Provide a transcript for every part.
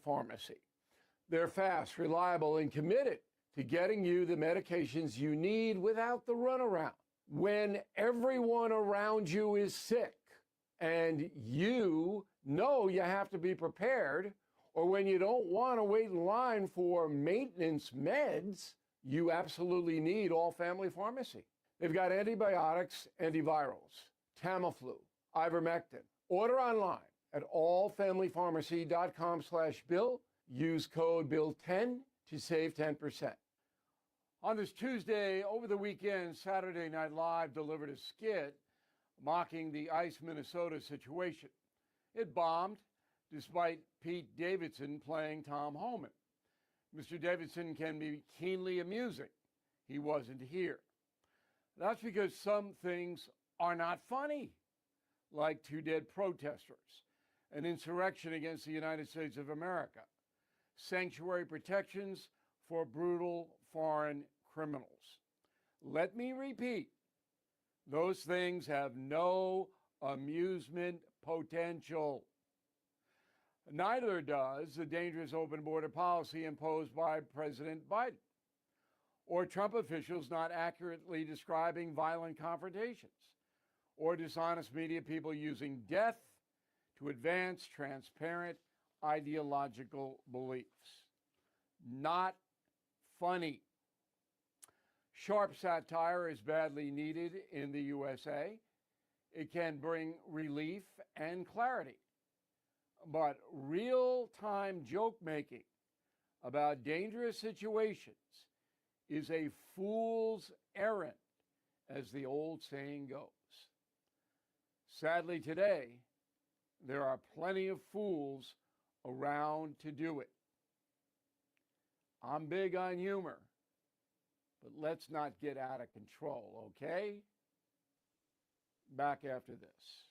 Pharmacy. They're fast, reliable, and committed to getting you the medications you need without the runaround. When everyone around you is sick and you know you have to be prepared, or when you don't want to wait in line for maintenance meds, you absolutely need All Family Pharmacy. They've got antibiotics, antivirals, Tamiflu, ivermectin. Order online at allfamilypharmacy.com/bill. Use code BILL10 to save 10%. On this Tuesday, over the weekend, Saturday Night Live delivered a skit mocking the ICE Minnesota situation. It bombed, despite Pete Davidson playing Tom Homan. Mr. Davidson can be keenly amusing. He wasn't here. That's because some things are not funny, like 2 dead protesters, an insurrection against the United States of America, sanctuary protections for brutal foreign criminals. Let me repeat, those things have no amusement potential. Neither does the dangerous open border policy imposed by President Biden, or Trump officials not accurately describing violent confrontations, or dishonest media people using death to advance transparent ideological beliefs. Not funny. Sharp satire is badly needed in the USA. It can bring relief and clarity. But real-time joke-making about dangerous situations is a fool's errand, as the old saying goes. Sadly, today, there are plenty of fools around to do it. I'm big on humor, but let's not get out of control, okay? Back after this.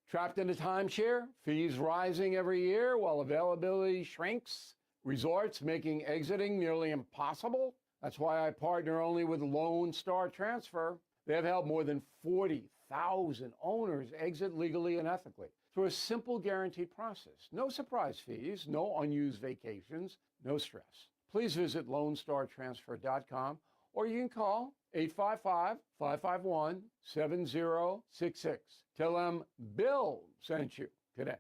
Trapped in a timeshare, fees rising every year while availability shrinks, resorts making exiting nearly impossible. That's why I partner only with Lone Star Transfer. They have helped more than 40,000 owners exit legally and ethically through a simple guaranteed process. No surprise fees, no unused vacations, no stress. Please visit LoneStarTransfer.com, or you can call 855-551-7066. Tell them Bill sent you today.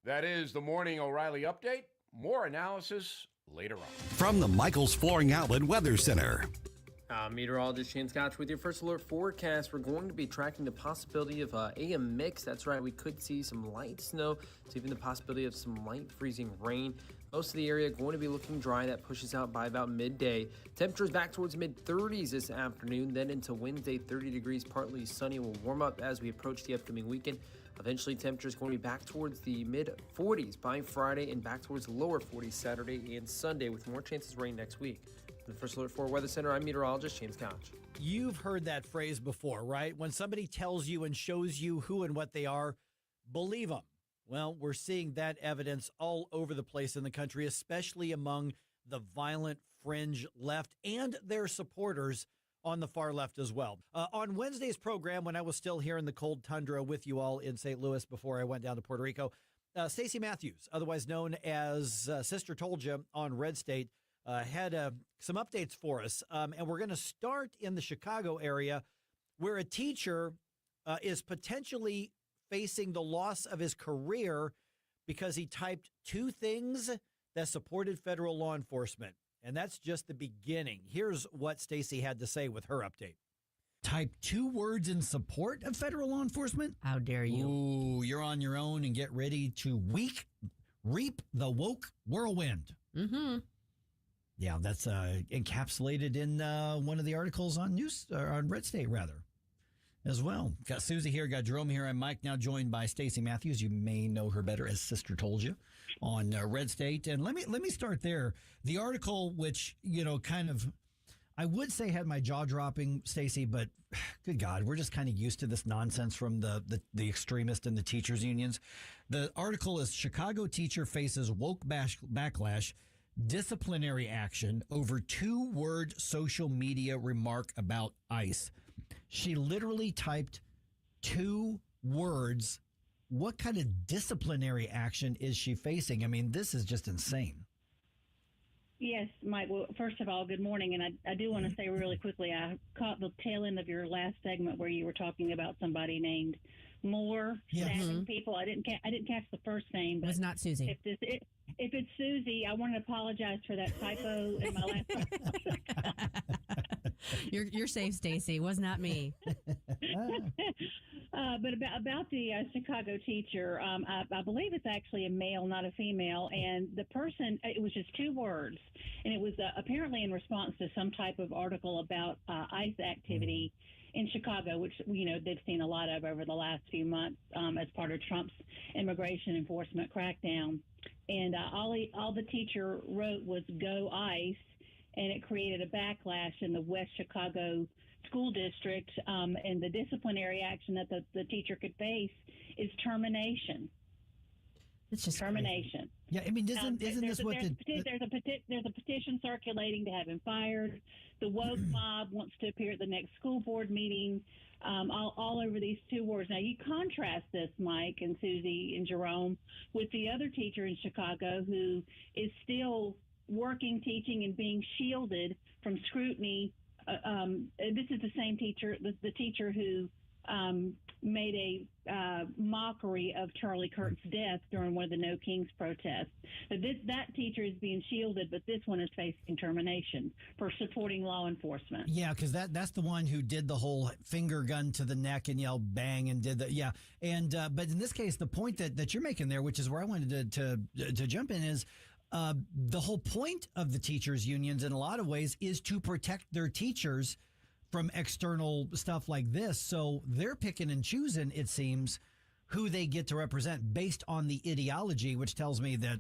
That is the Morning O'Reilly Update. More analysis later on. From the Michaels Flooring Outlet Weather Center. Meteorologist Shane Scotch with your first alert forecast. We're going to be tracking the possibility of AM mix. That's right, we could see some light snow, to even the possibility of some light freezing rain. Most of the area going to be looking dry. That pushes out by about midday. Temperatures back towards mid-30s this afternoon. Then into Wednesday, 30 degrees, partly sunny. Will warm up as we approach the upcoming weekend. Eventually, temperatures going to be back towards the mid-40s by Friday and back towards the lower 40s Saturday and Sunday, with more chances of rain next week. The First Alert 4 Weather Center, I'm meteorologist James Koch. You've heard that phrase before, right? When somebody tells you and shows you who and what they are, believe them. Well, we're seeing that evidence all over the place in the country, especially among the violent fringe left and their supporters on the far left as well. On Wednesday's program, when I was still here in the cold tundra with you all in St. Louis before I went down to Puerto Rico, Stacey Matthews, otherwise known as Sister Told Ya on Red State, had some updates for us. And we're going to start in the Chicago area, where a teacher is potentially facing the loss of his career because he typed 2 things that supported federal law enforcement. And that's just the beginning. Here's what Stacey had to say with her update. Type 2 words in support of federal law enforcement? How dare you? Ooh, you're on your own, and get ready to reap the woke whirlwind. Mm-hmm. Yeah, that's encapsulated in one of the articles on on Red State, rather, as well. Got Susie here, got Jerome here. I'm Mike, now joined by Stacey Matthews. You may know her better as Sister Told Ya on Red State. And let me start there. The article, which, kind of, I would say had my jaw dropping, Stacey, but good God, we're just kind of used to this nonsense from the extremists and the teachers unions. The article is Chicago teacher faces woke backlash, disciplinary action over 2-word social media remark about ICE. She literally typed 2 words what kind of disciplinary action is she facing? I mean, this is just insane. Yes, Mike. Well, first of all, good morning. And I do want to say really quickly, I caught the tail end of your last segment where you were talking about somebody named Moore stabbing people. I didn't catch the first name. But it was not Susie. If it's Susie, I want to apologize for that typo in my last. You're safe, Stacy. It was not me. But about the Chicago teacher, I believe it's actually a male, not a female. And the person, it was just 2 words. And it was apparently in response to some type of article about ICE activity in Chicago, which, they've seen a lot of over the last few months as part of Trump's immigration enforcement crackdown. And all the teacher wrote was "Go ICE," and it created a backlash in the West Chicago school district. And the disciplinary action that the teacher could face is termination. It's just termination. Crazy. Yeah, I mean, isn't this what there's a petition circulating to have him fired. The woke mob wants to appear at the next school board meeting. All over these 2 words. Now, you contrast this, Mike and Susie and Jerome, with the other teacher in Chicago who is still working, teaching, and being shielded from scrutiny. This is the same teacher, the teacher who made a mockery of Charlie Kirk's death during one of the No Kings protests. That teacher is being shielded, but this one is facing termination for supporting law enforcement. Yeah, because that's the one who did the whole finger gun to the neck and yelled bang and did that. Yeah, and but in this case, the point that you're making there, which is where I wanted to jump in, is the whole point of the teachers' unions in a lot of ways is to protect their teachers from external stuff like this. So they're picking and choosing, it seems, who they get to represent based on the ideology, which tells me that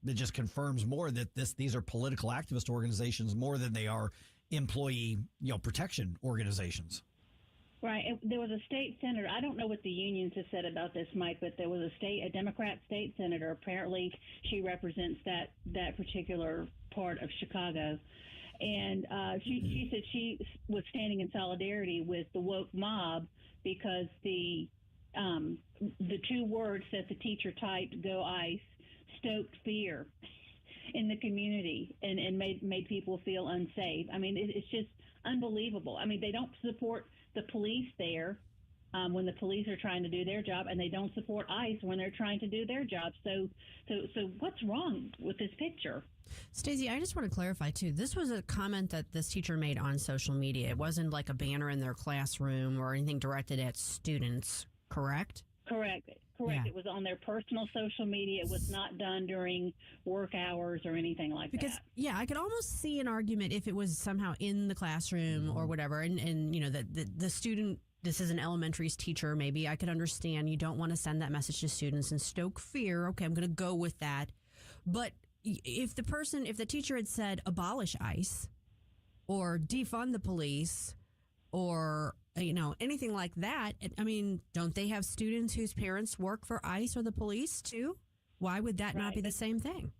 it just confirms more that these are political activist organizations more than they are employee protection organizations. Right. There was a state senator. I don't know what the unions have said about this, Mike, but there was a Democrat state senator. Apparently, she represents that particular part of Chicago. And she said she was standing in solidarity with the woke mob because the 2 words that the teacher typed, "Go ICE," stoked fear in the community and made people feel unsafe. I mean, it's just unbelievable. I mean, they don't support the police there when the police are trying to do their job, and they don't support ICE when they're trying to do their job. So what's wrong with this picture? Stacey, I just want to clarify, too. This was a comment that this teacher made on social media. It wasn't like a banner in their classroom or anything directed at students, correct? Correct. Yeah. It was on their personal social media. It was not done during work hours or anything like that. Yeah, I could almost see an argument if it was somehow in the classroom or whatever. And the student, this is an elementary teacher, maybe I could understand you don't want to send that message to students and stoke fear. Okay, I'm going to go with that. But if the teacher had said abolish ICE or defund the police or anything like that, I mean, don't they have students whose parents work for ICE or the police too? Why would that not be the same thing?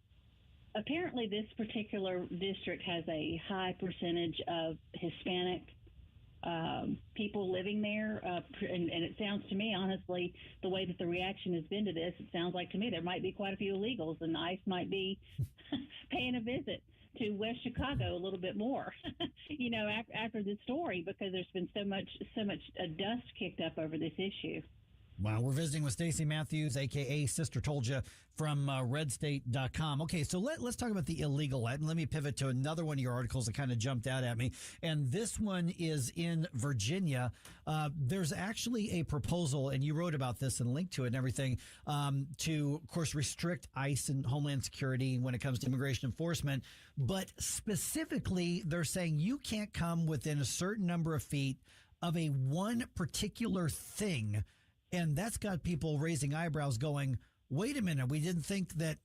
Apparently, this particular district has a high percentage of Hispanic people living there, and it sounds to me, honestly, the way that the reaction has been to this, it sounds like to me there might be quite a few illegals, and ICE might be paying a visit to West Chicago a little bit more, after this story, because there's been so much dust kicked up over this issue. Wow, we're visiting with Stacey Matthews, a.k.a. Sister Told Ya, from redstate.com. Okay, so let's talk about the illegal. Let me pivot to another one of your articles that kind of jumped out at me. And this one is in Virginia. There's actually a proposal, and you wrote about this and linked to it and everything, to, of course, restrict ICE and Homeland Security when it comes to immigration enforcement. But specifically, they're saying you can't come within a certain number of feet of a one particular thing. And that's got people raising eyebrows going, wait a minute, we didn't think that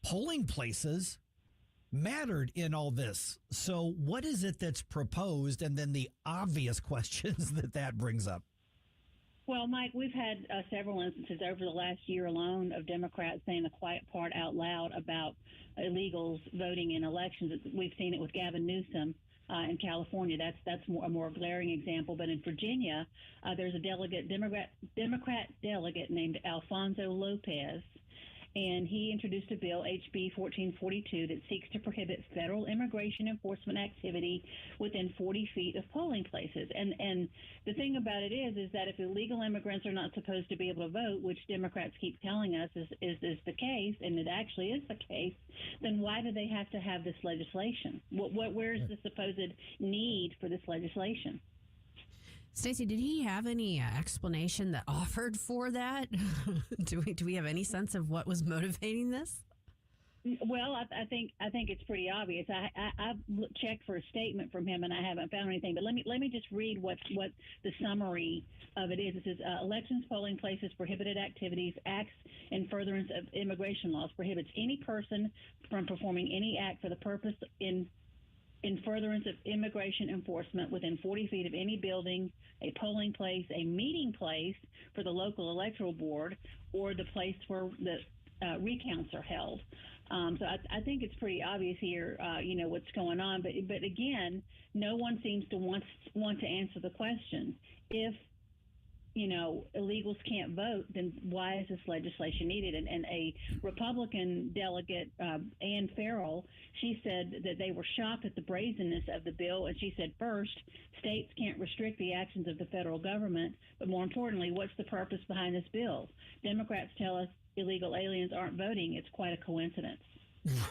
polling places mattered in all this. So what is it that's proposed? And then the obvious questions that brings up. Well, Mike, we've had several instances over the last year alone of Democrats saying the quiet part out loud about illegals voting in elections. We've seen it with Gavin Newsom In California, that's a more glaring example. But in Virginia, there's a Democrat delegate named Alfonso Lopez, and he introduced a bill, HB 1442, that seeks to prohibit federal immigration enforcement activity within 40 feet of polling places. And the thing about it is that if illegal immigrants are not supposed to be able to vote, which Democrats keep telling us is the case, and it actually is the case, then why do they have to have this legislation? Where's the supposed need for this legislation? Stacey, did he have any explanation that offered for that? Do we have any sense of what was motivating this? Well, I think it's pretty obvious. I've checked for a statement from him, and I haven't found anything. But let me just read what the summary of it is. It says elections, polling places, prohibited activities, acts in furtherance of immigration laws, prohibits any person from performing any act for the purpose in furtherance of immigration enforcement within 40 feet of any building, a polling place, a meeting place for the local electoral board, or the place where the recounts are held. So I think it's pretty obvious here, what's going on. But again, no one seems to want to answer the question. If illegals can't vote, then why is this legislation needed? And a Republican delegate, Ann Farrell, she said that they were shocked at the brazenness of the bill. And she said, first, states can't restrict the actions of the federal government. But more importantly, what's the purpose behind this bill? Democrats tell us illegal aliens aren't voting. It's quite a coincidence.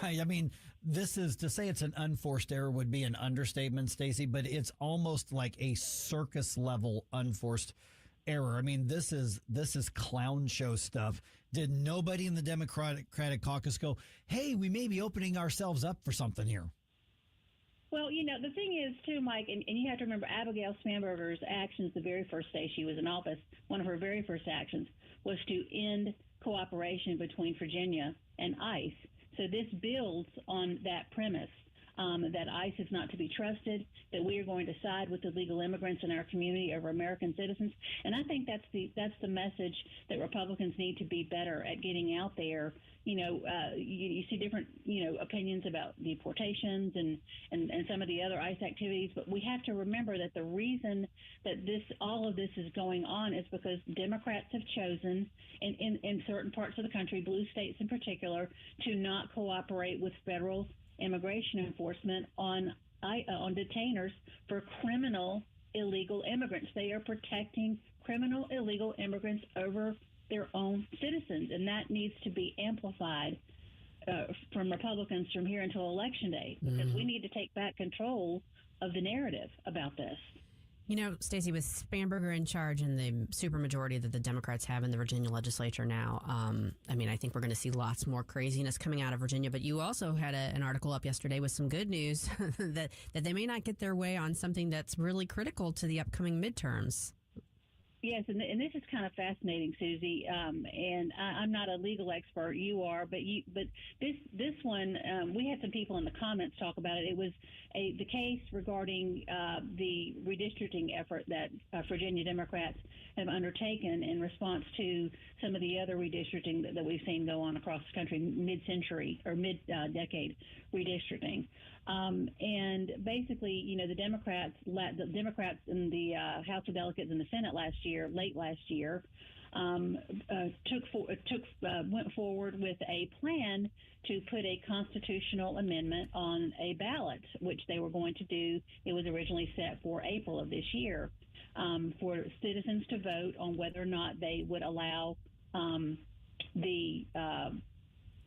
Right. I mean, this is to say it's an unforced error would be an understatement, Stacey, but it's almost like a circus level unforced error. I mean, this is clown show stuff. Did nobody in the Democratic caucus go, hey, we may be opening ourselves up for something here? Well, the thing is, too, Mike, and you have to remember Abigail Spanberger's actions the very first day she was in office, one of her very first actions was to end cooperation between Virginia and ICE. So this builds on that premise. That ICE is not to be trusted, that we are going to side with illegal immigrants in our community over American citizens. And I think that's the message that Republicans need to be better at getting out there. You see different, opinions about deportations and some of the other ICE activities, but we have to remember that the reason that all of this is going on is because Democrats have chosen in certain parts of the country, blue states in particular, to not cooperate with federal immigration enforcement on detainers for criminal illegal immigrants. They are protecting criminal illegal immigrants over their own citizens, and that needs to be amplified from Republicans from here until Election Day, because we need to take back control of the narrative about this. Stacey, with Spanberger in charge and the supermajority that the Democrats have in the Virginia legislature now, I think we're going to see lots more craziness coming out of Virginia. But you also had an article up yesterday with some good news that they may not get their way on something that's really critical to the upcoming midterms. Yes, and this is kind of fascinating, Susie. And I'm not a legal expert. You are, but this one, we had some people in the comments talk about it. It was the case regarding the redistricting effort that Virginia Democrats have undertaken in response to some of the other redistricting that we've seen go on across the country, mid-century or mid-decade redistricting. And basically, the Democrats in the House of Delegates in the Senate late last year, went forward with a plan to put a constitutional amendment on a ballot, which they were going to do. It was originally set for April of this year, for citizens to vote on whether or not they would allow the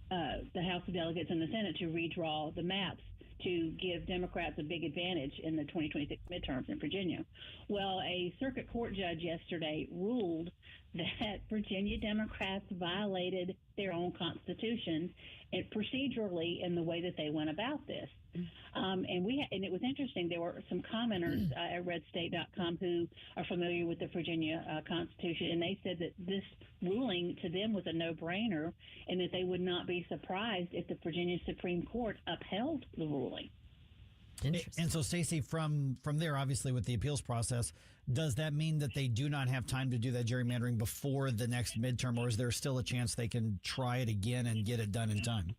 House of Delegates and the Senate to redraw the maps to give Democrats a big advantage in the 2026 midterms in Virginia. Well, a circuit court judge yesterday ruled that Virginia Democrats violated their own constitution and procedurally in the way that they went about this. And it was interesting. There were some commenters at redstate.com who are familiar with the Virginia Constitution, and they said that this ruling to them was a no-brainer and that they would not be surprised if the Virginia Supreme Court upheld the ruling. And so, Stacey, from there, obviously, with the appeals process, does that mean that they do not have time to do that gerrymandering before the next midterm, or is there still a chance they can try it again and get it done in time?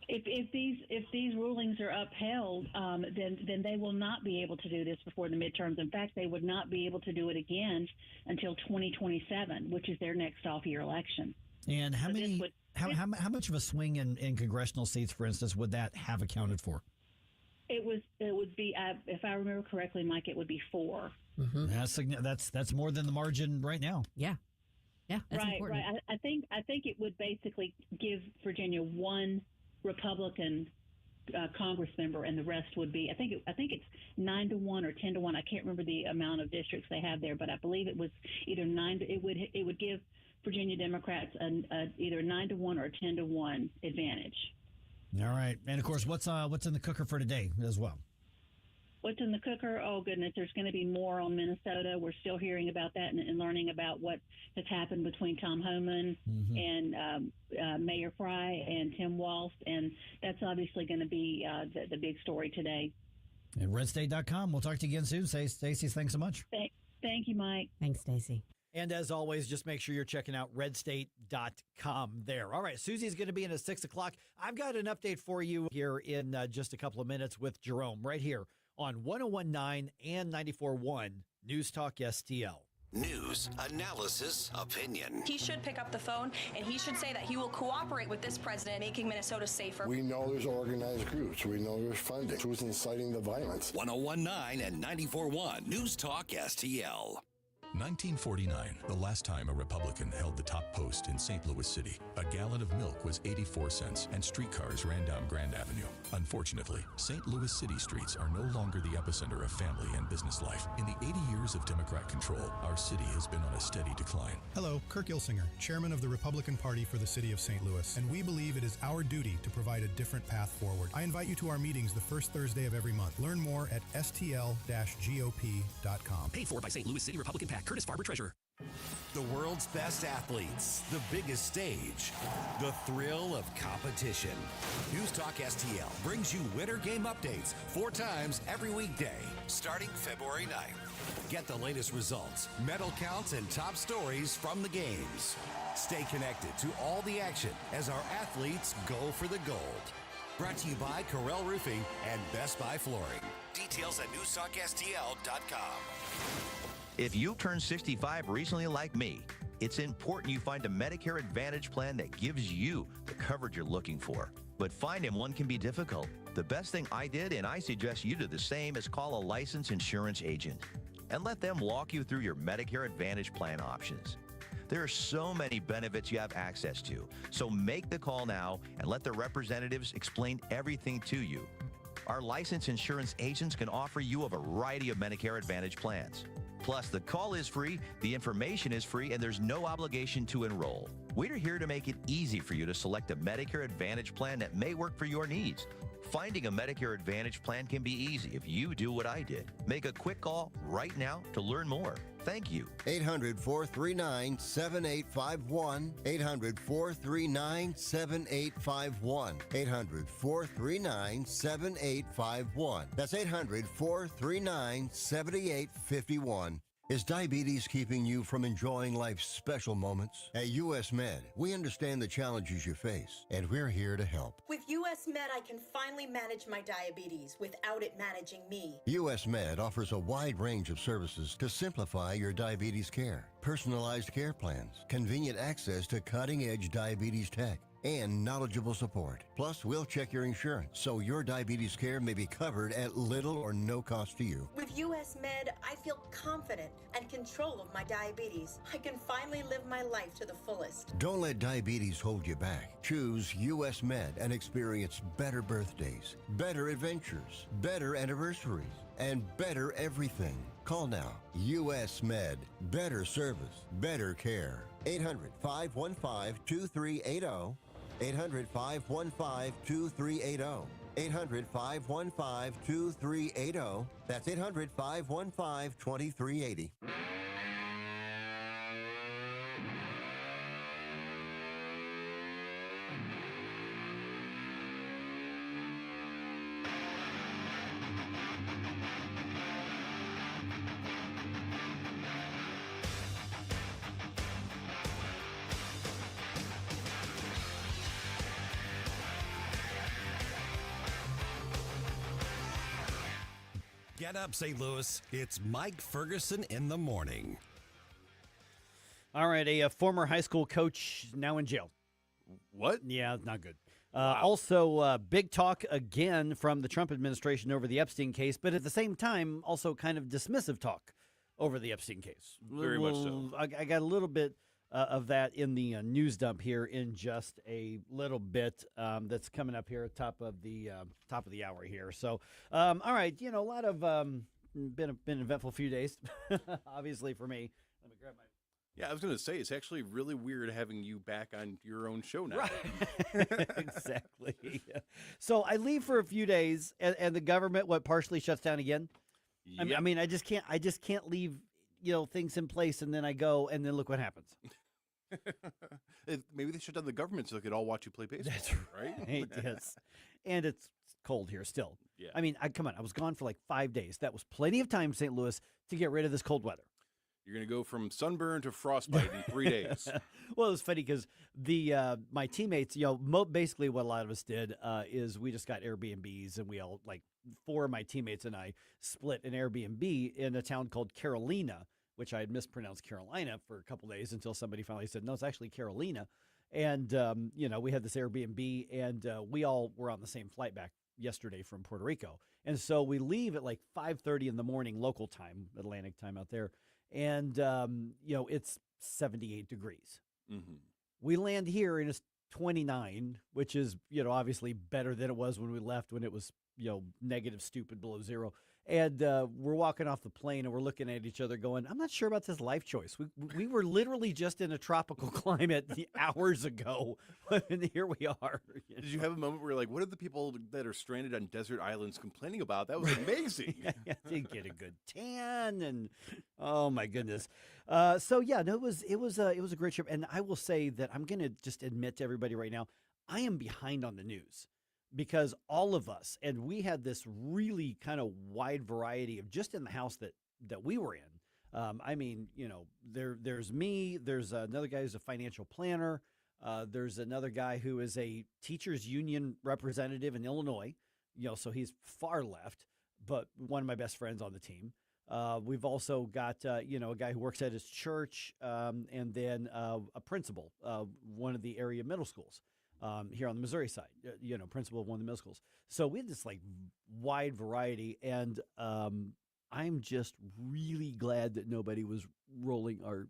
If these rulings are upheld, then they will not be able to do this before the midterms. In fact, they would not be able to do it again until 2027, which is their next off-year election. And how So this many? would- How much of a swing in congressional seats, for instance, would that have accounted for? It would be, if I remember correctly, Mike, it would be 4. That's more than the margin right now. Yeah, that's right, important. right. I think it would basically give Virginia one Republican Congress member, and the rest would be. I think it's 9-1 or 10-1. I can't remember the amount of districts they have there, but I believe it was either 9. It would give Virginia Democrats either 9-1 or 10-1 advantage. All right, and of course, what's in the cooker for today as well? What's in the cooker? Oh, goodness, there's going to be more on Minnesota. We're still hearing about that and learning about what has happened between Tom Homan and Mayor Fry and Tim Walz, and that's obviously going to be the big story today. And redstate.com. We'll talk to you again soon. Stacey, thanks so much. Thank you, Mike. Thanks, Stacey. And as always, just make sure you're checking out redstate.com there. All right, Susie's going to be in at 6 o'clock. I've got an update for you here in just a couple of minutes with Jerome right here on 101.9 and 94.1 News Talk STL. News, analysis, opinion. He should pick up the phone and he should say that he will cooperate with this president, making Minnesota safer. We know there's organized groups. We know there's funding. Who's inciting the violence? 101.9 and 94.1 News Talk STL. 1949, the last time a Republican held the top post in St. Louis City. A gallon of milk was 84 cents and streetcars ran down Grand Avenue. Unfortunately, St. Louis City streets are no longer the epicenter of family and business life. In the 80 years of Democrat control, our city has been on a steady decline. Hello, Kirk Ilsinger, chairman of the Republican Party for the city of St. Louis, and we believe it is our duty to provide a different path forward. I invite you to our meetings the first Thursday of every month. Learn more at stl-gop.com. Paid for by St. Louis City Republican PAC. Curtis Farber, Treasurer. The world's best athletes, the biggest stage, the thrill of competition. News Talk STL brings you Winter Game updates 4 times every weekday, starting February 9th. Get the latest results, medal counts, and top stories from the games. Stay connected to all the action as our athletes go for the gold. Brought to you by Corel Roofing and Best Buy Flooring. Details at NewsTalkSTL.com. If you turned 65 recently like me, it's important you find a Medicare Advantage plan that gives you the coverage you're looking for. But finding one can be difficult. The best thing I did, and I suggest you do the same, is call a licensed insurance agent and let them walk you through your Medicare Advantage plan options. There are so many benefits you have access to, so make the call now and let the representatives explain everything to you. Our licensed insurance agents can offer you a variety of Medicare Advantage plans. Plus, the call is free, the information is free, and there's no obligation to enroll. We're here to make it easy for you to select a Medicare Advantage plan that may work for your needs. Finding a Medicare Advantage plan can be easy if you do what I did. Make a quick call right now to learn more. Thank you. 800-439-7851. 800-439-7851. 800-439-7851. That's 800-439-7851. Is diabetes keeping you from enjoying life's special moments? At U.S. Med, we understand the challenges you face, and we're here to help. With U.S. Med, I can finally manage my diabetes without it managing me. U.S. Med offers a wide range of services to simplify your diabetes care. Personalized care plans, convenient access to cutting-edge diabetes tech, and knowledgeable support. Plus, we'll check your insurance so your diabetes care may be covered at little or no cost to you. With U.S. Med, I feel confident and control of my diabetes. I can finally live my life to the fullest. Don't let diabetes hold you back. Choose U.S. Med and experience better birthdays, better adventures, better anniversaries, and better everything. Call now. U.S. Med. Better service, better care. 800-515-2380. 800-515-2380. 800-515-2380. That's 800-515-2380. Get up, St. Louis. It's Mike Ferguson in the morning. All right, a former high school coach now in jail. What? Yeah, it's not good. Wow. Also, big talk again from the Trump administration over the Epstein case, but at the same time, also kind of dismissive talk over the Epstein case. Very much so. I got a little bit of that in the news dump here in just a little bit. That's coming up here at top of the hour here. So, all right, a lot of been an eventful few days, obviously for me. Let me grab my. Yeah, I was going to say, it's actually really weird having you back on your own show now. Right. Exactly. So I leave for a few days, and the government partially shuts down again. Yep. I mean, I just can't leave things in place, and then I go, and then look what happens. Maybe they shut down the government so they could all watch you play baseball. That's right. Yes, and it's cold here still. Yeah. I mean, come on, I was gone for like 5 days. That was plenty of time, St. Louis, to get rid of this cold weather. You're going to go from sunburn to frostbite in 3 days. Well, it was funny because my teammates, basically what a lot of us did is we just got Airbnbs, and we all, like 4 of my teammates and I, split an Airbnb in a town called Carolina, which I had mispronounced Carolina for a couple days until somebody finally said, no, it's actually Carolina. And, we had this Airbnb, and we all were on the same flight back yesterday from Puerto Rico. And so we leave at like 5:30 in the morning local time, Atlantic time out there. And, it's 78 degrees. Mm-hmm. We land here and it's 29, which is, obviously better than it was when we left, when it was, negative stupid below zero. And we're walking off the plane and we're looking at each other going, I'm not sure about this life choice. We were literally just in a tropical climate hours ago, and here we are. Did you have a moment where you're like, what are the people that are stranded on desert islands complaining about? That was amazing. I did get a good tan, and oh my goodness. It was a great trip. And I will say that I'm going to just admit to everybody right now, I am behind on the news. Because all of us, and we had this really kind of wide variety of just in the house that we were in. There's me, there's another guy who's a financial planner. There's another guy who is a teachers union representative in Illinois, so he's far left, but one of my best friends on the team. We've also got, a guy who works at his church, and then a principal, one of the area middle schools. Here on the Missouri side, principal of one of the middle schools. So we had this like wide variety, and I'm just really glad that nobody was rolling our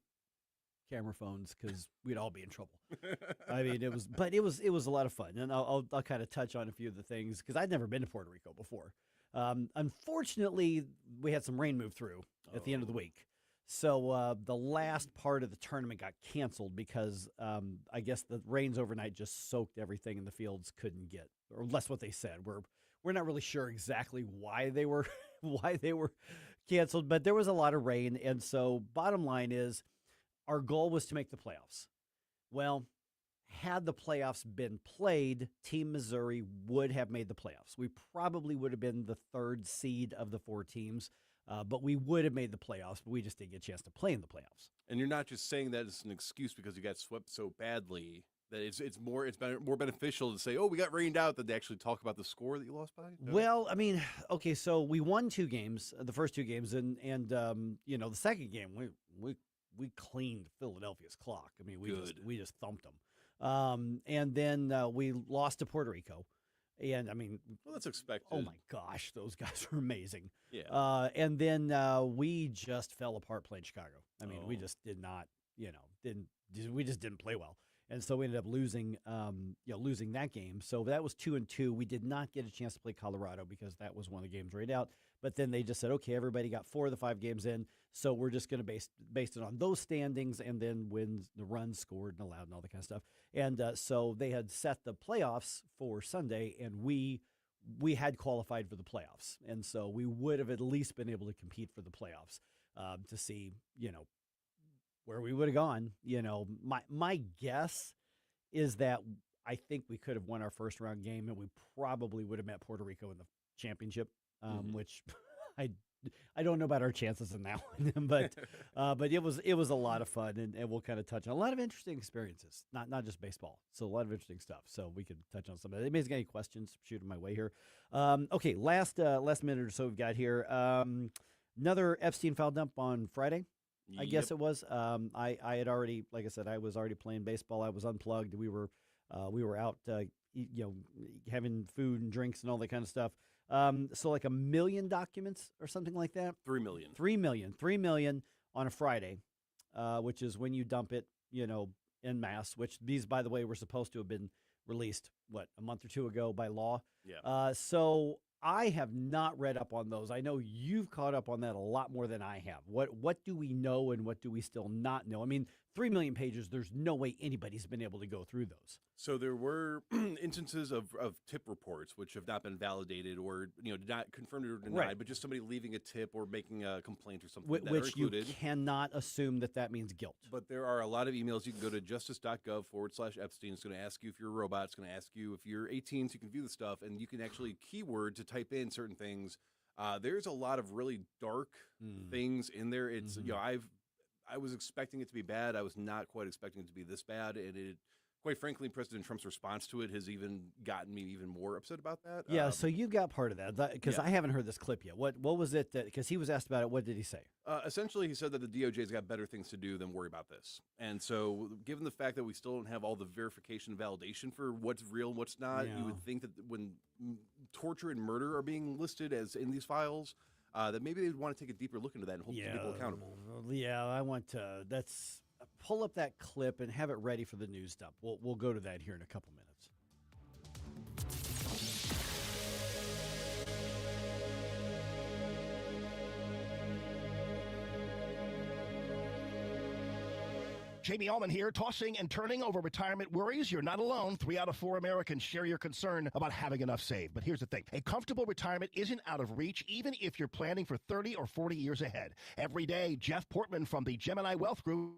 camera phones, because we'd all be in trouble. I mean, it was a lot of fun, and I'll kind of touch on a few of the things because I'd never been to Puerto Rico before. Unfortunately, we had some rain move through at the end of the week. So the last part of the tournament got canceled because I guess the rains overnight just soaked everything, and the fields couldn't get, or that's what they said. We're not really sure exactly why they were canceled, but there was a lot of rain, and so bottom line is our goal was to make the playoffs. Well, had the playoffs been played, Team Missouri would have made the playoffs. We probably would have been the 3rd seed of the 4 teams. But we would have made the playoffs, but we just didn't get a chance to play in the playoffs. And you're not just saying that as an excuse because you got swept so badly. That it's more beneficial to say, oh, we got rained out, than to actually talk about the score that you lost by. No? Well, I mean, okay, so we won 2 games, the first 2 games, and the second game we cleaned Philadelphia's clock. I mean, we just thumped them, and then we lost to Puerto Rico. And I mean, well, that's expected. Oh my gosh, those guys were amazing. Yeah. And then we just fell apart playing Chicago. I mean, we just did not, we just didn't play well. And so we ended up losing that game. So that was 2-2. We did not get a chance to play Colorado because that was one of the games right out. But then they just said, okay, everybody got 4 of the 5 games in. So we're just going to base it on those standings, and then when the runs scored and allowed and all that kind of stuff. And so they had set the playoffs for Sunday, and we had qualified for the playoffs. And so we would have at least been able to compete for the playoffs to see, where we would have gone. My guess is that I think we could have won our first round game, and we probably would have met Puerto Rico in the championship, which I I don't know about our chances in that one, but it was a lot of fun, and we'll kind of touch on a lot of interesting experiences, not just baseball. So a lot of interesting stuff. So we could touch on some of it. Anybody's got any questions? Shoot them my way here. Okay, last minute or so we've got here. Another Epstein file dump on Friday. I guess it was. I had already, like I said, I was already playing baseball. I was unplugged. We were out, having food and drinks and all that kind of stuff. So like 1 million documents or something like that. 3 million. 3 million on a Friday, which is when you dump it, en masse. Which these, by the way, were supposed to have been released a month or two ago by law. Yeah. So I have not read up on those. I know you've caught up on that a lot more than I have. What do we know and what do we still not know? I mean, 3 million pages, there's no way anybody's been able to go through those. So there were instances of tip reports which have not been validated or not confirmed or denied, Right. but just somebody leaving a tip or making a complaint or something that are Which you included. cannot assume that means guilt. But there are a lot of emails. You can go to justice.gov/Epstein. It's going to ask you if you're a robot. It's going to ask you if you're 18, so you can view the stuff, and you can actually keyword to type in certain things. There's a lot of really dark things in there. It's I was expecting it to be bad. I was not quite expecting it to be this bad, and it. Quite frankly, President Trump's response to it has even gotten me even more upset about that. Yeah, so you got part of that because yeah. I haven't heard this clip yet. What was it? Because he was asked about it. What did he say? Essentially, he said that the DOJ's got better things to do than worry about this. And so, given the fact that we still don't have all the verification and validation for what's real and what's not, you would think that when torture and murder are being listed as in these files, that maybe they'd want to take a deeper look into that and hold people accountable. Yeah, I want to. That's pull up that clip and have it ready for the news dump. We'll go to that here in a couple minutes. Jamie Allman here, tossing and turning over retirement worries. You're not alone. 3 out of 4 Americans share your concern about having enough saved. But here's the thing. A comfortable retirement isn't out of reach, even if you're planning for 30 or 40 years ahead. Every day, Jeff Portman from the Gemini Wealth Group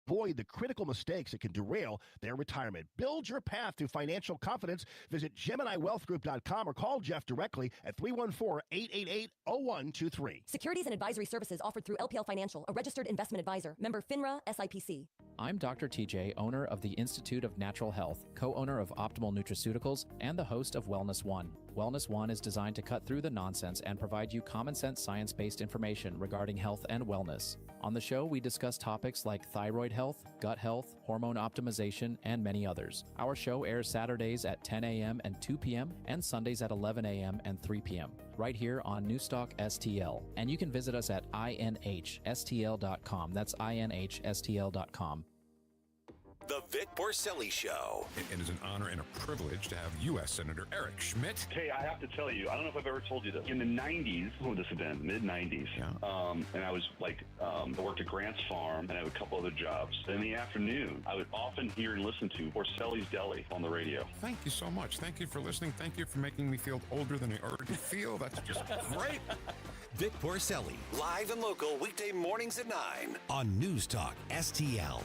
avoid the critical mistakes that can derail their retirement. Build your path to financial confidence. Visit GeminiWealthGroup.com or call Jeff directly at 314-888-0123. Securities and advisory services offered through LPL Financial, a registered investment advisor. Member FINRA SIPC. I'm Dr. TJ, owner of the Institute of Natural Health, co-owner of Optimal Nutraceuticals, and the host of Wellness One. Wellness One is designed to cut through the nonsense and provide you common sense science-based information regarding health and wellness. On the show, we discuss topics like thyroid health, gut health, hormone optimization, and many others. Our show airs Saturdays at 10 a.m. and 2 p.m. and Sundays at 11 a.m. and 3 p.m. right here on NewsTalkSTL. And you can visit us at INHSTL.com. That's INHSTL.com. The Vic Porcelli Show. It is an honor and a privilege to have U.S. Senator Eric Schmidt. Hey, I have to tell you, I don't know if I've ever told you this. In the 90s, when would this have been? Mid-90s. Yeah. And I was I worked at Grant's Farm, and I had a couple other jobs. In the afternoon, I would often hear and listen to Porcelli's Deli on the radio. Thank you so much. Thank you for listening. Thank you for making me feel older than I already feel. That's just great. Vic Porcelli, live and local, weekday mornings at 9 on News Talk STL.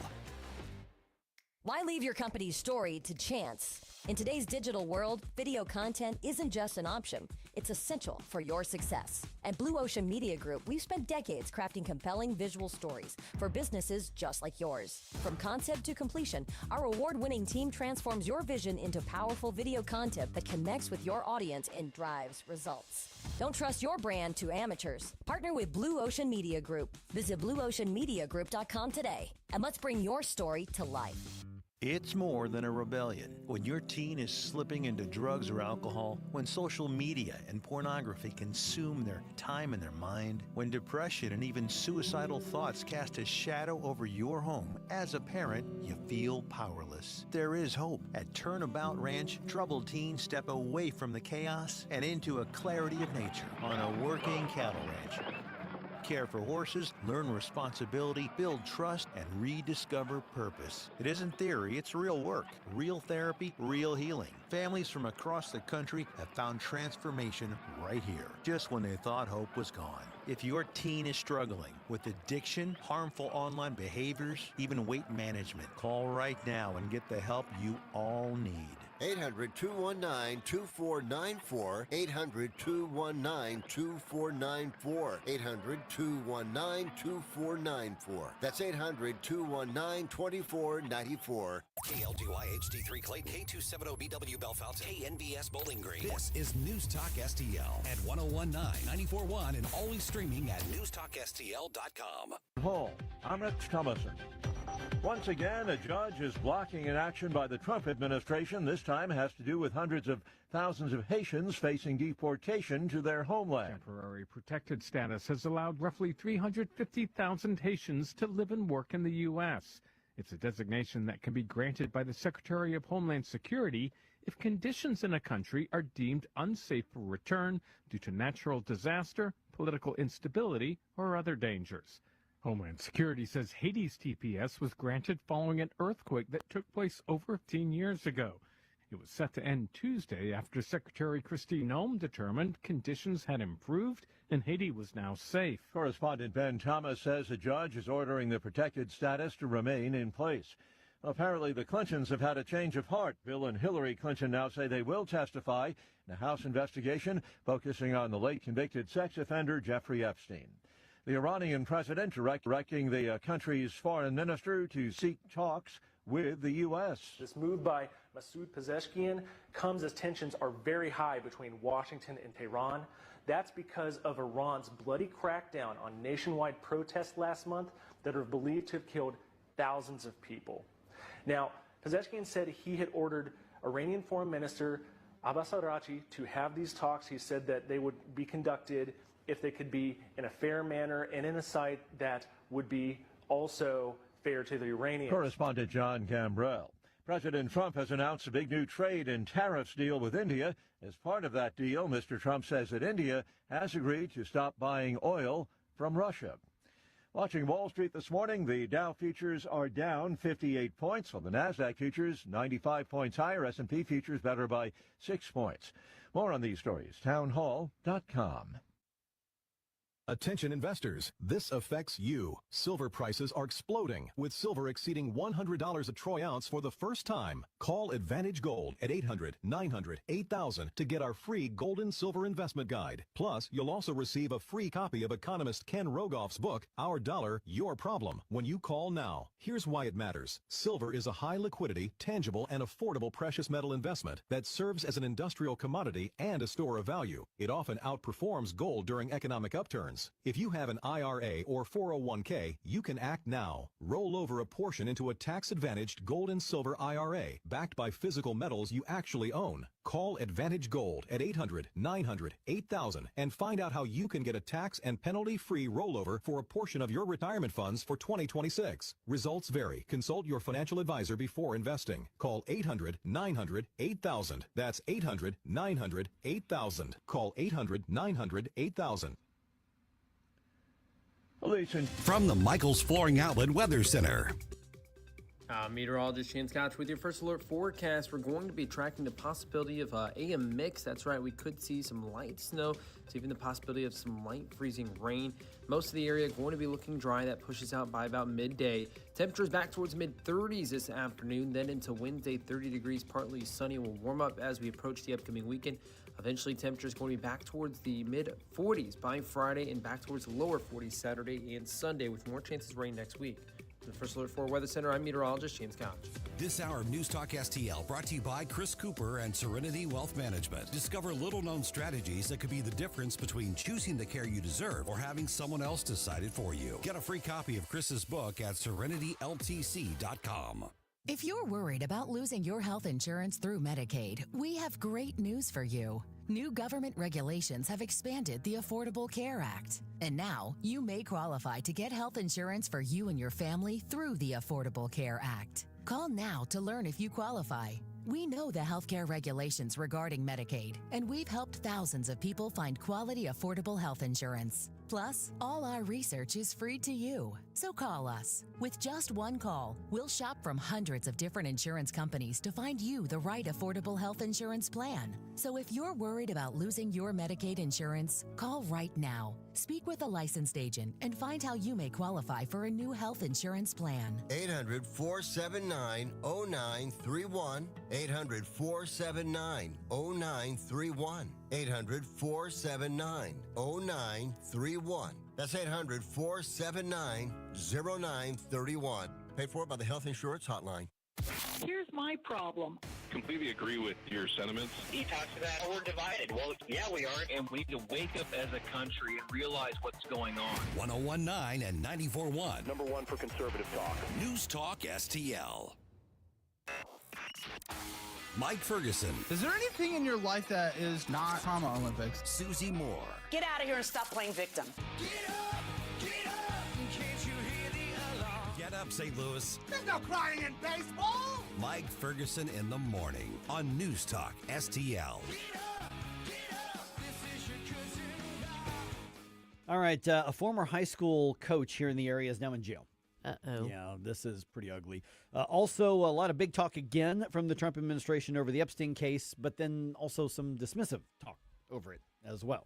Why leave your company's story to chance? In today's digital world, video content isn't just an option. It's essential for your success. At Blue Ocean Media Group, we've spent decades crafting compelling visual stories for businesses just like yours. From concept to completion, our award-winning team transforms your vision into powerful video content that connects with your audience and drives results. Don't trust your brand to amateurs. Partner with Blue Ocean Media Group. Visit BlueOceanMediaGroup.com today, and let's bring your story to life. It's more than a rebellion. When your teen is slipping into drugs or alcohol, when social media and pornography consume their time and their mind, when depression and even suicidal thoughts cast a shadow over your home, as a parent, you feel powerless. There is hope. At Turnabout Ranch, troubled teens step away from the chaos and into a clarity of nature on a working cattle ranch. Care for horses, learn responsibility, build trust, and rediscover purpose. It isn't theory, it's real work, real therapy, real healing. Families from across the country have found transformation right here, just when they thought hope was gone. If your teen is struggling with addiction, harmful online behaviors, even weight management, call right now and get the help you all need. 800-219-2494. 800-219-2494. 800-219-2494. That's 800-219-2494. KLGY HD3 Clay, K270BW Bellefonte, KNBS Bowling Green. This is News Talk STL at 1019, 94.1, and always streaming at NewsTalkSTL.com. Hall. I'm Rich Thomason. Once again, a judge is blocking an action by the Trump administration. This time has to do with hundreds of thousands of Haitians facing deportation to their homeland. Temporary protected status has allowed roughly 350,000 Haitians to live and work in the U.S. It's a designation that can be granted by the Secretary of Homeland Security if conditions in a country are deemed unsafe for return due to natural disaster, political instability, or other dangers. Homeland Security says Haiti's TPS was granted following an earthquake that took place over 15 years ago. It was set to end Tuesday after Secretary Christine Nome determined conditions had improved and Haiti was now safe. Correspondent Ben Thomas says a judge is ordering the protected status to remain in place. Apparently, the Clintons have had a change of heart. Bill and Hillary Clinton now say they will testify in a House investigation focusing on the late convicted sex offender Jeffrey Epstein. The Iranian president directing the country's foreign minister to seek talks with the U.S. This move by Masoud Pezeshkian comes as tensions are very high between Washington and Tehran. That's because of Iran's bloody crackdown on nationwide protests last month that are believed to have killed thousands of people. Now, Pezeshkian said he had ordered Iranian Foreign Minister Abbas Araghchi to have these talks. He said that they would be conducted if they could be in a fair manner and in a site that would be also fair to the Iranians. Correspondent John Gambrell. President Trump has announced a big new trade and tariffs deal with India. As part of that deal, Mr. Trump says that India has agreed to stop buying oil from Russia. Watching Wall Street this morning, the Dow futures are down 58 points, while the NASDAQ futures 95 points higher. S&P futures better by 6 points. More on these stories, townhall.com. Attention investors, this affects you. Silver prices are exploding, with silver exceeding $100 a troy ounce for the first time. Call Advantage Gold at 800-900-8000 to get our free gold and silver investment guide. Plus, you'll also receive a free copy of economist Ken Rogoff's book, Our Dollar, Your Problem, when you call now. Here's why it matters. Silver is a high liquidity, tangible, and affordable precious metal investment that serves as an industrial commodity and a store of value. It often outperforms gold during economic upturns. If you have an IRA or 401k, you can act now. Roll over a portion into a tax-advantaged gold and silver IRA backed by physical metals you actually own. Call Advantage Gold at 800-900-8000 and find out how you can get a tax and penalty-free rollover for a portion of your retirement funds for 2026. Results vary. Consult your financial advisor before investing. Call 800-900-8000. That's 800-900-8000. Call 800-900-8000. From the Michaels Flooring Outlet Weather Center. Meteorologist Shane Scotch with your first alert forecast. We're going to be tracking the possibility of AM mix. That's right, we could see some light snow, so even the possibility of some light freezing rain. Most of the area going to be looking dry. That pushes out by about midday. Temperatures back towards mid-30s this afternoon, then into Wednesday, 30 degrees, partly sunny. Will warm up as we approach the upcoming weekend. Eventually, temperatures going to be back towards the mid-40s by Friday and back towards the lower 40s Saturday and Sunday, with more chances of rain next week. The First Alert 4 Weather Center, I'm meteorologist James Couch. This hour of News Talk STL brought to you by Chris Cooper and Serenity Wealth Management. Discover little-known strategies that could be the difference between choosing the care you deserve or having someone else decide it for you. Get a free copy of Chris's book at SerenityLTC.com. If you're worried about losing your health insurance through Medicaid, we have great news for you. New government regulations have expanded the Affordable Care Act. And now, you may qualify to get health insurance for you and your family through the Affordable Care Act. Call now to learn if you qualify. We know the healthcare regulations regarding Medicaid, and we've helped thousands of people find quality, affordable health insurance. Plus, all our research is free to you. So call us. With just one call, we'll shop from hundreds of different insurance companies to find you the right affordable health insurance plan. So if you're worried about losing your Medicaid insurance, call right now. Speak with a licensed agent and find how you may qualify for a new health insurance plan. 800-479-0931. 800-479-0931. 800-479-0931. That's 800-479-0931. Paid for by the Health Insurance Hotline. Here's my problem. Completely agree with your sentiments. He talks about we're divided. Well, yeah, we are. And we need to wake up as a country and realize what's going on. 101.9 and 94.1. Number one for conservative talk. News Talk STL. Mike Ferguson. Is there anything in your life that is not trauma Olympics? Susie Moore. Get out of here and stop playing victim. Get up, St. Louis. There's no crying in baseball. Mike Ferguson in the morning on News Talk STL. All right, a former high school coach here in the area is now in jail. Uh-oh. Yeah, this is pretty ugly. Also, a lot of big talk again from the Trump administration over the Epstein case, but then also some dismissive talk over it as well.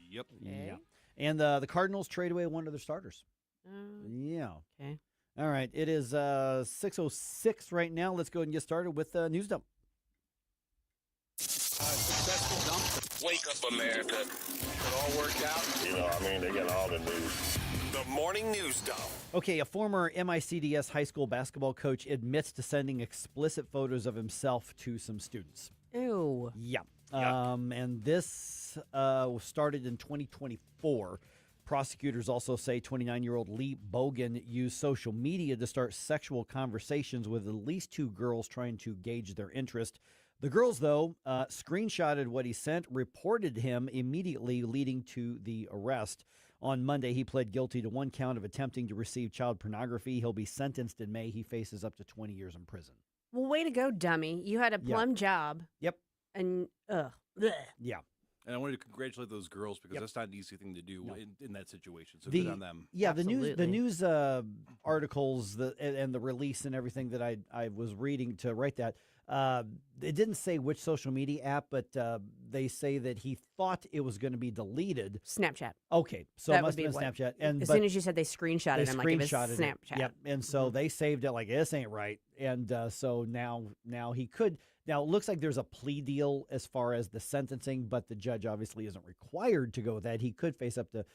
Yep. Okay. Yeah. And the Cardinals trade away one of their starters. Yeah. Okay. All right, it is 6:06 right now. Let's go ahead and get started with News Dump. Successful dump. Wake up, America. It all worked out. They got all the news. The Morning News Dump. Okay, a former MICDS high school basketball coach admits to sending explicit photos of himself to some students. Ew. Yeah. And this started in 2024. Prosecutors also say 29-year-old Lee Bogan used social media to start sexual conversations with at least two girls trying to gauge their interest. The girls, though, screenshotted what he sent, reported him immediately, leading to the arrest. On Monday, he pled guilty to one count of attempting to receive child pornography. He'll be sentenced in May. He faces up to 20 years in prison. Well, way to go, dummy. You had a plum job. Yep. And, bleh. Yeah. And I wanted to congratulate those girls because that's not an easy thing to do in that situation. So The- good on them. Yeah, Absolutely. the news articles and the release and everything that I was reading to write that, it didn't say which social media app, but they say that he thought it was going to be deleted. Snapchat. Okay, so That it would must be have been what- Snapchat. And as but soon as you said they screenshotted they him, like it was screenshotted it. Snapchat. Yep, and so they saved it like this ain't right, and so now he could. Now it looks like there's a plea deal as far as the sentencing, but the judge obviously isn't required to go with that. He could face up to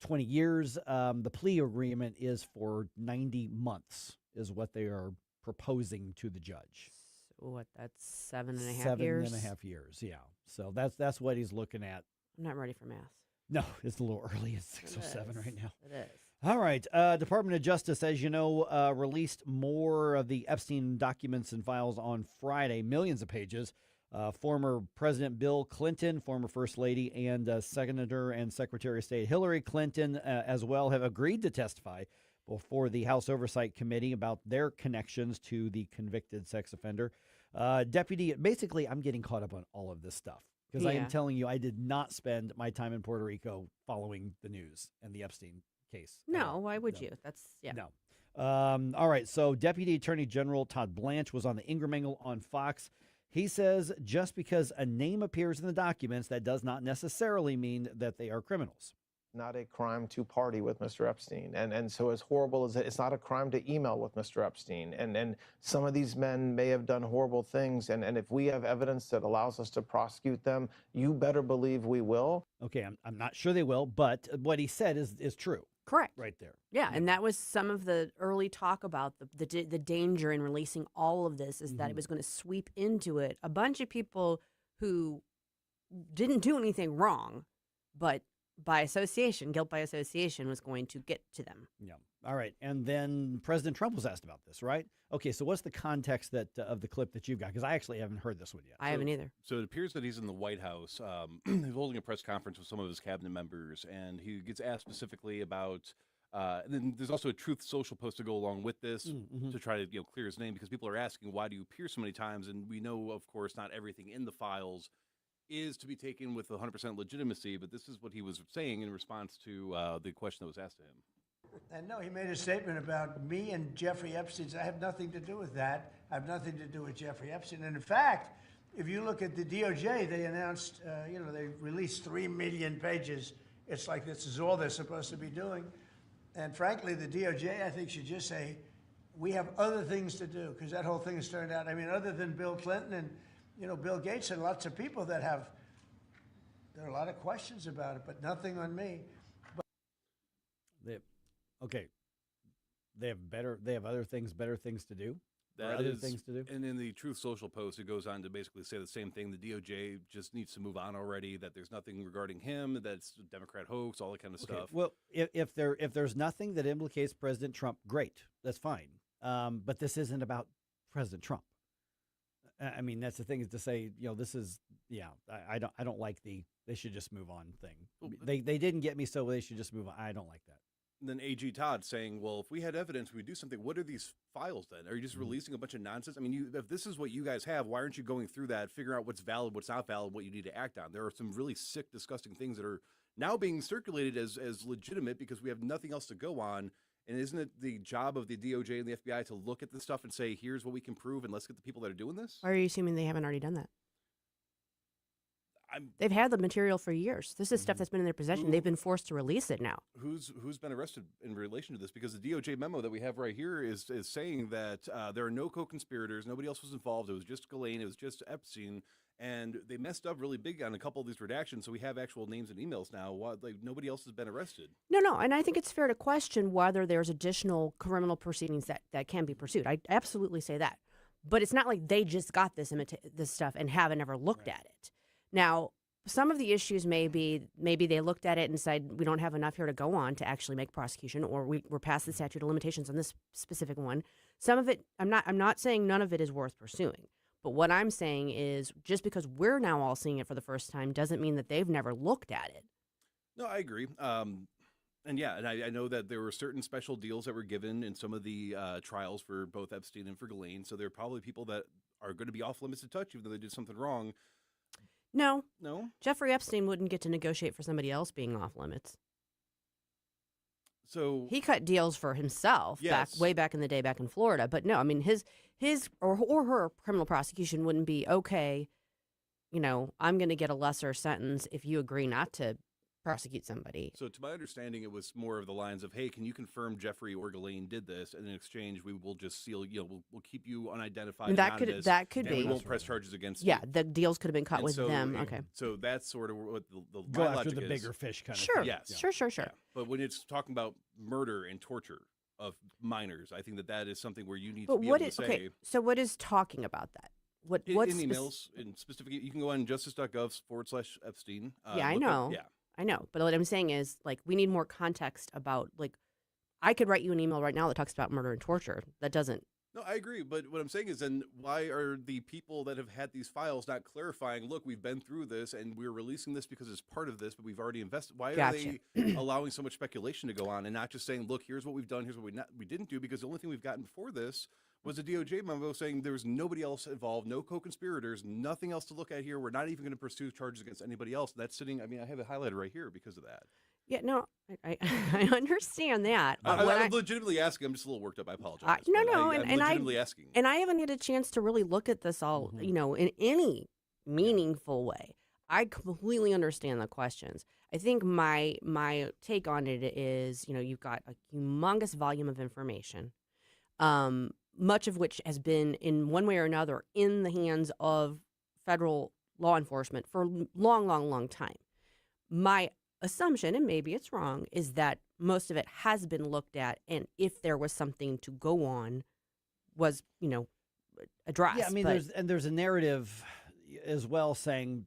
20 years. The plea agreement is for 90 months, is what they are proposing to the judge. So what? That's 7.5 years. 7.5 years, yeah. So that's what he's looking at. I'm not ready for math. No, it's a little early. It's 6:07 right now. It is. All right. Department of Justice, as you know, released more of the Epstein documents and files on Friday, millions of pages. Former President Bill Clinton, former First Lady, and Senator and Secretary of State Hillary Clinton as well have agreed to testify before the House Oversight Committee about their connections to the convicted sex offender. Basically, I'm getting caught up on all of this stuff because I am telling you, I did not spend my time in Puerto Rico following the news and the Epstein case. No, why would you? That's, yeah. No. All right. So Deputy Attorney General Todd Blanche was on the Ingram Angle on Fox. He says just because a name appears in the documents, that does not necessarily mean that they are criminals. Not a crime to party with Mr. Epstein. And so as horrible as it's not a crime to email with Mr. Epstein. And some of these men may have done horrible things. And if we have evidence that allows us to prosecute them, you better believe we will. Okay, I'm not sure they will, but what he said is true. Correct. Right there. Yeah, and that was some of the early talk about the danger in releasing all of this is that it was going to sweep into it a bunch of people who didn't do anything wrong, but by association, guilt by association was going to get to them. Yeah. All right. And then President Trump was asked about this, right? Okay. So what's the context that of the clip that you've got? Because I actually haven't heard this one yet. I haven't either. So it appears that he's in the White House. He's holding a press conference with some of his cabinet members, and he gets asked specifically about. And then there's also a Truth Social post to go along with this to try to clear his name because people are asking why do you appear so many times, and we know, of course, not everything in the files is to be taken with 100% legitimacy, but this is what he was saying in response to the question that was asked to him. And no, he made a statement about me and Jeffrey Epstein. I have nothing to do with that. I have nothing to do with Jeffrey Epstein. And in fact, if you look at the DOJ, they announced, they released 3 million pages. It's like this is all they're supposed to be doing. And frankly, the DOJ, I think, should just say, we have other things to do, because that whole thing has turned out, other than Bill Clinton and, Bill Gates and lots of people that there are a lot of questions about it, but nothing on me. They have better things to do. That other is, things to do. And in the Truth Social post, it goes on to basically say the same thing. The DOJ just needs to move on already, that there's nothing regarding him, that's a Democrat hoax, all that kind of stuff. Well, if there's nothing that implicates President Trump, great, that's fine. But this isn't about President Trump. That's the thing, is to say, this is, I don't like they should just move on thing. They didn't get me, so they should just move on. I don't like that. And then AG Todd saying, well, if we had evidence, we'd do something. What are these files then? Are you just releasing a bunch of nonsense? If this is what you guys have, why aren't you going through that, figuring out what's valid, what's not valid, what you need to act on? There are some really sick, disgusting things that are now being circulated as legitimate because we have nothing else to go on. And isn't it the job of the DOJ and the FBI to look at this stuff and say, here's what we can prove, and let's get the people that are doing this? Why are you assuming they haven't already done that? They've had the material for years. This is stuff that's been in their possession. They've been forced to release it now. Who's been arrested in relation to this? Because the DOJ memo that we have right here is saying that there are no co-conspirators. Nobody else was involved. It was just Ghislaine. It was just Epstein. And they messed up really big on a couple of these redactions, so we have actual names and emails now. Nobody else has been arrested. No, and I think it's fair to question whether there's additional criminal proceedings that can be pursued. I absolutely say that. But it's not like they just got this stuff and haven't ever looked at it. Now, some of the issues maybe they looked at it and said, we don't have enough here to go on to actually make prosecution, or we're past the statute of limitations on this specific one. Some of it, I'm not saying none of it is worth pursuing. But what I'm saying is, just because we're now all seeing it for the first time doesn't mean that they've never looked at it. No, I agree. And I know that there were certain special deals that were given in some of the trials for both Epstein and for Ghislaine. So there are probably people that are going to be off limits to touch, even though they did something wrong. No. Jeffrey Epstein wouldn't get to negotiate for somebody else being off limits. So he cut deals for himself way back in the day, back in Florida. But no, his or her criminal prosecution wouldn't be okay. I'm going to get a lesser sentence if you agree not to prosecute somebody. So to my understanding, it was more of the lines of, hey, can you confirm Jeffrey or Ghislaine did this? And in exchange, we will just seal, we'll keep you unidentified. That could be. We won't press charges against you. Yeah, the deals could have been cut with them. Okay. So that's sort of what the go my after logic the is. bigger fish kind of thing. Yes. Sure. Yeah. But when it's talking about murder and torture of minors, I think that is something where you need to be able to say. Okay, so what is talking about that? What's in emails, in specific, you can go on justice.gov/Epstein. I know. I know, but what I'm saying is, we need more context about, I could write you an email right now that talks about murder and torture. That doesn't. No, I agree, but what I'm saying is, then why are the people that have had these files not clarifying, look, we've been through this, and we're releasing this because it's part of this, but we've already invested. Why are they allowing so much speculation to go on and not just saying, look, here's what we've done, here's what we didn't do, because the only thing we've gotten before this was a DOJ memo saying there was nobody else involved, no co-conspirators, nothing else to look at here. We're not even going to pursue charges against anybody else. That's sitting, I have it highlighted right here because of that. Yeah, no, I understand that. I'm legitimately asking. I'm just a little worked up. I apologize. I'm legitimately asking. And I haven't had a chance to really look at this all, in any meaningful way. I completely understand the questions. I think my take on it is, you've got a humongous volume of information. Much of which has been, in one way or another, in the hands of federal law enforcement for a long time. My assumption, and maybe it's wrong, is that most of it has been looked at, and if there was something to go on, was, addressed. Yeah, there's a narrative as well saying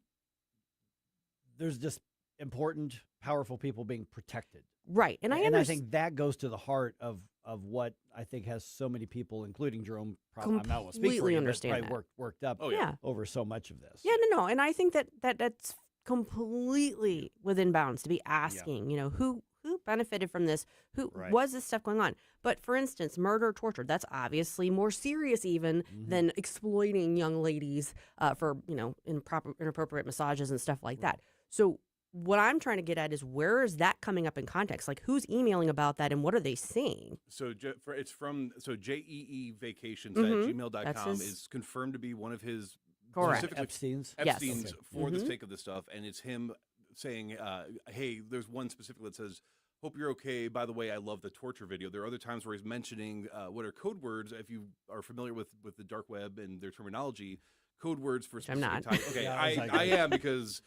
there's just important, powerful people being protected. Right, and I think that goes to the heart of what I think has so many people, including Jerome, I'm not going to speak for him, understand probably worked up over so much of this. Yeah, and I think that's completely within bounds to be asking, who who benefited from this? Who Right. was this stuff going on? But for instance, murder, torture, that's obviously more serious even than exploiting young ladies for, inappropriate massages and stuff like that. So what I'm trying to get at is where is that coming up in context? Like who's emailing about that and what are they saying? So it's from jeevacations@gmail.com is confirmed to be one of his specifically Epstein's for the sake of this stuff, and it's him saying, "Hey, there's one specifically that says." Hope you're okay. By the way, I love the torture video. There are other times where he's mentioning what are code words. If you are familiar with the dark web and their terminology, code words for specific I'm not. time. Okay, Yeah, I am because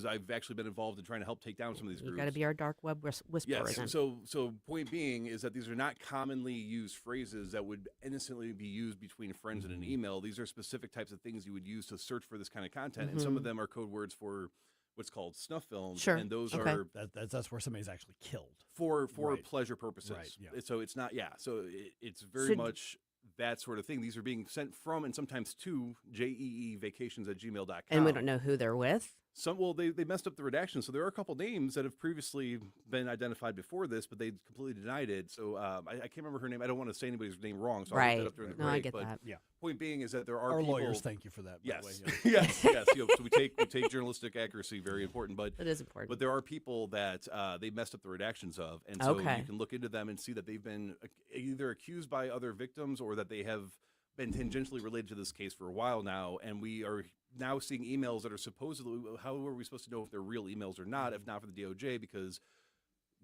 I've actually been involved in trying to help take down some of these groups. You got to be our dark web whisperer. Yes. Then. So point being is that these are not commonly used phrases that would innocently be used between friends in an email. These are specific types of things you would use to search for this kind of content, and some of them are code words for what's called snuff films, Sure. and those Okay. are that's where somebody's actually killed for Right. pleasure purposes. Right, yeah. So it's not so it's very much that sort of thing. These are being sent from and sometimes to jeevacations@gmail.com. And we don't know who they're with. They messed up the redaction, so there are a couple names that have previously been identified before this, but they completely denied it. So I can't remember her name. I don't want to say anybody's name wrong, so I'll look that up during the break. No, I get but that. Yeah. Point being is that there are Our people, lawyers thank you for that. Yes, by the way, yes. So we take journalistic accuracy, very important. But It is important. But there are people that they messed up the redactions of, and so Okay. you can look into them and see that they've been either accused by other victims or that they have been tangentially related to this case for a while now, and we are now seeing emails that are supposedly, how are we supposed to know if they're real emails or not, if not for the DOJ, because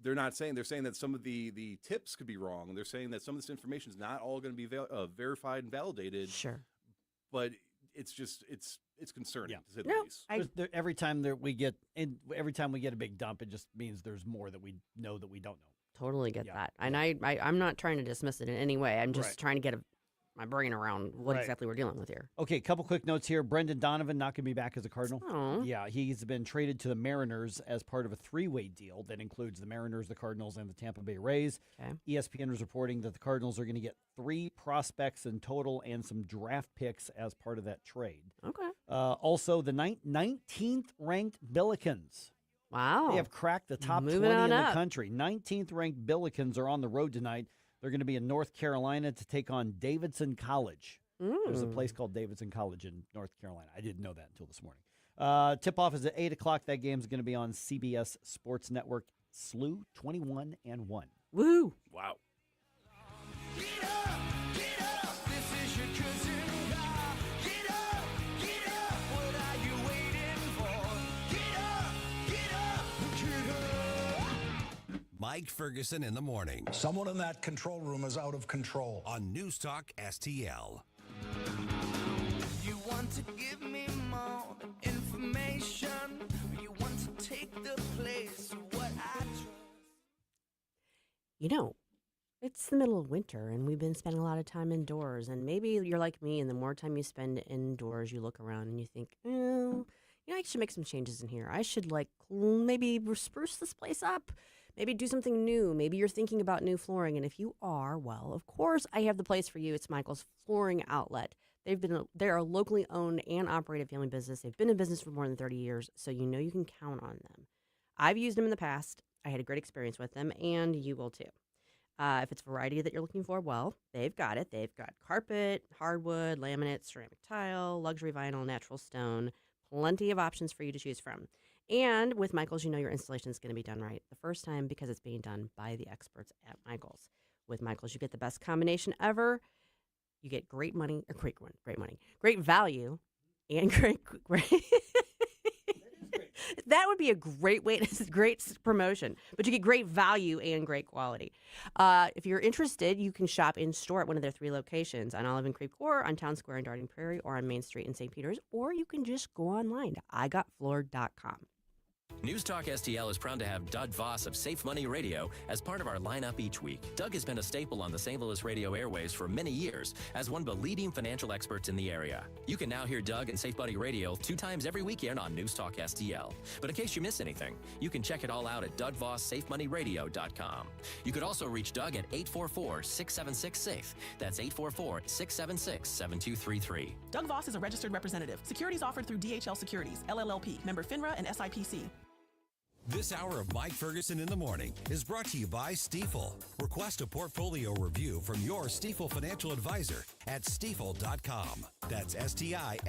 they're saying that some of the tips could be wrong, and they're saying that some of this information is not all going to be verified and validated. Sure. But it's just, it's concerning, to say the No, least. every time we get a big dump, it just means there's more that we know that we don't know. Totally get Yeah. that. And I'm not trying to dismiss it in any way. I'm just Right. trying to get my brain around what Right. exactly we're dealing with here. Okay, couple quick notes here. Brendan Donovan not going to be back as a Cardinal. Oh. Yeah, he's been traded to the Mariners as part of a three-way deal that includes the Mariners, the Cardinals, and the Tampa Bay Rays. Okay. ESPN is reporting that the Cardinals are going to get 3 prospects in total and some draft picks as part of that trade. Okay. Also, the 19th ranked Billikens. Wow. They have cracked the top Moving 20 on in up. the country. 19th ranked Billikens are on the road tonight. They're going to be in North Carolina to take on Davidson College. There's a place called Davidson College in North Carolina. I didn't know that until this morning. Tip-off is at 8 o'clock. That game's going to be on CBS Sports Network. SLU 21-1. Woo! Wow. Mike Ferguson in the morning. Someone in that control room is out of control. On News Talk STL. You want to give me more information. You want to take the place of what I trust. It's the middle of winter and we've been spending a lot of time indoors. And maybe you're like me, and the more time you spend indoors, you look around and you think, I should make some changes in here. I should maybe spruce this place up. Maybe do something new. Maybe you're thinking about new flooring. And if you are, well, of course, I have the place for you. It's Michael's Flooring Outlet. They're a locally owned and operated family business. They've been in business for more than 30 years, so you know you can count on them. I've used them in the past. I had a great experience with them, and you will too. If it's variety that you're looking for, well, they've got it. They've got carpet, hardwood, laminate, ceramic tile, luxury vinyl, natural stone, plenty of options for you to choose from. And with Michael's, you know your installation is going to be done right the first time because it's being done by the experts at Michael's. With Michael's, you get the best combination ever. You get great money, great value, and great. That would be a great way. This is great promotion, but you get great value and great quality. If you're interested, you can shop in store at one of their 3 locations on Olive and Creek or on Town Square in Darting Prairie or on Main Street in St. Peters, or you can just go online to igotfloored.com. News Talk STL is proud to have Doug Voss of Safe Money Radio as part of our lineup each week. Doug has been a staple on the St. Louis radio airways for many years as one of the leading financial experts in the area. You can now hear Doug and Safe Money Radio 2 times every weekend on News Talk STL. But in case you miss anything, you can check it all out at DougVossSafeMoneyRadio.com. You could also reach Doug at 844-676-SAFE. That's 844-676-7233. Doug Voss is a registered representative. Securities offered through DHL Securities, LLLP, member FINRA and SIPC. This hour of Mike Ferguson in the Morning is brought to you by Stifel. Request a portfolio review from your Stifel financial advisor at stifel.com. That's STIFEL.com.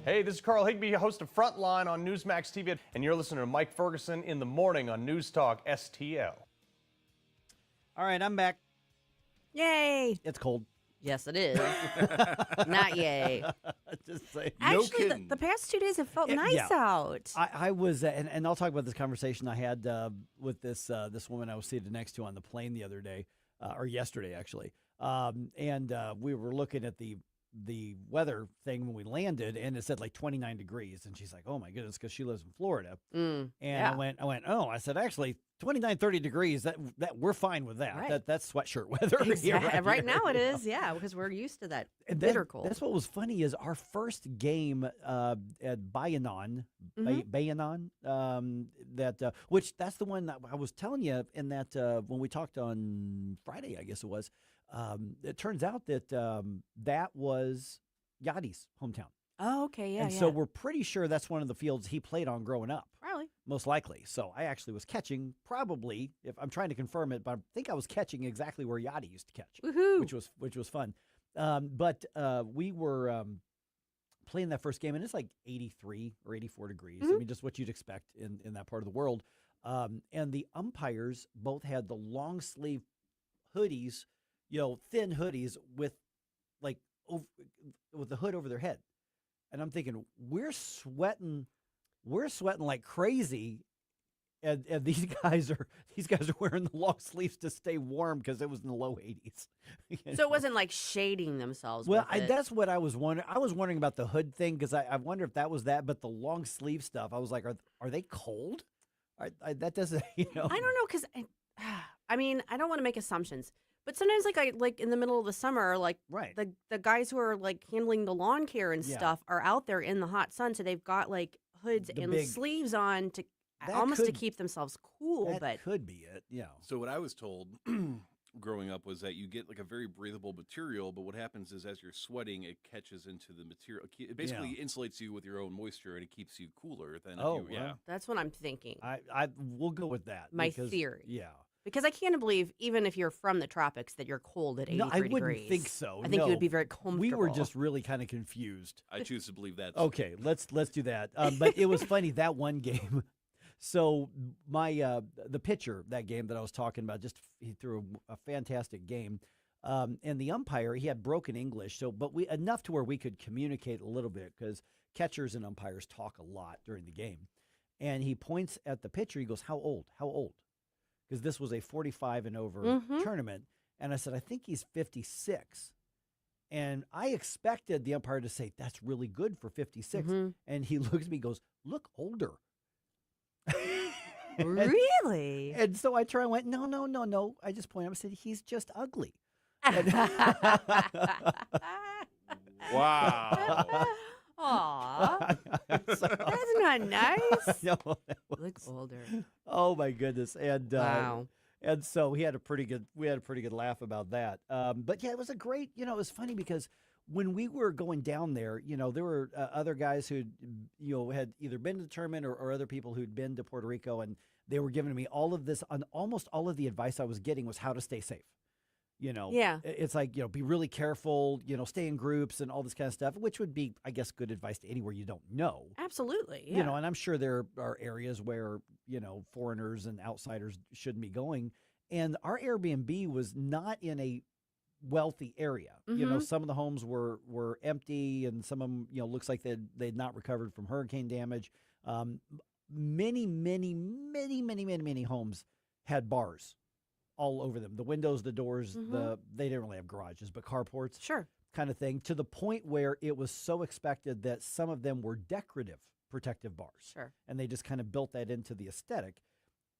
Hey, this is Carl Higbee, host of Frontline on Newsmax TV, and you're listening to Mike Ferguson in the Morning on News Talk STL. All right, I'm back. Yay! It's cold. Yes, it is. Not yay. Just say Actually, the past 2 days have felt nice out. I was, and I'll talk about this conversation I had with this woman I was seated next to on the plane the other day, or yesterday actually, and we were looking at the weather thing when we landed, and it said like 29 degrees, and she's like, oh my goodness, because she lives in Florida. And yeah. I went, oh, I said, actually 29, 30 degrees, that we're fine with that. Right. That's sweatshirt weather. Exactly. Right here, now it is, yeah, because we're used to that and bitter cold. That's what was funny is our first game at Bayuk, which that's the one that I was telling you in that when we talked on Friday, I guess it was. It turns out that that was Yachty's hometown. Oh, okay, yeah. And so we're pretty sure that's one of the fields he played on growing up. Probably. Most likely. So I actually was catching, probably, if I'm trying to confirm it, but I think I was catching exactly where Yachty used to catch. Woohoo! Which was fun. But we were playing that first game, and it's like 83 or 84 degrees. I mean, just what you'd expect in that part of the world. And the umpires both had the long sleeve hoodies, thin hoodies with the hood over their head. And I'm thinking, we're sweating like crazy. And these guys are wearing the long sleeves to stay warm because it was in the low 80s. So it wasn't like shading themselves. Well, with it. that's what I was wondering. I was wondering about the hood thing because I wonder if that was that. But the long sleeve stuff, I was like, are they cold? That doesn't, I don't know because I mean, I don't want to make assumptions. But sometimes, like in the middle of the summer, like the guys who are like handling the lawn care and stuff are out there in the hot sun, so they've got like hoods and sleeves on to almost to keep themselves cool. That could be it. Yeah. So what I was told growing up was that you get like a very breathable material, but what happens is as you're sweating, it catches into the material. It basically insulates you with your own moisture, and it keeps you cooler than That's what I'm thinking. I will go with that. My theory. Yeah. Because I can't believe, even if you're from the tropics, that you're cold at 83 degrees. No, I wouldn't think so. I think you would be very comfortable. We were just really kind of confused. I choose to believe that. Okay, let's do that. But it was funny, that one game. So my the pitcher, that game that I was talking about, he threw a fantastic game. And the umpire, he had broken English, but enough to where we could communicate a little bit because catchers and umpires talk a lot during the game. And he points at the pitcher. He goes, "How old? How old?" Because this was a 45 and over tournament. And I said, I think he's 56. And I expected the umpire to say, that's really good for 56. And he looks at me and goes, look older. Really? And so I went, no. I just pointed out, I said, he's just ugly. Wow. Aw, that's not nice. No, look older. Oh my goodness! And wow. And so we had a pretty good laugh about that. But yeah, it was a great. It was funny because when we were going down there, there were other guys who, had either been to the tournament or other people who'd been to Puerto Rico, and they were giving me all of this. Almost all of the advice I was getting was how to stay safe. It's like, be really careful, stay in groups and all this kind of stuff, which would be, I guess, good advice to anywhere you don't know. Absolutely. Yeah. And I'm sure there are areas where, foreigners and outsiders shouldn't be going. And our Airbnb was not in a wealthy area. Some of the homes were empty, and some of them, looks like they'd not recovered from hurricane damage. Many homes had bars all over them. The windows, the doors, they didn't really have garages, but carports. Sure. Kind of thing, to the point where it was so expected that some of them were decorative protective bars. Sure. And they just kind of built that into the aesthetic.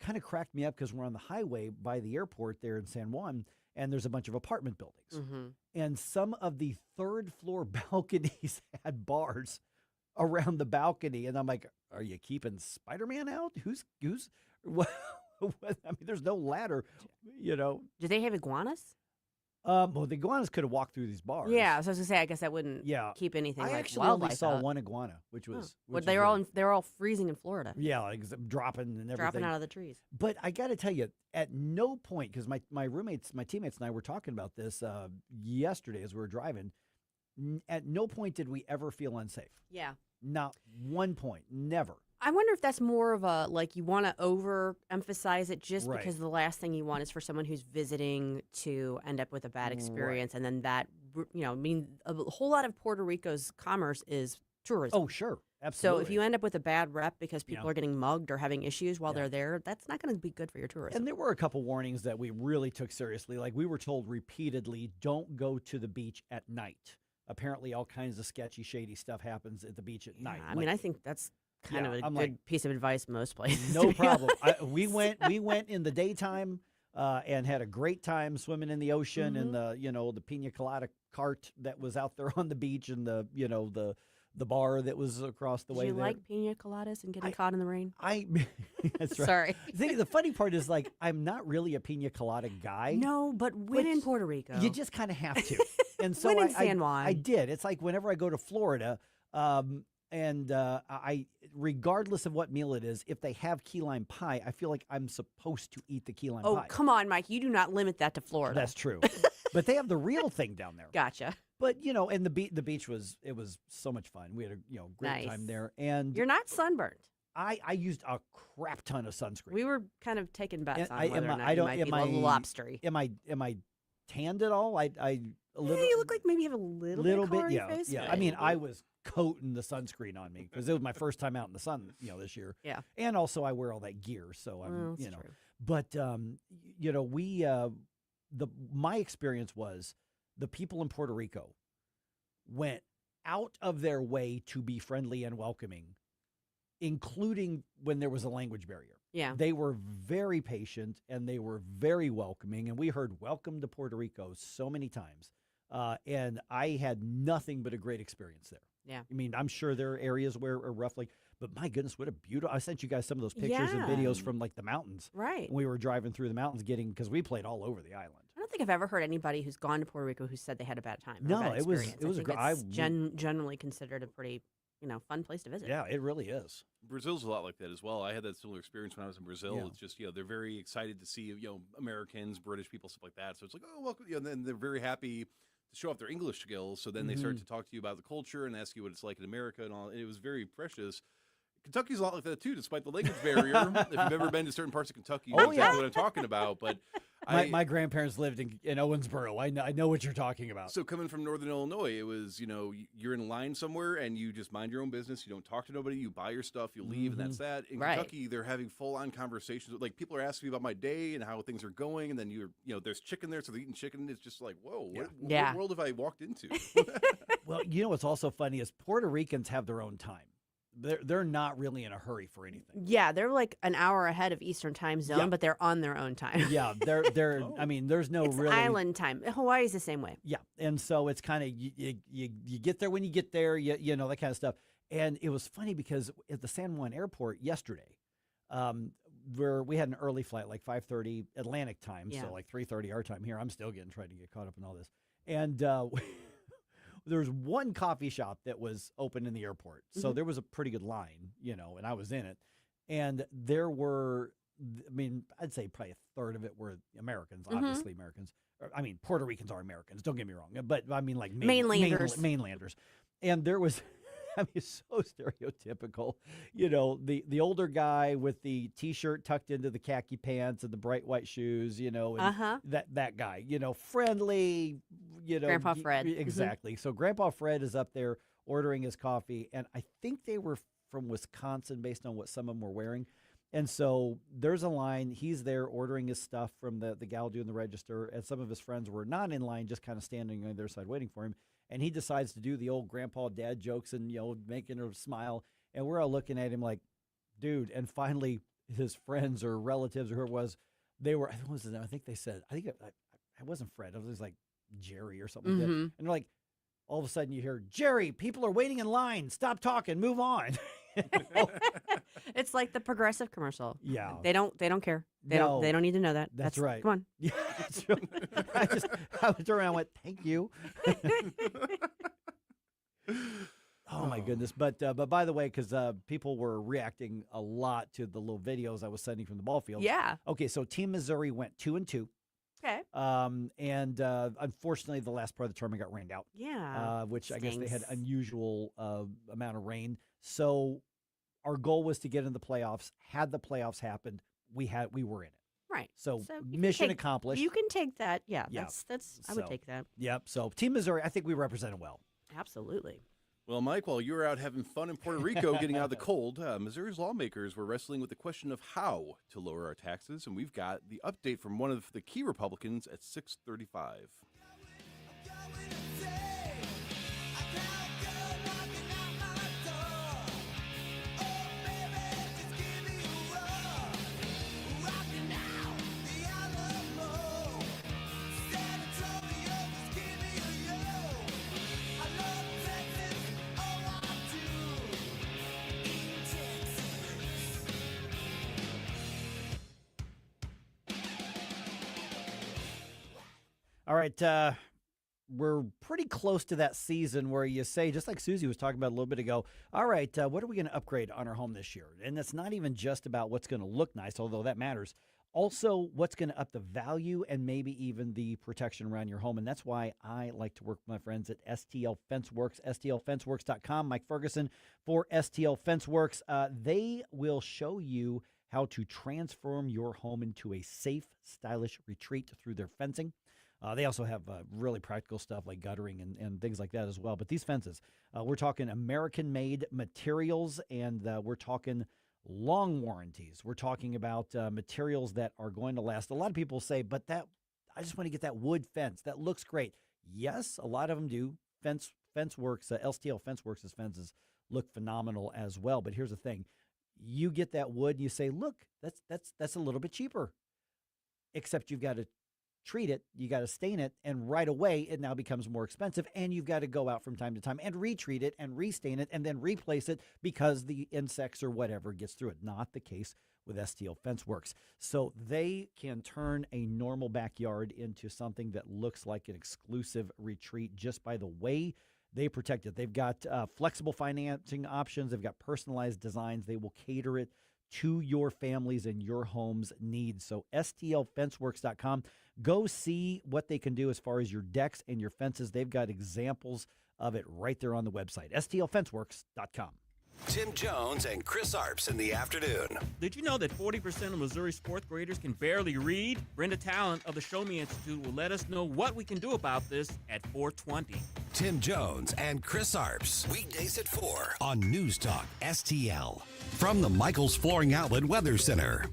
Kind of cracked me up because we're on the highway by the airport there in San Juan, and there's a bunch of apartment buildings. Mm-hmm. And some of the third floor balconies had bars around the balcony. And I'm like, are you keeping Spider-Man out? Who's what? I mean, there's no ladder, you know. Do they have iguanas? Well, the iguanas could have walked through these bars. Yeah, so I was gonna say, I guess that wouldn't keep anything. I like actually wildlife only saw out. one iguana, which was. Well, they're all freezing in Florida. Yeah, like dropping and everything. Dropping out of the trees. But I got to tell you, at no point, because my teammates and I were talking about this yesterday as we were driving, at no point did we ever feel unsafe. Yeah. Not one point. Never. I wonder if that's more of a, like, you want to overemphasize it just Right. because the last thing you want is for someone who's visiting to end up with a bad experience. And then that, I mean, a whole lot of Puerto Rico's commerce is tourism. Oh, sure. Absolutely. So if you end up with a bad rep because people are getting mugged or having issues while they're there, that's not going to be good for your tourism. And there were a couple warnings that we really took seriously. Like, we were told repeatedly, don't go to the beach at night. Apparently, all kinds of sketchy, shady stuff happens at the beach at night. I mean, I think that's kind of a good like, piece of advice most places. No problem. We went in the daytime and had a great time swimming in the ocean and the pina colada cart that was out there on the beach and the bar that was across the way Do you there. like pina coladas and getting caught in the rain? That's right. Sorry. The funny part is, like, I'm not really a pina colada guy. No, but when in Puerto Rico, you just kind of have to. And so when in San Juan. I did. It's like whenever I go to Florida, I regardless of what meal it is, if they have key lime pie, I feel like I'm supposed to eat the key lime pie. Oh, come on, Mike. You do not limit that to Florida. That's true. But they have the real thing down there. Gotcha. But, and the beach was so much fun. We had a great time there. And you're not sunburned. I used a crap ton of sunscreen. We were kind of taking bets on whether or not I you don't, might be a little lobstery. Am I tanned at all? A little, you look like maybe you have a little bit of yeah, face. yeah. I mean, I was coating the sunscreen on me because it was my first time out in the sun, this year. Yeah. And also I wear all that gear, so I'm, True. But my experience was the people in Puerto Rico went out of their way to be friendly and welcoming, including when there was a language barrier. Yeah. They were very patient and they were very welcoming. And we heard "Welcome to Puerto Rico" so many times. And I had nothing but a great experience there. Yeah. I mean, I'm sure there are areas where are roughly, but my goodness, what a beautiful, I sent you guys some of those pictures and videos from like the mountains. Right. We were driving through the mountains because we played all over the island. I don't think I've ever heard anybody who's gone to Puerto Rico who said they had a bad time. No, bad it was it's generally considered a pretty, fun place to visit. Yeah, it really is. Brazil's a lot like that as well. I had that similar experience when I was in Brazil. Yeah. It's just, they're very excited to see, Americans, British people, stuff like that. So it's like, oh, welcome. And then they're very happy to show off their English skills. So then they start to talk to you about the culture and ask you what it's like in America and all. It was very precious. Kentucky's a lot like that too, despite the language barrier. If you've ever been to certain parts of Kentucky, you know exactly what I'm talking about. But my grandparents lived in Owensboro. I know what you're talking about. So coming from Northern Illinois, it was, you're in line somewhere and you just mind your own business. You don't talk to nobody. You buy your stuff. You leave, and that's that. In Kentucky, they're having full-on conversations. Like, people are asking me about my day and how things are going, and then there's chicken there, so they're eating chicken. It's just like, whoa, what world have I walked into? Well, what's also funny is Puerto Ricans have their own time. They're not really in a hurry for anything. Yeah, they're like an hour ahead of Eastern time zone, but they're on their own time. Yeah, they're. I mean, there's no it's really island time. Hawaii's the same way. Yeah, and so it's kind of you get there when you get there, you know, that kind of stuff. And it was funny because at the San Juan airport yesterday, we had an early flight, like 5:30 Atlantic time, so like 3:30 our time here. I'm still trying to get caught up in all this, and. There was one coffee shop that was open in the airport. So there was a pretty good line, and I was in it. And there were, I'd say probably a third of it were Americans, obviously Americans. Puerto Ricans are Americans, don't get me wrong. But like mainlanders. Mainlanders. And there was, so stereotypical. The older guy with the T-shirt tucked into the khaki pants and the bright white shoes, and that guy, friendly, Grandpa Fred. Exactly. So Grandpa Fred is up there ordering his coffee, and I think they were from Wisconsin based on what some of them were wearing. And so there's a line. He's there ordering his stuff from the gal doing the register, and some of his friends were not in line, just kind of standing on their side waiting for him. And he decides to do the old grandpa dad jokes and, making her smile. And we're all looking at him like, dude. And finally, his friends or relatives or whoever it was, I think they said, I it wasn't Fred. It was like Jerry or something like that. And they're like, all of a sudden you hear, Jerry, people are waiting in line. Stop talking. Move on. It's like the Progressive commercial. Yeah. They don't care. They don't need to know that. That's right. Come on. Yeah, that's right. I turned around and went, thank you. Oh my goodness. But by the way, because people were reacting a lot to the little videos I was sending from the ball field. Yeah. Okay, so Team Missouri went 2-2. Okay. And unfortunately, the last part of the tournament got rained out. Yeah. Which I guess they had unusual amount of rain. So our goal was to get in the playoffs. Had the playoffs happened, we were in it. Right. So you mission can take- accomplished. You can take that. Yeah. Yeah. That's. I would take that. Yep. So Team Missouri, I think we represented well. Absolutely. Well, Mike, while you were out having fun in Puerto Rico getting out of the cold, Missouri's lawmakers were wrestling with the question of how to lower our taxes, and we've got the update from one of the key Republicans at 6:35. All right, we're pretty close to that season where you say, just like Susie was talking about a little bit ago, all right, what are we going to upgrade on our home this year? And it's not even just about what's going to look nice, although that matters. Also, what's going to up the value and maybe even the protection around your home. And that's why I like to work with my friends at STL FenceWorks, STLFenceWorks.com. Mike Ferguson for STL FenceWorks. They will show you how to transform your home into a safe, stylish retreat through their fencing. They also have really practical stuff like guttering and things like that as well. But these fences, we're talking American-made materials, and we're talking long warranties. We're talking about materials that are going to last. A lot of people say, but I just want to get that wood fence. That looks great. Yes, a lot of them do. FenceWorks, STL FenceWorks' fences look phenomenal as well. But here's the thing. You get that wood and you say, look, that's a little bit cheaper. Except you've got to treat it, you got to stain it, and right away it now becomes more expensive, and you've got to go out from time to time and retreat it and restain it and then replace it because the insects or whatever gets through it. Not the case with STL FenceWorks. So they can turn a normal backyard into something that looks like an exclusive retreat just by the way they protect it. They've got flexible financing options. They've got personalized designs. They will cater it to your families and your home's needs. So STLFenceWorks.com. Go see what they can do as far as your decks and your fences. They've got examples of it right there on the website, STLFenceWorks.com. Tim Jones and Chris Arps in the afternoon. Did you know that 40% of Missouri's fourth graders can barely read? Brenda Talent of the Show Me Institute will let us know what we can do about this at 4:20. Tim Jones and Chris Arps. Weekdays at 4 on News Talk STL. From the Michaels Flooring Outlet Weather Center.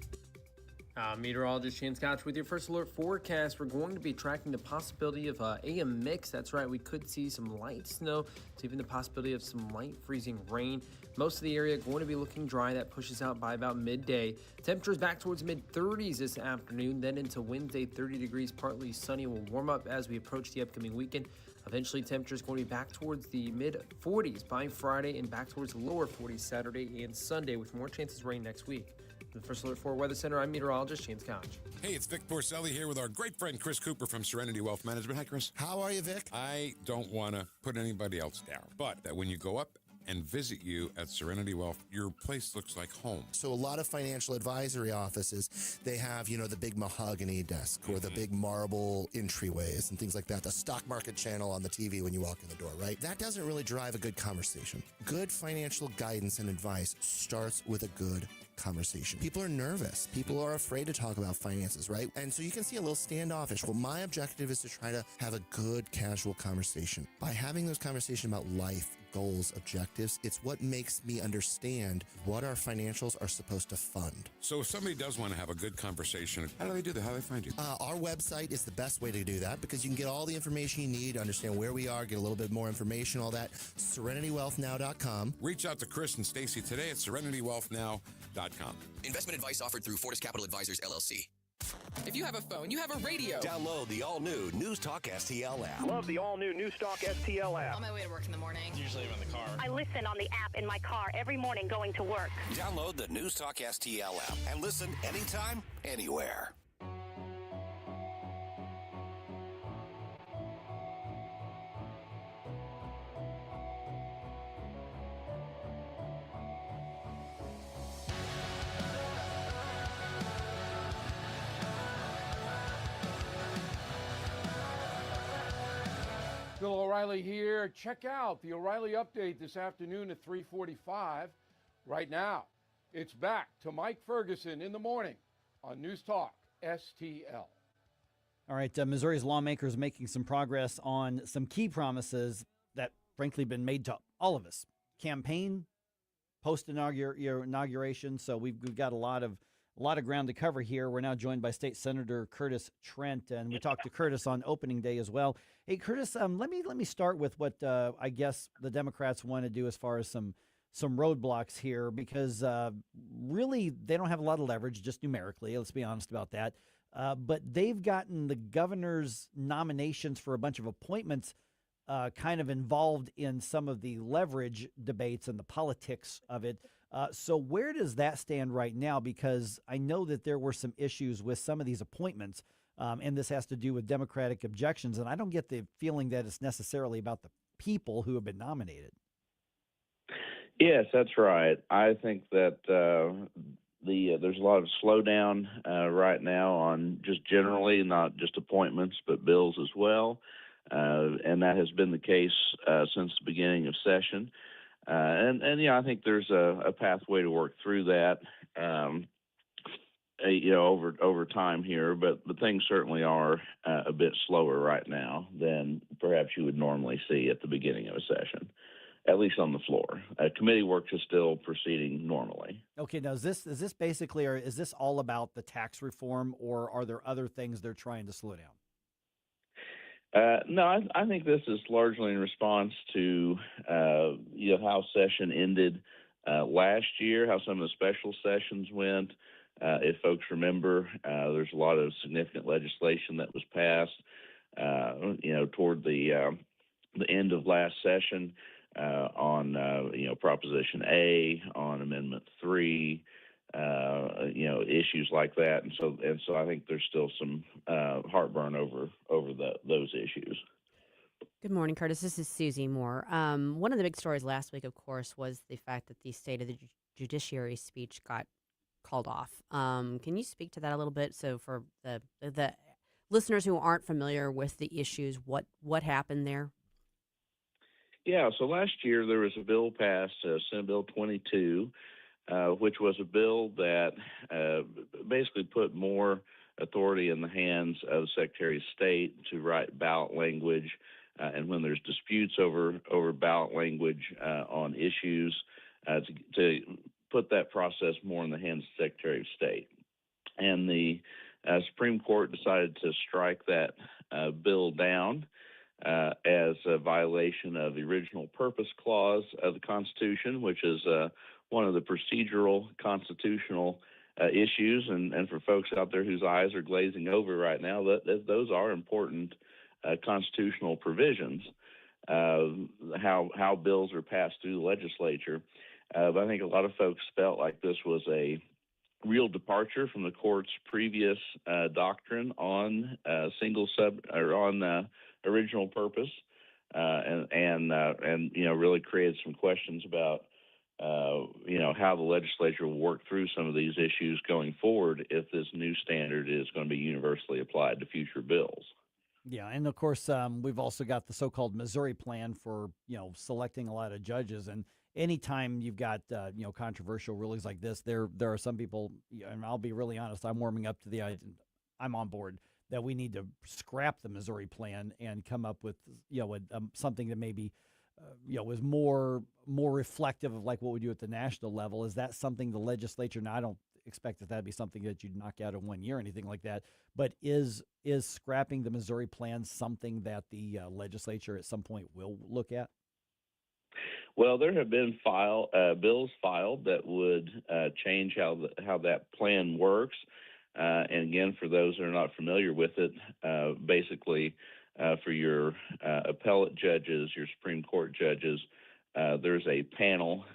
Meteorologist Shane Scotch with your first alert forecast. We're going to be tracking the possibility of AM mix. That's right, we could see some light snow, to even the possibility of some light freezing rain. Most of the area going to be looking dry. That pushes out by about midday. Temperatures back towards mid-30s this afternoon, then into Wednesday, 30 degrees, partly sunny. Will warm up as we approach the upcoming weekend. Eventually, temperatures going to be back towards the mid-40s by Friday and back towards the lower 40s Saturday and Sunday, with more chances of rain next week. The First Alert 4 Weather Center, I'm meteorologist Shane Scotch. Hey, it's Vic Porcelli here with our great friend Chris Cooper from Serenity Wealth Management. Hi, Chris. How are you, Vic? I don't want to put anybody else down, but that when you go up and visit you at Serenity Wealth, your place looks like home. So a lot of financial advisory offices, they have, the big mahogany desk or the big marble entryways and things like that. The stock market channel on the TV when you walk in the door, right? That doesn't really drive a good conversation. Good financial guidance and advice starts with a good conversation. People are nervous. People are afraid to talk about finances, right? And so you can see a little standoffish. Well, my objective is to try to have a good, casual conversation. By having those conversations about life, goals, objectives, it's what makes me understand what our financials are supposed to fund. So if somebody does want to have a good conversation, how do they do that? How do they find you? Our website is the best way to do that because you can get all the information you need, understand where we are, get a little bit more information, all that. SerenityWealthNow.com. Reach out to Chris and Stacy today at SerenityWealthNow.com. Investment advice offered through Fortis Capital Advisors, LLC. If you have a phone, you have a radio. Download the all-new News Talk STL app. Love the all-new NewsTalk STL app. On my way to work in the morning. Usually I'm in the car. I listen on the app in my car every morning going to work. Download the News Talk STL app and listen anytime, anywhere. Bill O'Reilly here. Check out the O'Reilly Update this afternoon at 3:45. Right now, it's back to Mike Ferguson in the morning on News Talk STL. All right, Missouri's lawmakers making some progress on some key promises that, frankly, been made to all of us. Campaign, post-inauguration, so we've got a lot of ground to cover here. We're now joined by State Senator Curtis Trent, and we talked to Curtis on opening day as well. Hey, Curtis, let me start with what I guess the Democrats want to do as far as some roadblocks here, because really they don't have a lot of leverage, just numerically. Let's be honest about that. But they've gotten the governor's nominations for a bunch of appointments kind of involved in some of the leverage debates and the politics of it. So where does that stand right now? Because I know that there were some issues with some of these appointments, and this has to do with Democratic objections, and I don't get the feeling that it's necessarily about the people who have been nominated. Yes, that's right. I think that there's a lot of slowdown right now on just generally, not just appointments, but bills as well, and that has been the case since the beginning of session. And yeah, I think there's a pathway to work through that, over time here. But things certainly are a bit slower right now than perhaps you would normally see at the beginning of a session, at least on the floor. Committee work is still proceeding normally. Okay, now is this basically, or is this all about the tax reform, or are there other things they're trying to slow down? No, I think this is largely in response to how session ended last year, how some of the special sessions went. If folks remember, there's a lot of significant legislation that was passed, toward the end of last session on Proposition A, on Amendment 3. Issues like that, and so I think there's still some heartburn over those issues. Good morning, Curtis. This is Susie Moore. One of the big stories last week, of course, was the fact that the State of the Judiciary speech got called off. Can you speak to that a little bit? So for the listeners who aren't familiar with the issues, what happened there? Yeah, so last year there was a bill passed, Senate Bill 22. Which was a bill that basically put more authority in the hands of the Secretary of State to write ballot language, and when there's disputes over ballot language on issues, to put that process more in the hands of the Secretary of State. And the Supreme Court decided to strike that bill down as a violation of the original purpose clause of the Constitution, which is one of the procedural constitutional issues, and for folks out there whose eyes are glazing over right now, those are important constitutional provisions, how bills are passed through the legislature. But I think a lot of folks felt like this was a real departure from the court's previous doctrine on original purpose, and really created some questions about how the legislature will work through some of these issues going forward if this new standard is going to be universally applied to future bills. Yeah, and of course, we've also got the so-called Missouri plan for, selecting a lot of judges. And anytime you've got, controversial rulings like this, there are some people, and I'll be really honest, I'm warming up to the idea, I'm on board that we need to scrap the Missouri plan and come up with, something that maybe was more reflective of like what we do at the national level. Is that something the legislature, now I don't expect that that'd be something that you'd knock out in 1 year or anything like that, but is scrapping the Missouri plan something that the legislature at some point will look at? Well, there have been bills filed that would change how that plan works. And again, for those that are not familiar with it, basically for your appellate judges, your Supreme Court judges, there's a panel.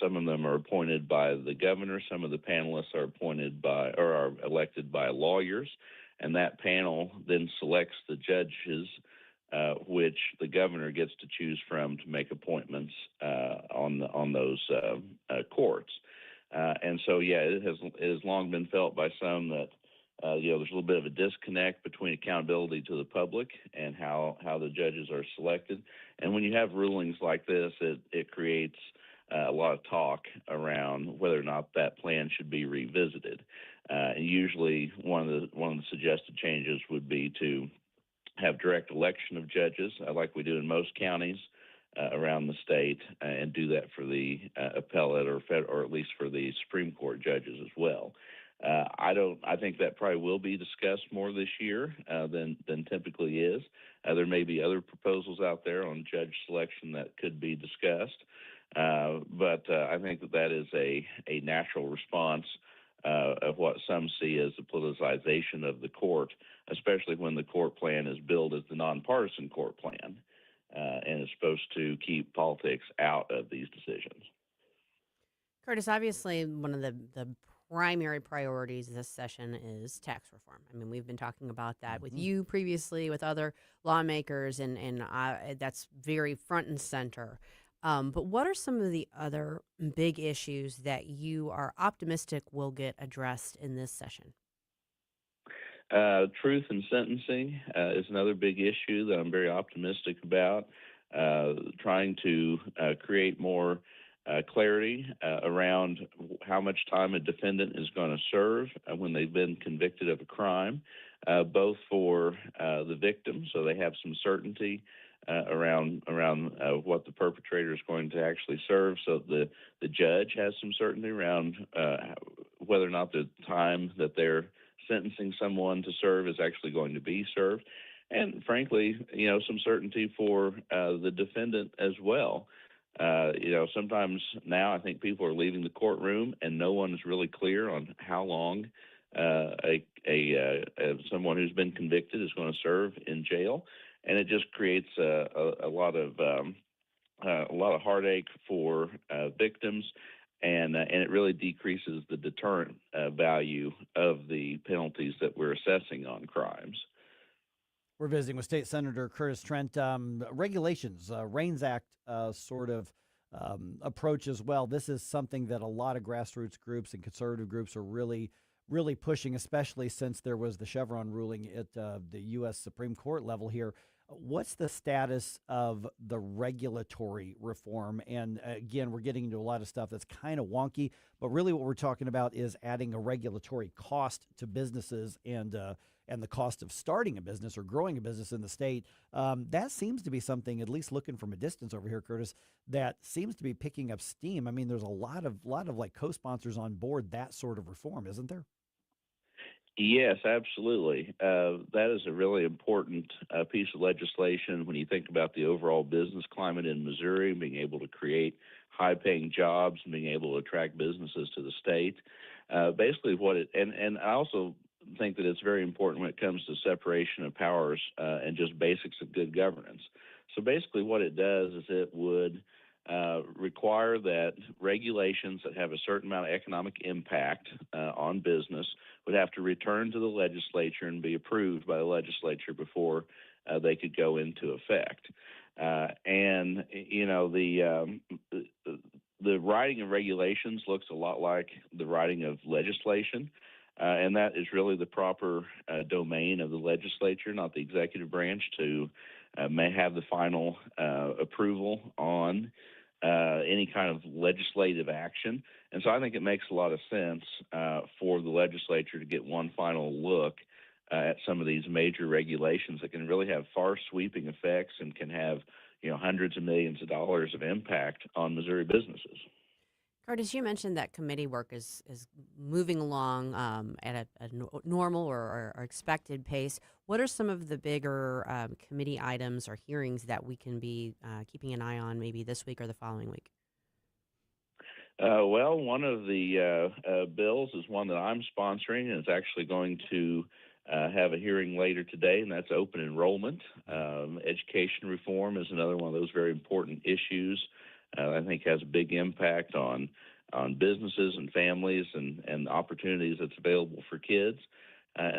Some of them are appointed by the governor. Some of the panelists are appointed by or are elected by lawyers. And that panel then selects the judges, which the governor gets to choose from to make appointments on those courts. And so, yeah, it has long been felt by some that there's a little bit of a disconnect between accountability to the public and how the judges are selected. And when you have rulings like this, it creates a lot of talk around whether or not that plan should be revisited. And usually, one of the suggested changes would be to have direct election of judges, like we do in most counties around the state, and do that for the appellate or at least for the Supreme Court judges as well. I think that probably will be discussed more this year than typically is. There may be other proposals out there on judge selection that could be discussed, but I think that is a natural response of what some see as the politicization of the court, especially when the court plan is billed as the nonpartisan court plan and is supposed to keep politics out of these decisions. Curtis, obviously, one of the primary priorities this session is tax reform. I mean, we've been talking about that with you previously, with other lawmakers, and that's very front and center. But what are some of the other big issues that you are optimistic will get addressed in this session? Truth in sentencing is another big issue that I'm very optimistic about, trying to create more clarity around how much time a defendant is going to serve when they've been convicted of a crime, both for the victim, so they have some certainty around what the perpetrator is going to actually serve, so the judge has some certainty around whether or not the time that they're sentencing someone to serve is actually going to be served, and frankly, some certainty for the defendant as well. Sometimes now I think people are leaving the courtroom and no one is really clear on how long someone who's been convicted is going to serve in jail, and it just creates a lot of heartache for victims, and it really decreases the deterrent value of the penalties that we're assessing on crimes. We're visiting with State Senator Curtis Trent. Regulations, REINS Act sort of approach as well. This is something that a lot of grassroots groups and conservative groups are really pushing, especially since there was the Chevron ruling at the U.S. Supreme Court level here. What's the status of the regulatory reform? And again, we're getting into a lot of stuff that's kind of wonky, but really what we're talking about is adding a regulatory cost to businesses and the cost of starting a business or growing a business in the state. That seems to be something, at least looking from a distance over here, Curtis, that seems to be picking up steam. I mean, there's a lot of like co-sponsors on board that sort of reform, isn't there? Yes, absolutely. That is a really important piece of legislation when you think about the overall business climate in Missouri, being able to create high-paying jobs and being able to attract businesses to the state. Basically, and I also think that it's very important when it comes to separation of powers and just basics of good governance. So basically, what it does is it would require that regulations that have a certain amount of economic impact on business would have to return to the legislature and be approved by the legislature before they could go into effect. And the writing of regulations looks a lot like the writing of legislation. And that is really the proper domain of the legislature, not the executive branch, to may have the final approval on any kind of legislative action. And so I think it makes a lot of sense for the legislature to get one final look at some of these major regulations that can really have far-sweeping effects and can have hundreds of millions of dollars of impact on Missouri businesses. Curtis, you mentioned that committee work is moving along at a normal or expected pace. What are some of the bigger committee items or hearings that we can be keeping an eye on maybe this week or the following week? Well, one of the bills is one that I'm sponsoring, and it's actually going to have a hearing later today, and that's open enrollment. Education reform is another one of those very important issues. I think has a big impact on businesses and families and opportunities that's available for kids.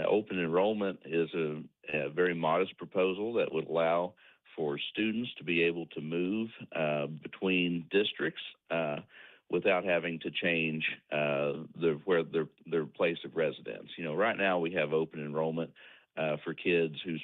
Open enrollment is a very modest proposal that would allow for students to be able to move between districts without having to change their place of residence. You know, right now we have open enrollment for kids whose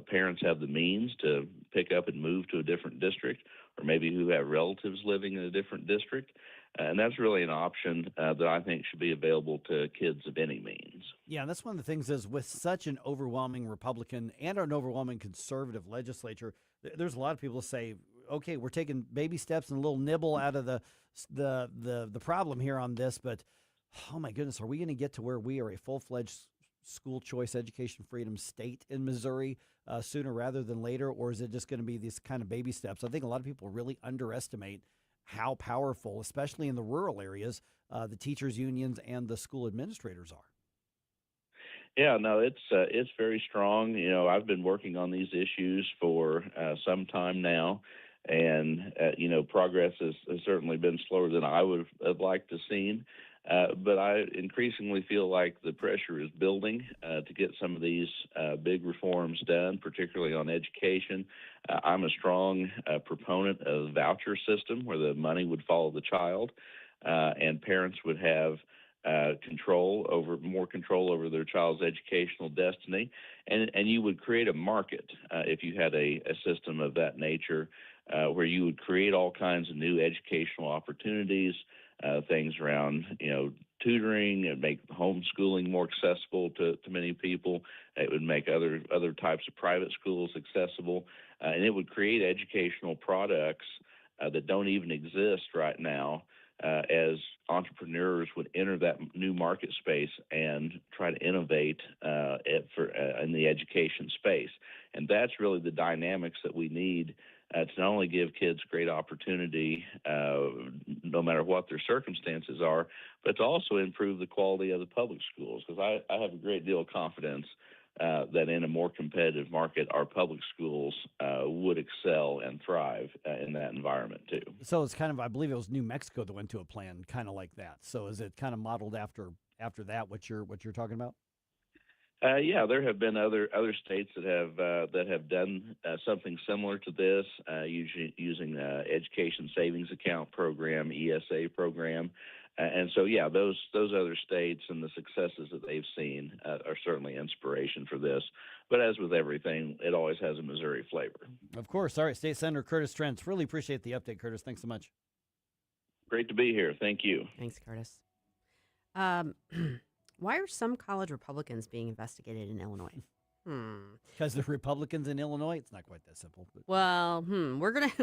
parents have the means to pick up and move to a different district, or maybe who have relatives living in a different district. And that's really an option that I think should be available to kids of any means. Yeah, that's one of the things is with such an overwhelming Republican and an overwhelming conservative legislature, there's a lot of people who say, okay, we're taking baby steps and a little nibble out of the problem here on this, but oh my goodness, are we going to get to where we are a full-fledged school choice education freedom state in Missouri sooner rather than later, or is it just going to be these kind of baby steps? I think a lot of people really underestimate how powerful, especially in the rural areas, the teachers' unions and the school administrators are. Yeah, no, it's very strong. You know, I've been working on these issues for some time now, and you know, progress has certainly been slower than I would have liked to seen. But I increasingly feel like the pressure is building to get some of these big reforms done, particularly on education. I'm a strong proponent of the voucher system where the money would follow the child and parents would have more control over their child's educational destiny. And you would create a market if you had a system of that nature where you would create all kinds of new educational opportunities, things around, you know, tutoring, and make homeschooling more accessible to many people. It would make other types of private schools accessible, and it would create educational products that don't even exist right now as entrepreneurs would enter that new market space and try to innovate in the education space. And that's really the dynamics that we need to not only give kids great opportunity, no matter what their circumstances are, but to also improve the quality of the public schools. Because I have a great deal of confidence that in a more competitive market, our public schools would excel and thrive in that environment too. So it's kind of, I believe it was New Mexico that went to a plan kind of like that. So is it kind of modeled after that, what you're talking about? Yeah, there have been other states that have done something similar to this, using Education Savings Account program, ESA program, and so yeah, those other states and the successes that they've seen are certainly inspiration for this. But as with everything, it always has a Missouri flavor. Of course. All right, State Senator Curtis Trent. Really appreciate the update, Curtis. Thanks so much. Great to be here. Thank you. Thanks, Curtis. Why are some college Republicans being investigated in Illinois? Because they're Republicans in Illinois? It's not quite that simple. But. Well,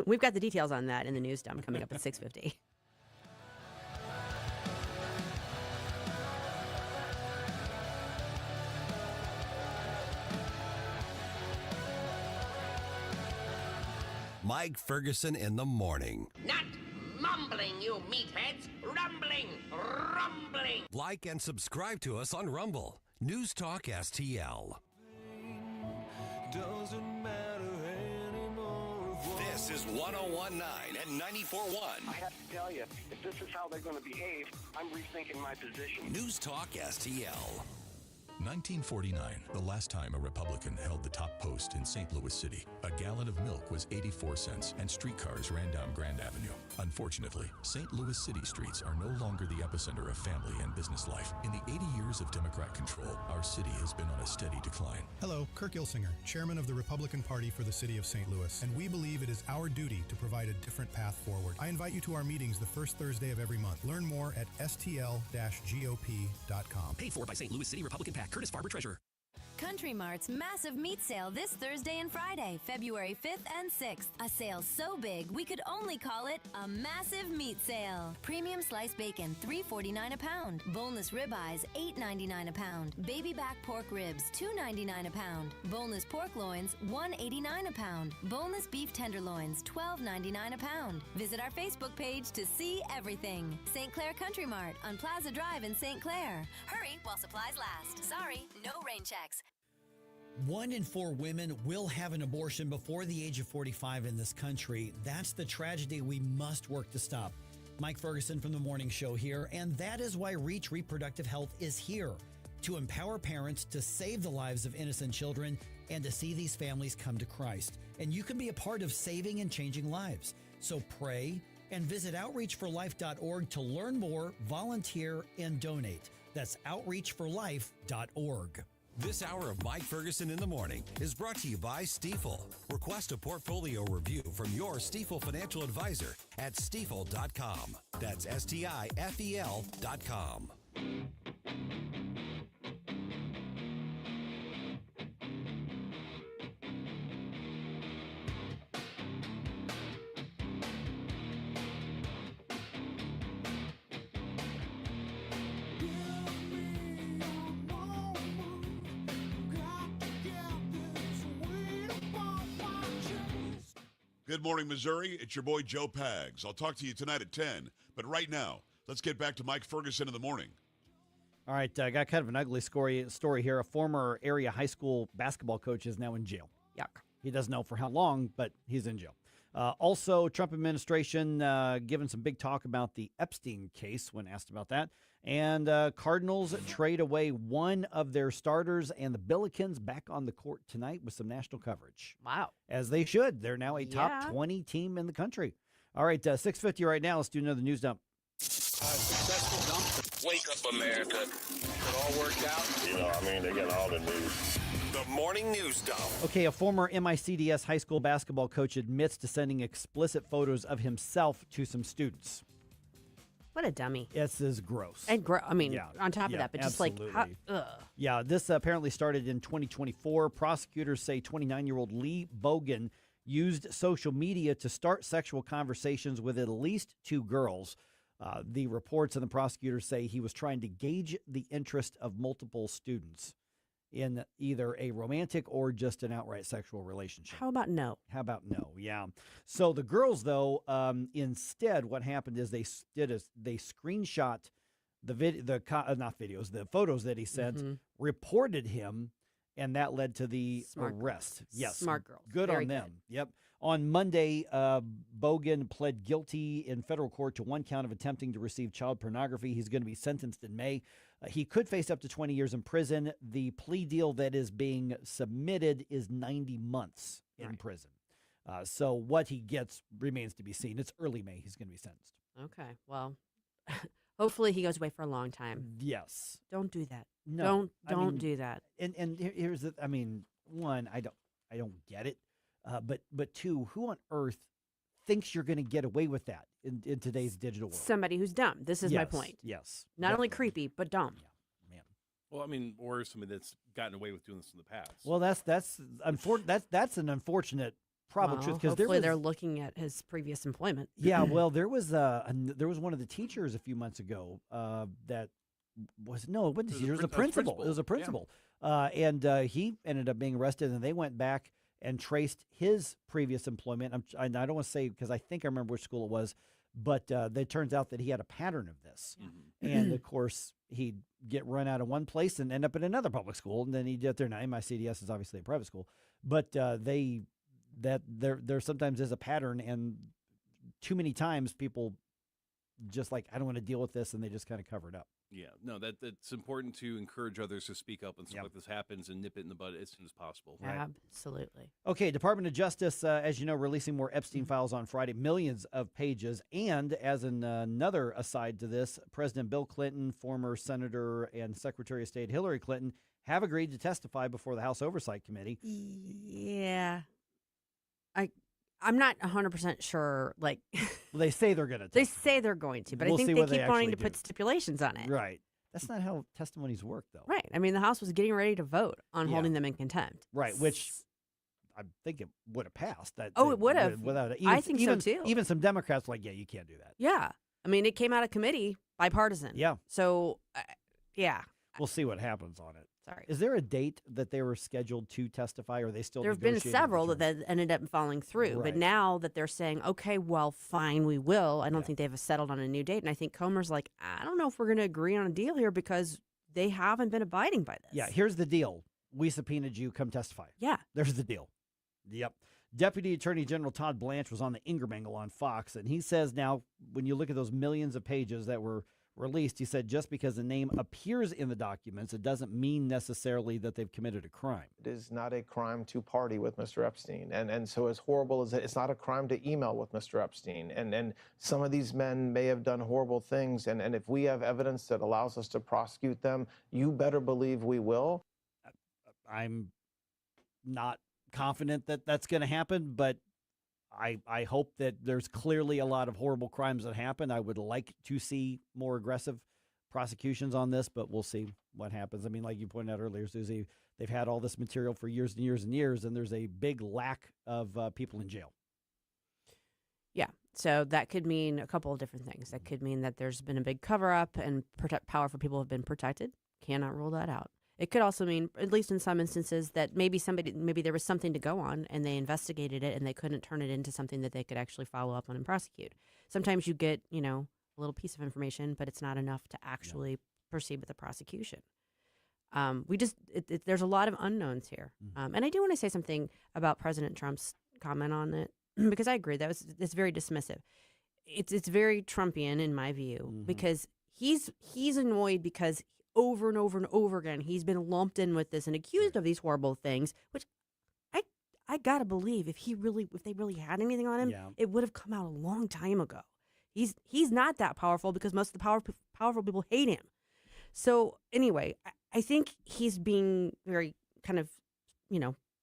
we've got the details on that in the news dump coming up at 6:50. Mike Ferguson in the morning. Not mumbling, you meatheads. Rumbling, rumbling. Like and subscribe to us on Rumble. News Talk STL. Doesn't matter anymore. This is 101.9 and 94.1. I have to tell you, if this is how they're going to behave, I'm rethinking my position. News Talk STL. 1949, the last time a Republican held the top post in St. Louis City. A gallon of milk was 84 cents, and streetcars ran down Grand Avenue. Unfortunately, St. Louis City streets are no longer the epicenter of family and business life. In the 80 years of Democrat control, our city has been on a steady decline. Hello, Kirk Ilsinger, chairman of the Republican Party for the city of St. Louis, and we believe it is our duty to provide a different path forward. I invite you to our meetings the first Thursday of every month. Learn more at stl-gop.com. Paid for by St. Louis City Republican PAC. Curtis Farber, Treasurer. Country Mart's massive meat sale this Thursday and Friday, February 5th and 6th. A sale so big we could only call it a massive meat sale. Premium sliced bacon, $3.49 a pound. Boneless ribeyes, $8.99 a pound. Baby back pork ribs, $2.99 a pound. Boneless pork loins, $1.89 a pound. Boneless beef tenderloins, $12.99 a pound. Visit our Facebook page to see everything. St. Clair Country Mart on Plaza Drive in St. Clair. Hurry while supplies last. Sorry, no rain checks. 1 in 4 women will have an abortion before the age of 45 in this country. That's the tragedy we must work to stop. Mike Ferguson from The Morning Show here, and that is why Reach Reproductive Health is here, to empower parents to save the lives of innocent children and to see these families come to Christ. And you can be a part of saving and changing lives. So pray and visit outreachforlife.org to learn more, volunteer, and donate. That's outreachforlife.org. This hour of Mike Ferguson in the Morning is brought to you by Stifel. Request a portfolio review from your Stifel financial advisor at stifel.com. That's STIFEL.com. Good morning, Missouri. It's your boy, Joe Pags. I'll talk to you tonight at 10. But right now, let's get back to Mike Ferguson in the morning. All right, I got kind of an ugly story here. A former area high school basketball coach is now in jail. Yuck. He doesn't know for how long, but he's in jail. Also, Trump administration giving some big talk about the Epstein case when asked about that. And Cardinals trade away one of their starters, and the Billikens back on the court tonight with some national coverage. Wow. As they should. They're now a top 20 team in the country. All right, 6:50 right now. Let's do another news dump. Successful dump. Wake up, America. It all worked out. They get all the news. The Morning News Dump. Okay, a former MICDS high school basketball coach admits to sending explicit photos of himself to some students. What a dummy. This is gross. And on top of that, but just absolutely. ugh. Yeah, this apparently started in 2024. Prosecutors say 29-year-old Lee Bogan used social media to start sexual conversations with at least 2 girls. The reports and the prosecutors say he was trying to gauge the interest of multiple students in either a romantic or just an outright sexual relationship. How about no? Yeah. So the girls, though, instead, what happened is they screenshot the photos that he sent, reported him, and that led to the arrest. Girls. Yes. Smart girls. Good Very on them. good. Yep. On Monday, Bogan pled guilty in federal court to 1 count of attempting to receive child pornography. He's going to be sentenced in May. He could face up to 20 years in prison. The plea deal that is being submitted is 90 months in prison. So what he gets remains to be seen. It's early May. He's going to be sentenced. Okay. Well, hopefully he goes away for a long time. Yes. Don't do that. No. Don't do that. And here's the. One, I don't get it. But 2, who on earth thinks you're going to get away with that in today's digital world? Somebody who's dumb. This is my point. Yes. Not only creepy, but dumb. Well, or somebody that's gotten away with doing this in the past. Well, that's an unfortunate problem. Well, because they're looking at his previous employment. Yeah. Well, there was one of the teachers a few months ago that was a principal. It was a principal, and he ended up being arrested, and they went back and traced his previous employment. I don't want to say because I think I remember which school it was, but it turns out that he had a pattern of this. And, of course, he'd get run out of one place and end up in another public school, and then he'd get there. Now, MICDS is obviously a private school, but there sometimes is a pattern, and too many times people just I don't want to deal with this, and they just kind of cover it up. Yeah, no, that's important to encourage others to speak up when stuff like this happens and nip it in the bud as soon as possible. Right. Absolutely. Okay, Department of Justice, as you know, releasing more Epstein files on Friday, millions of pages. And as another aside to this, President Bill Clinton, former Senator and Secretary of State Hillary Clinton have agreed to testify before the House Oversight Committee. Yeah. I'm not 100% sure. They say they're going to. They say they're going to, but We'll I think see they what they keep wanting actually to put stipulations on it. Right. That's not how testimonies work, though. Right. I mean, the House was getting ready to vote on holding them in contempt. Right, which I think it would have passed. That it would have. Without it. I think so, too. Even some Democrats were like, yeah, you can't do that. Yeah. I mean, it came out of committee, bipartisan. Yeah. So, yeah. We'll see what happens on it. Sorry. Is there a date that they were scheduled to testify, or are they still There have been negotiating several the terms? that ended up falling through. Right. But now that they're saying, okay, well, fine, we will, I don't think they've settled on a new date. And I think Comer's like, I don't know if we're going to agree on a deal here because they haven't been abiding by this. Yeah, here's the deal. We subpoenaed you. Come testify. Yeah. There's the deal. Yep. Deputy Attorney General Todd Blanche was on the Ingram Angle on Fox, and he says now, when you look at those millions of pages that were released, he said just because a name appears in the documents, it doesn't mean necessarily that they've committed a crime. It is not a crime to party with Mr. Epstein. And so as horrible as it's not a crime to email with Mr. Epstein. And some of these men may have done horrible things. And if we have evidence that allows us to prosecute them, you better believe we will. I'm not confident that that's going to happen, but I hope that there's clearly a lot of horrible crimes that happen. I would like to see more aggressive prosecutions on this, but we'll see what happens. I mean, like you pointed out earlier, Susie, they've had all this material for years and years and years, and there's a big lack of people in jail. Yeah. So that could mean a couple of different things. That could mean that there's been a big cover-up and powerful people have been protected. Cannot rule that out. It could also mean, at least in some instances, that maybe there was something to go on and they investigated it and they couldn't turn it into something that they could actually follow up on and prosecute. Sometimes you get, a little piece of information, but it's not enough to actually proceed with the prosecution. There's a lot of unknowns here. And I do want to say something about President Trump's comment on it, because I agree it's very dismissive. It's very Trumpian in my view, because he's annoyed because over and over and over again he's been lumped in with this and accused of these horrible things, which I gotta believe if they really had anything on him, it would have come out a long time ago. He's not that powerful because most of the powerful people hate him. So anyway, I think he's being very kind of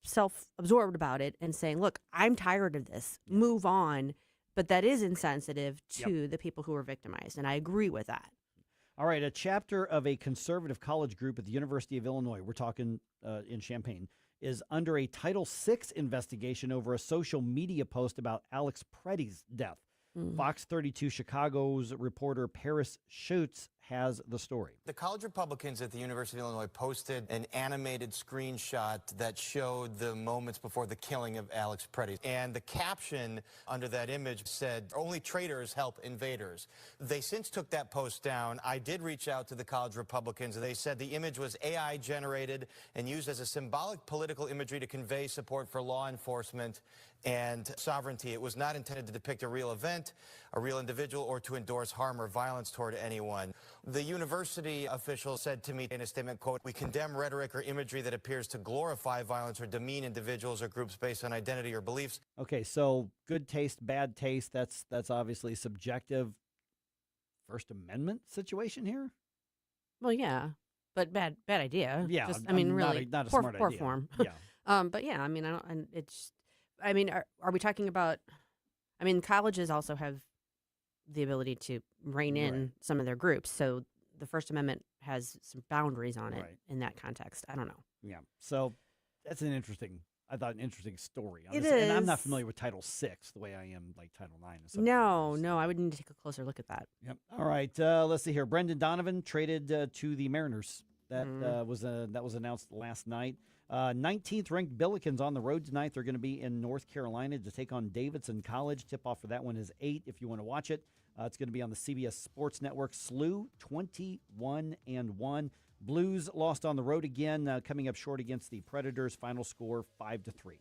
self-absorbed about it and saying, look, I'm tired of this, move on. But that is insensitive to the people who are victimized, and I agree with that. All right, a chapter of a conservative college group at the University of Illinois, we're talking in Champaign, is under a Title VI investigation over a social media post about Alex Preddy's death. Fox 32 Chicago's reporter Paris Schutz has the story. The college Republicans at the University of Illinois posted an animated screenshot that showed the moments before the killing of Alex Preddy. And the caption under that image said, "Only traitors help invaders." They since took that post down. I did reach out to the college Republicans. They said the image was AI generated and used as a symbolic political imagery to convey support for law enforcement and sovereignty. It was not intended to depict a real event, a real individual, or to endorse harm or violence toward anyone. The university official said to me in a statement, quote, "We condemn rhetoric or imagery that appears to glorify violence or demean individuals or groups based on identity or beliefs." Okay, so good taste, bad taste, that's obviously subjective. First Amendment situation here? Well, yeah, but bad idea. Yeah, just, really, not a poor, smart poor idea. form. Yeah. But yeah, are we talking about? Colleges also have the ability to rein in some of their groups, so the First Amendment has some boundaries on it in that context. I don't know. Yeah, so that's an interesting story. It is. And I'm not is. familiar with Title VI the way I am like Title IX. And stuff. No, I would need to take a closer look at that. Yep. All right, let's see here. Brendan Donovan traded to the Mariners. That was announced last night. 19th ranked Billikens on the road tonight. They're going to be in North Carolina to take on Davidson College. Tip-off for that one is 8 if you want to watch it. It's going to be on the CBS Sports Network. SLU 21-1. Blues lost on the road again, coming up short against the Predators. Final score 5-3.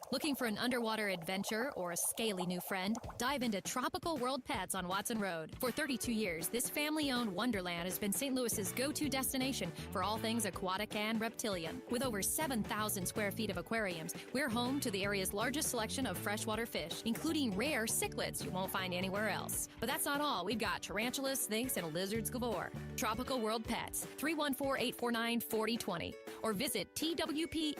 Looking for an underwater adventure or a scaly new friend? Dive into Tropical World Pets on Watson Road. For 32 years, this family-owned wonderland has been St. Louis's go-to destination for all things aquatic and reptilian. With over 7,000 square feet of aquariums, we're home to the area's largest selection of freshwater fish, including rare cichlids you won't find anywhere else. But that's not all. We've got tarantulas, snakes, and lizards galore. Tropical World Pets, 314-849-4020, or visit twpstl.com.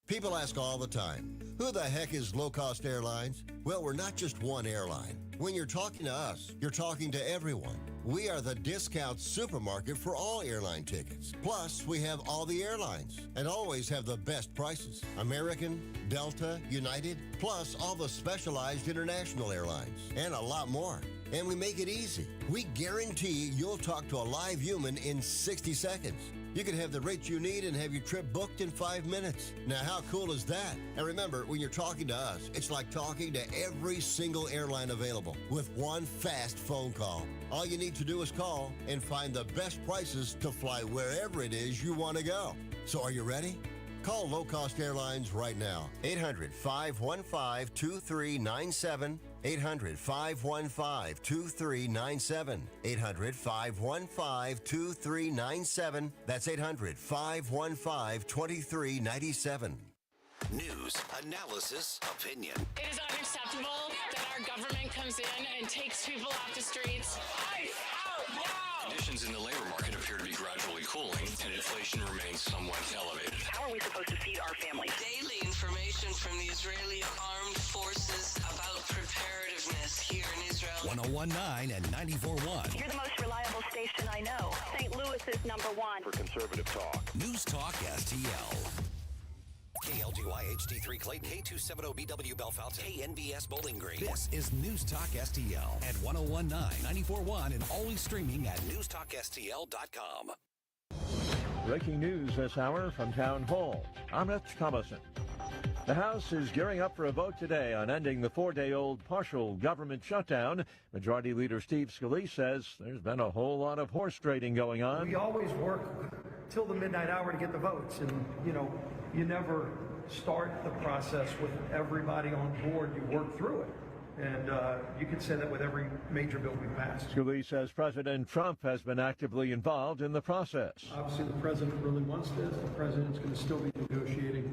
People ask all the time, who the heck is Low Cost Airlines? Well, we're not just one airline. When you're talking to us, you're talking to everyone. We are the discount supermarket for all airline tickets. Plus, we have all the airlines and always have the best prices. American, Delta, United, plus all the specialized international airlines and a lot more. And we make it easy. We guarantee you'll talk to a live human in 60 seconds. You can have the rates you need and have your trip booked in 5 minutes. Now, how cool is that? And remember, when you're talking to us, it's like talking to every single airline available with one fast phone call. All you need to do is call and find the best prices to fly wherever it is you want to go. So are you ready? Call Low Cost Airlines right now. 800-515-2397. 800-515-2397. 800-515-2397. That's 800-515-2397. News, analysis, opinion. It is unacceptable that our government comes in and takes people off the streets. Ice out now! Conditions in the labor market appear to be gradually cooling, and inflation remains somewhat elevated. How are we supposed to feed our families? Daily information from the Israeli Armed Forces about preparativeness here in Israel. 101.9 and 94.1. You're the most reliable station I know. St. Louis is #1 for conservative talk. News Talk STL. KLGY HD3 Clayton, K270BW Belfast, KNBS Bowling Green. This is News Talk STL at 101.9, 94.1, and always streaming at NewsTalkSTL.com. Breaking news this hour from Town Hall. I'm Rich Thomason. The House is gearing up for a vote today on ending the 4-day-old partial government shutdown. Majority Leader Steve Scalise says there's been a whole lot of horse trading going on. We always work till the midnight hour to get the votes, and you never start the process with everybody on board. You work through it. And you can say that with every major bill we passed. Scalise says President Trump has been actively involved in the process. Obviously, the president really wants this. The president's going to still be negotiating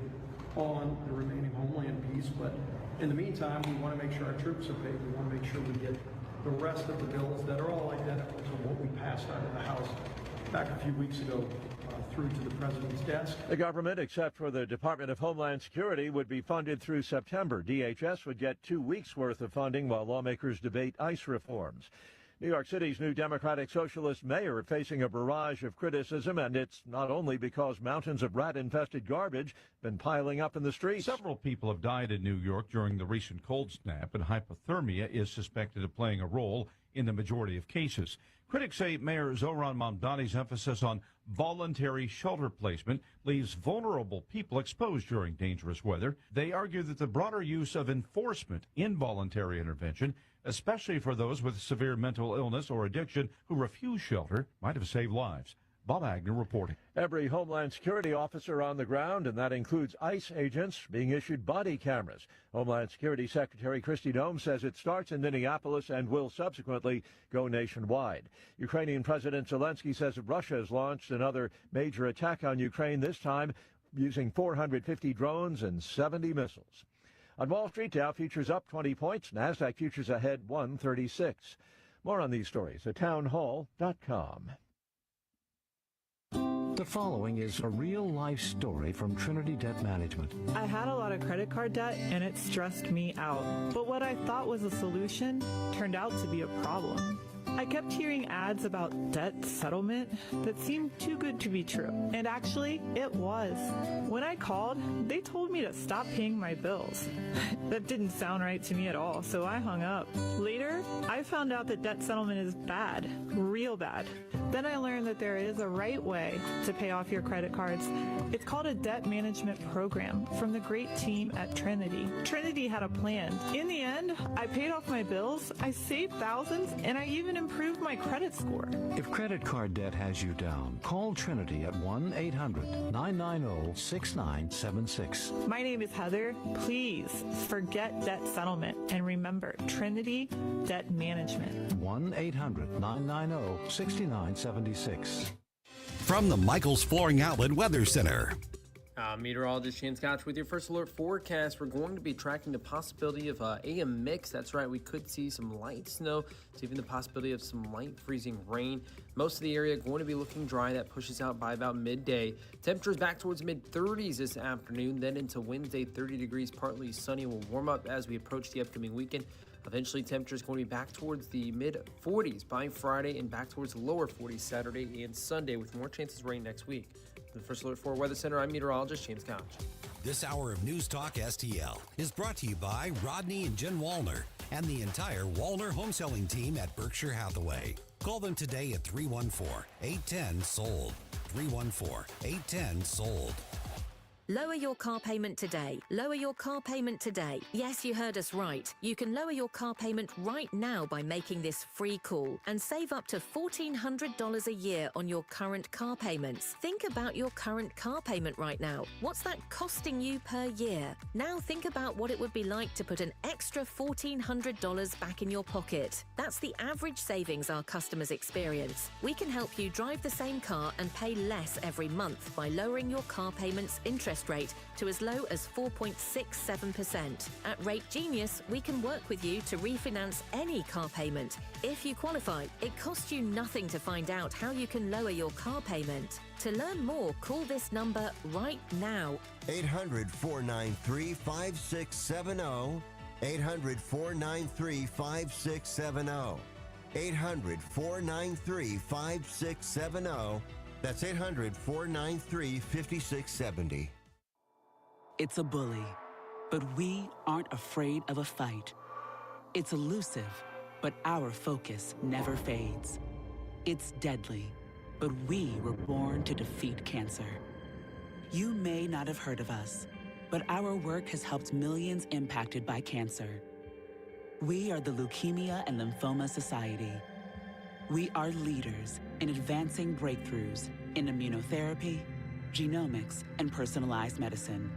on the remaining homeland piece. But in the meantime, we want to make sure our troops are paid. We want to make sure we get the rest of the bills that are all identical to what we passed out of the House back a few weeks ago through to the president's desk. The government, except for the Department of Homeland Security, would be funded through September. DHS would get 2 weeks' worth of funding while lawmakers debate ICE reforms. New York City's new Democratic Socialist mayor facing a barrage of criticism, and it's not only because mountains of rat-infested garbage been piling up in the streets. Several people have died in New York during the recent cold snap, and hypothermia is suspected of playing a role in the majority of cases. Critics say Mayor Zohran Mamdani's emphasis on voluntary shelter placement leaves vulnerable people exposed during dangerous weather. They argue that the broader use of enforcement in voluntary intervention, especially for those with severe mental illness or addiction who refuse shelter, might have saved lives. Bob Agnew reporting. Every Homeland Security officer on the ground, and that includes ICE agents, being issued body cameras. Homeland Security Secretary Kristi Noem says it starts in Minneapolis and will subsequently go nationwide. Ukrainian President Zelensky says Russia has launched another major attack on Ukraine, this time using 450 drones and 70 missiles. On Wall Street, Dow futures up 20 points. NASDAQ futures ahead 136. More on these stories at townhall.com. The following is a real-life story from Trinity Debt Management. I had a lot of credit card debt, and it stressed me out. But what I thought was a solution turned out to be a problem. I kept hearing ads about debt settlement that seemed too good to be true. And actually, it was. When I called, they told me to stop paying my bills. That didn't sound right to me at all, so I hung up. Later, I found out that debt settlement is bad, real bad. Then I learned that there is a right way to pay off your credit cards. It's called a debt management program from the great team at Trinity. Trinity had a plan. In the end, I paid off my bills, I saved thousands, and I even improved my credit score. If credit card debt has you down, call Trinity at 1-800-990-6976. My name is Heather. Please forget debt settlement and remember Trinity Debt Management. 1-800-990-6976. From the Michael's Flooring Outlet Weather Center. Meteorologist Shane Scotch with your first alert forecast. We're going to be tracking the possibility of AM mix. That's right, we could see some light snow, even the possibility of some light freezing rain. Most of the area going to be looking dry. That pushes out by about midday. Temperatures back towards mid-30s this afternoon, then into Wednesday, 30 degrees, partly sunny. Will warm up as we approach the upcoming weekend. Eventually, temperatures going to be back towards the mid-40s by Friday and back towards the lower 40s Saturday and Sunday, with more chances of rain next week. From the First Alert 4 Weather Center, I'm meteorologist James Couch. This hour of News Talk STL is brought to you by Rodney and Jen Wallner and the entire Wallner home selling team at Berkshire Hathaway. Call them today at 314-810-SOLD. 314-810-SOLD. Lower your car payment today. Lower your car payment today. Yes, you heard us right. You can lower your car payment right now by making this free call and save up to $1,400 a year on your current car payments. Think about your current car payment right now. What's that costing you per year? Now think about what it would be like to put an extra $1,400 back in your pocket. That's the average savings our customers experience. We can help you drive the same car and pay less every month by lowering your car payments interest rate to as low as 4.67%. At Rate Genius, we can work with you to refinance any car payment. If you qualify, it costs you nothing to find out how you can lower your car payment. To learn more, call this number right now. 800-493-5670. 800-493-5670. 800-493-5670. That's 800-493-5670. It's a bully, but we aren't afraid of a fight. It's elusive, but our focus never fades. It's deadly, but we were born to defeat cancer. You may not have heard of us, but our work has helped millions impacted by cancer. We are the Leukemia and Lymphoma Society. We are leaders in advancing breakthroughs in immunotherapy, genomics, and personalized medicine.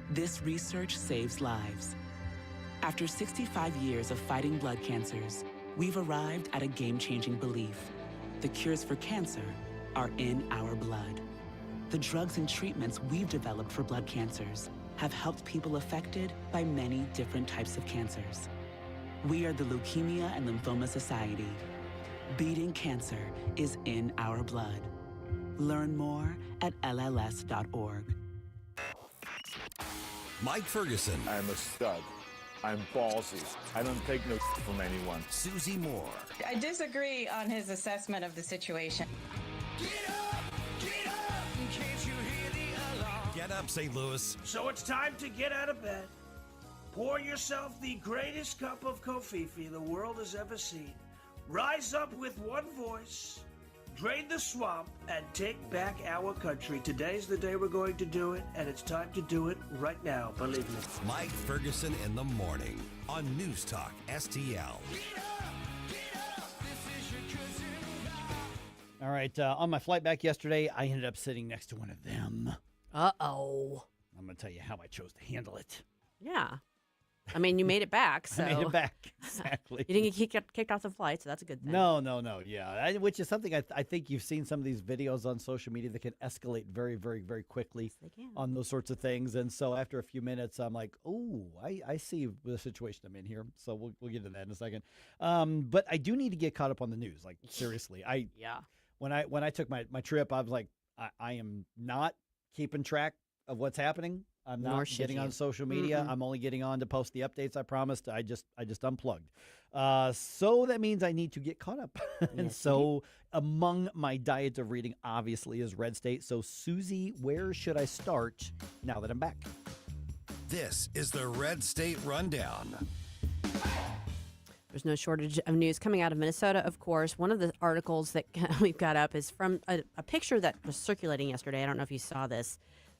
This research saves lives. After 65 years of fighting blood cancers, we've arrived at a game-changing belief. The cures for cancer are in our blood. The drugs and treatments we've developed for blood cancers have helped people affected by many different types of cancers. We are the Leukemia and Lymphoma Society. Beating cancer is in our blood. Learn more at LLS.org. Mike Ferguson. I'm a stud. I'm ballsy. I don't take no from anyone. Susie Moore. I disagree on his assessment of the situation. Get up! Get up! Can't you hear the alarm? Get up, St. Louis. So it's time to get out of bed. Pour yourself the greatest cup of Kofifi the world has ever seen. Rise up with one voice, drain the swamp, and take back our country. Today's the day we're going to do it, and it's time to do it right now, believe me. Mike Ferguson in the morning on News Talk STL. All right, on my flight back yesterday, I ended up sitting next to one of them. Uh-oh. I'm going to tell you how I chose to handle it. Yeah. I mean, you made it back, so. I made it back, exactly. You didn't get kicked off the flight, so that's a good thing. No, yeah. Which is something I think you've seen some of these videos on social media that can escalate very, very, very quickly on those sorts of things. And so after a few minutes, I'm like, oh, I see the situation I'm in here. So we'll get into that in a second. But I do need to get caught up on the news. Like, seriously. When I took my trip, I was like, I am not keeping track of what's happening. I'm not getting on social media. I'm only getting on to post the updates I promised. I just unplugged. So that means I need to get caught up. And so among my diet of reading, obviously, is Red State. So, Susie, where should I start now that I'm back? This is the Red State Rundown. There's no shortage of news coming out of Minnesota, of course. One of the articles that we've got up is from a picture that was circulating yesterday. I don't know if you saw this.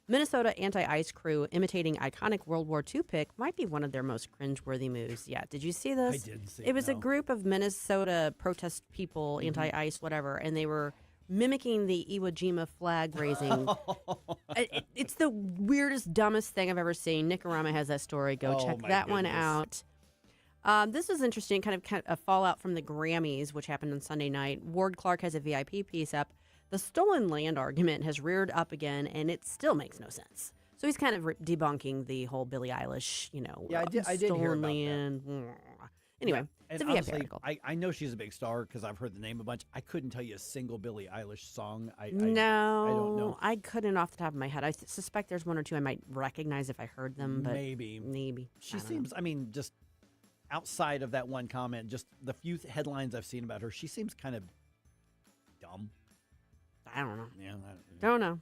Minnesota anti-ice crew imitating iconic World War II pick might be one of their most cringeworthy moves yet. Did you see this? I didn't see it. It was a group of Minnesota protest people, anti-ice, whatever, and they were mimicking the Iwo Jima flag raising. It's the weirdest, dumbest thing I've ever seen. Nicarama has that story. Go check that one out. This is interesting, kind of a fallout from the Grammys, which happened on Sunday night. Ward Clark has a VIP piece up. The stolen land argument has reared up again, and it still makes no sense. So he's kind of debunking the whole Billie Eilish, Yeah, I did hear Stolen about that. Land. Anyway, Yeah. it's And a VIP honestly, article. I know she's a big star because I've heard the name a bunch. I couldn't tell you a single Billie Eilish song. I don't know. I couldn't off the top of my head. I suspect there's one or two I might recognize if I heard them, but Maybe. She I don't seems, just outside of that one comment, just the few headlines I've seen about her, she seems kind of dumb. I don't know. Yeah, Don't know.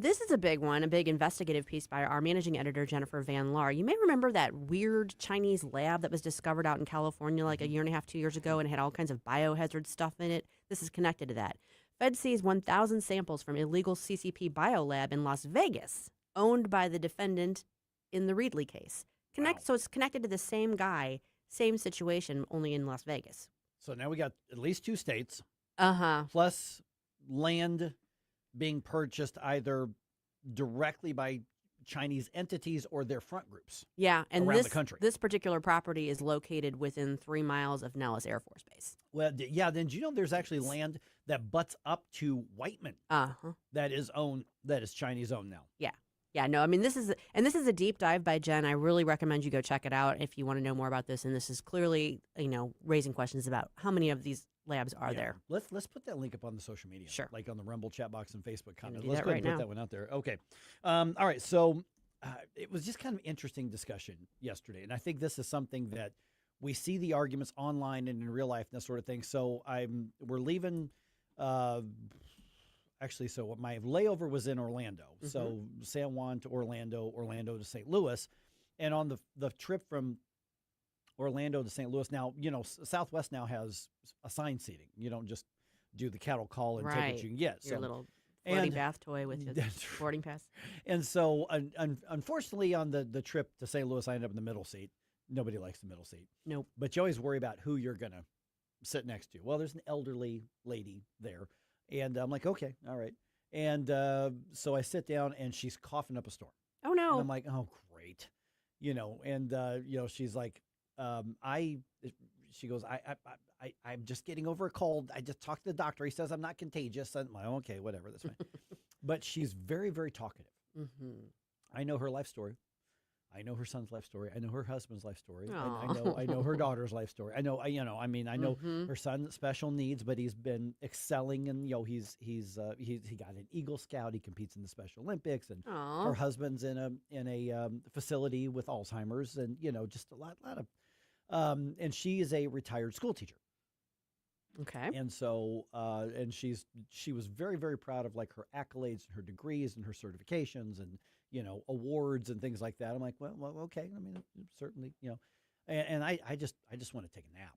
This is a big one, a big investigative piece by our managing editor, Jennifer Van Laar. You may remember that weird Chinese lab that was discovered out in California like a year and a half, 2 years ago, and had all kinds of biohazard stuff in it. This is connected to that. Fed seized 1,000 samples from illegal CCP biolab in Las Vegas, owned by the defendant in the Reedley case. So it's connected to the same guy, same situation, only in Las Vegas. So now we got at least 2 states. Uh-huh. Plus land being purchased either directly by Chinese entities or their front groups. Yeah, and around the country. This particular property is located within 3 miles of Nellis Air Force Base. Well, yeah. Then do you know there's actually land that butts up to Whiteman that is Chinese owned now? Yeah. Yeah, no, I mean, this is a deep dive by Jen. I really recommend you go check it out if you want to know more about this. And this is clearly, raising questions about how many of these labs are there. Let's put that link up on the social media. Sure. Like on the Rumble chat box and Facebook comment. do Let's that go ahead right and put now. that one out there. Okay. All right. So it was just kind of interesting discussion yesterday. And I think this is something that we see the arguments online and in real life and that sort of thing. So we're leaving actually, so my layover was in Orlando. Mm-hmm. So San Juan to Orlando, Orlando to St. Louis. And on the trip from Orlando to St. Louis, now, Southwest now has assigned seating. You don't just do the cattle call and take what you can get. Your little floating bath toy with your boarding pass. And so, unfortunately, on the trip to St. Louis, I ended up in the middle seat. Nobody likes the middle seat. Nope. But you always worry about who you're going to sit next to. Well, there's an elderly lady there. And I'm like, okay, all right. And so I sit down, and she's coughing up a storm. Oh, no. And I'm like, oh, great. She's like, she goes, I'm just getting over a cold. I just talked to the doctor. He says I'm not contagious. I'm like, okay, whatever, that's fine. But she's very, very talkative. Mm-hmm. I know her life story. I know her son's life story. I know her husband's life story. Aw. I know her daughter's life story. I know Mm-hmm. her son's special needs, but he's been excelling, and he got an Eagle Scout. He competes in the Special Olympics, and Aw. her husband's in a facility with Alzheimer's, and just a lot of, and she is a retired school teacher. Okay. And so, and she was very, very proud of like her accolades and her degrees and her certifications and, awards and things like that. I'm like, well, okay. I mean, certainly, and I just want to take a nap,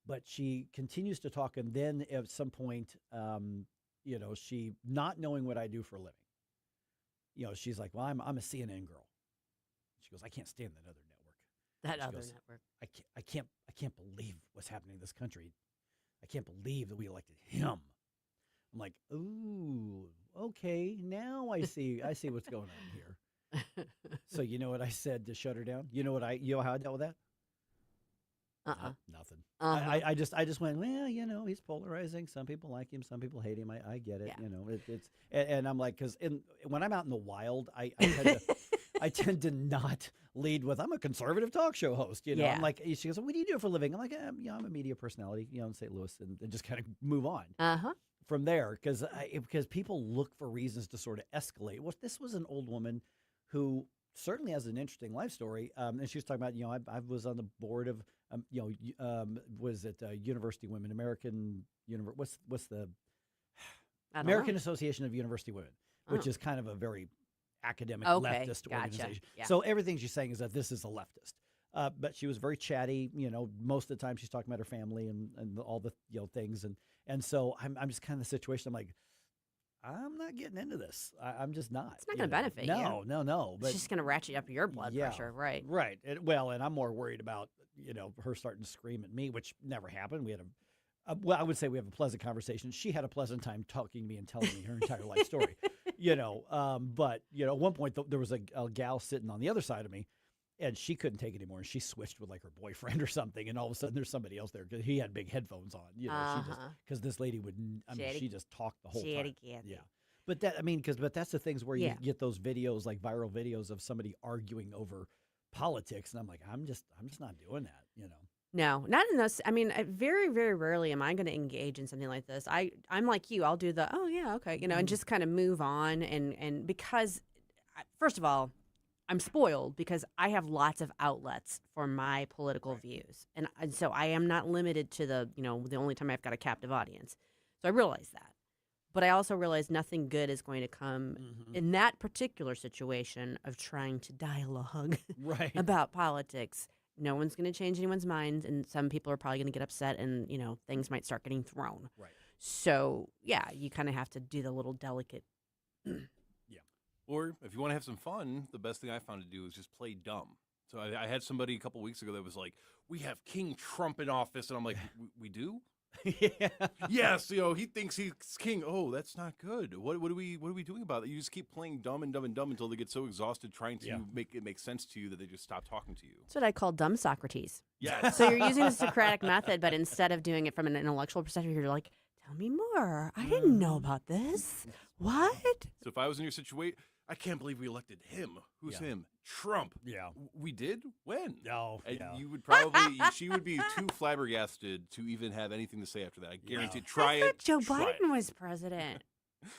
but she continues to talk. And then at some point, she not knowing what I do for a living, she's like, well, I'm a CNN girl. She goes, I can't stand that other network. Network. I can't believe what's happening in this country. I can't believe that we elected him. I'm like, ooh, okay, now I see what's going on here. So you know what I said to shut her down? You know how I dealt with that? Nothing. I just went, well, he's polarizing. Some people like him, some people hate him. I get it. Yeah. And I'm like, because when I'm out in the wild, I tend to not lead with, I'm a conservative talk show host. Yeah. I'm like, she goes, what do you do for a living? I'm like, I'm a media personality, in St. Louis, and just kind of move on from there. Because people look for reasons to sort of escalate. Well, this was an old woman who certainly has an interesting life story. And she was talking about, I was on the board of, was it University Women, what's the American Association of University Women, which is kind of a very academic leftist organization. Yeah. So everything she's saying is that this is a leftist. But she was very chatty. Most of the time she's talking about her family and all the things. And so I'm just kind of the situation. I'm like, I'm not getting into this. I'm just not. It's not going to benefit you. No. But It's just going to ratchet up your blood pressure, right? Right. And I'm more worried about, her starting to scream at me, which never happened. We had I would say we have a pleasant conversation. She had a pleasant time talking to me and telling me her entire life story, But, at one point there was a gal sitting on the other side of me, and she couldn't take it anymore. And she switched with like her boyfriend or something. And all of a sudden there's somebody else there because he had big headphones on, because this lady she just talked the whole time. Candy. Yeah. But that's the things where you Yeah. get those videos, like viral videos of somebody arguing over politics, and I'm like, I'm just not doing that, No, not in those. I mean, very, very rarely am I going to engage in something like this. I'm like you. I'll do the, oh, yeah, okay, and just kind of move on. And because, first of all, I'm spoiled because I have lots of outlets for my political views. And so I am not limited to the only time I've got a captive audience. So I realize that. But I also realize nothing good is going to come in that particular situation of trying to dialogue about politics. No one's going to change anyone's mind, and some people are probably going to get upset, and things might start getting thrown. Right. So yeah, you kind of have to do the little delicate. Or if you want to have some fun, the best thing I found to do is just play dumb. So I had somebody a couple weeks ago that was like, "We have King Trump in office," and I'm like, "We do." Yeah. Yes, he thinks he's king. Oh, that's not good. What are we doing about it? You just keep playing dumb and dumb and dumb until they get so exhausted trying to make it make sense to you that they just stop talking to you. That's what I call dumb Socrates. Yes. So you're using the Socratic method, but instead of doing it from an intellectual perspective, you're like, "Tell me more. I didn't know about this. What?" So if I was in your situation, I can't believe we elected him. Who's him? Trump. Yeah. We did? When? No. And you would probably, she would be too flabbergasted to even have anything to say after that. I guarantee. Try I thought it. Joe try Biden was president.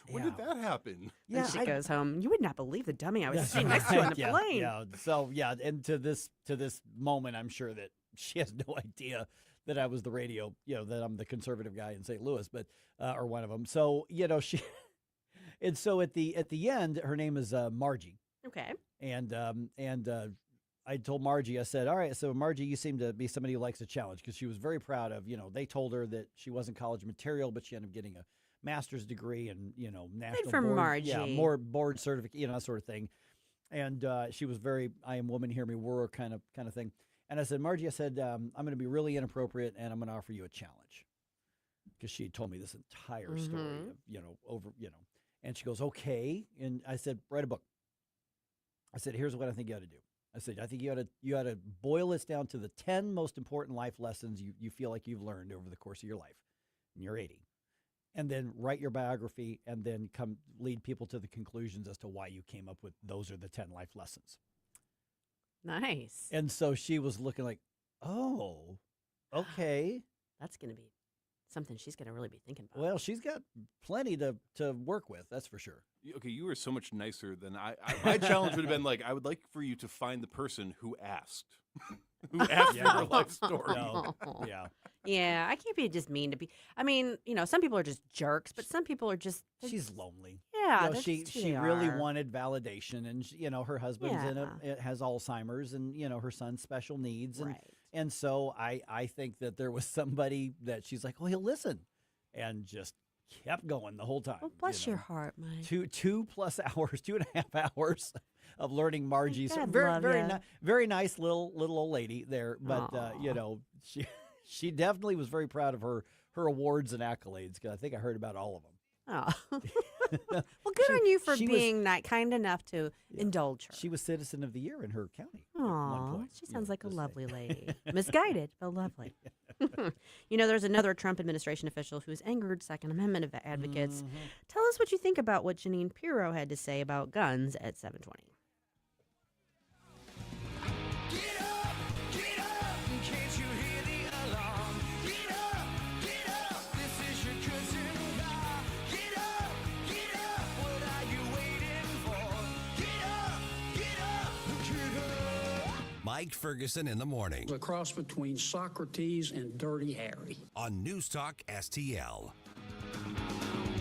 When did that happen? And she goes home. You would not believe the dummy I was sitting next to on the plane. Yeah. So and to this moment, I'm sure that she has no idea that I was the radio, that I'm the conservative guy in St. Louis, but or one of them. So she, and so at the end, her name is Margie. Okay. And I told Margie, I said, all right, so Margie, you seem to be somebody who likes a challenge, because she was very proud of, they told her that she wasn't college material, but she ended up getting a master's degree and, national for board, Margie. more board certificate, that sort of thing. And she was very, I am woman, hear me roar kind of thing. And I said, Margie, I'm going to be really inappropriate, and I'm going to offer you a challenge. Because she had told me this entire story of, and she goes, okay. And I said, write a book. I said, here's what I think you ought to do. I said, I think you ought to boil this down to the 10 most important life lessons you feel like you've learned over the course of your life. And you're 80. And then write your biography, and then come lead people to the conclusions as to why you came up with those are the 10 life lessons. Nice. And so she was looking like, oh, okay. That's going to be something she's going to really be thinking about. Well, she's got plenty to work with, that's for sure. Okay, you were so much nicer than I my challenge would have been like, I would like for you to find the person who asked. Who asked for her life story. No. Yeah. Yeah, I can't be just mean to be. I mean, some people are just jerks, but some people are just. She's lonely. Yeah, she really wanted validation, and her husband's has Alzheimer's, and her son's special needs, and so I think that there was somebody that she's like, oh, he'll listen, and just kept going the whole time. Well, bless your heart, Mike. 2+ hours, 2.5 hours of learning Margie's God very nice little old lady there, but she definitely was very proud of her awards and accolades, because I think I heard about all of them. Oh. Well, good on you for being kind enough to indulge her. She was Citizen of the Year in her county. Oh, she sounds like a lovely lady. Misguided, but lovely. There's another Trump administration official who's angered Second Amendment advocates. Tell us what you think about what Janine Pirro had to say about guns at 7:20. Mike Ferguson in the morning. A cross between Socrates and Dirty Harry. On Newstalk STL.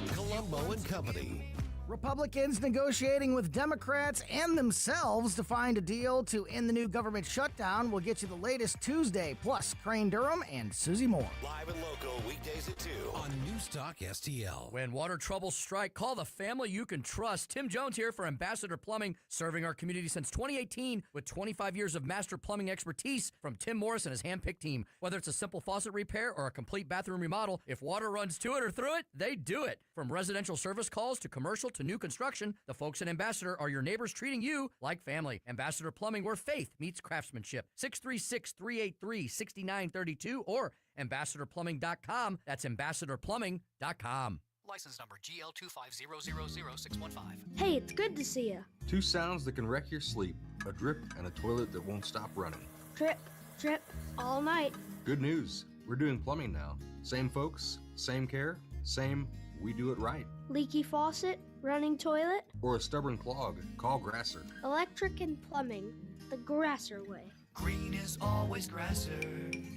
Colombo and Company. Republicans negotiating with Democrats and themselves to find a deal to end the new government shutdown. We'll get you the latest Tuesday, plus Crane Durham and Susie Moore. Live and local, weekdays at 2 on Newstalk STL. When water troubles strike, call the family you can trust. Tim Jones here for Ambassador Plumbing, serving our community since 2018 with 25 years of master plumbing expertise from Tim Morris and his hand-picked team. Whether it's a simple faucet repair or a complete bathroom remodel, if water runs to it or through it, they do it. From residential service calls to commercial to new construction, the folks at Ambassador are your neighbors treating you like family. Ambassador Plumbing, where faith meets craftsmanship. 636-383-6932 or ambassadorplumbing.com. That's ambassadorplumbing.com. License number GL250000615. Hey, it's good to see you. Two sounds that can wreck your sleep. A drip and a toilet that won't stop running. Drip, drip, all night. Good news. We're doing plumbing now. Same folks, same care, same we do it right. Leaky faucet, running toilet. Or a stubborn clog, call Grasser. Electric and plumbing, the Grasser way. Green is always Grasser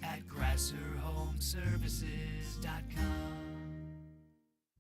at GrasserHomeServices.com.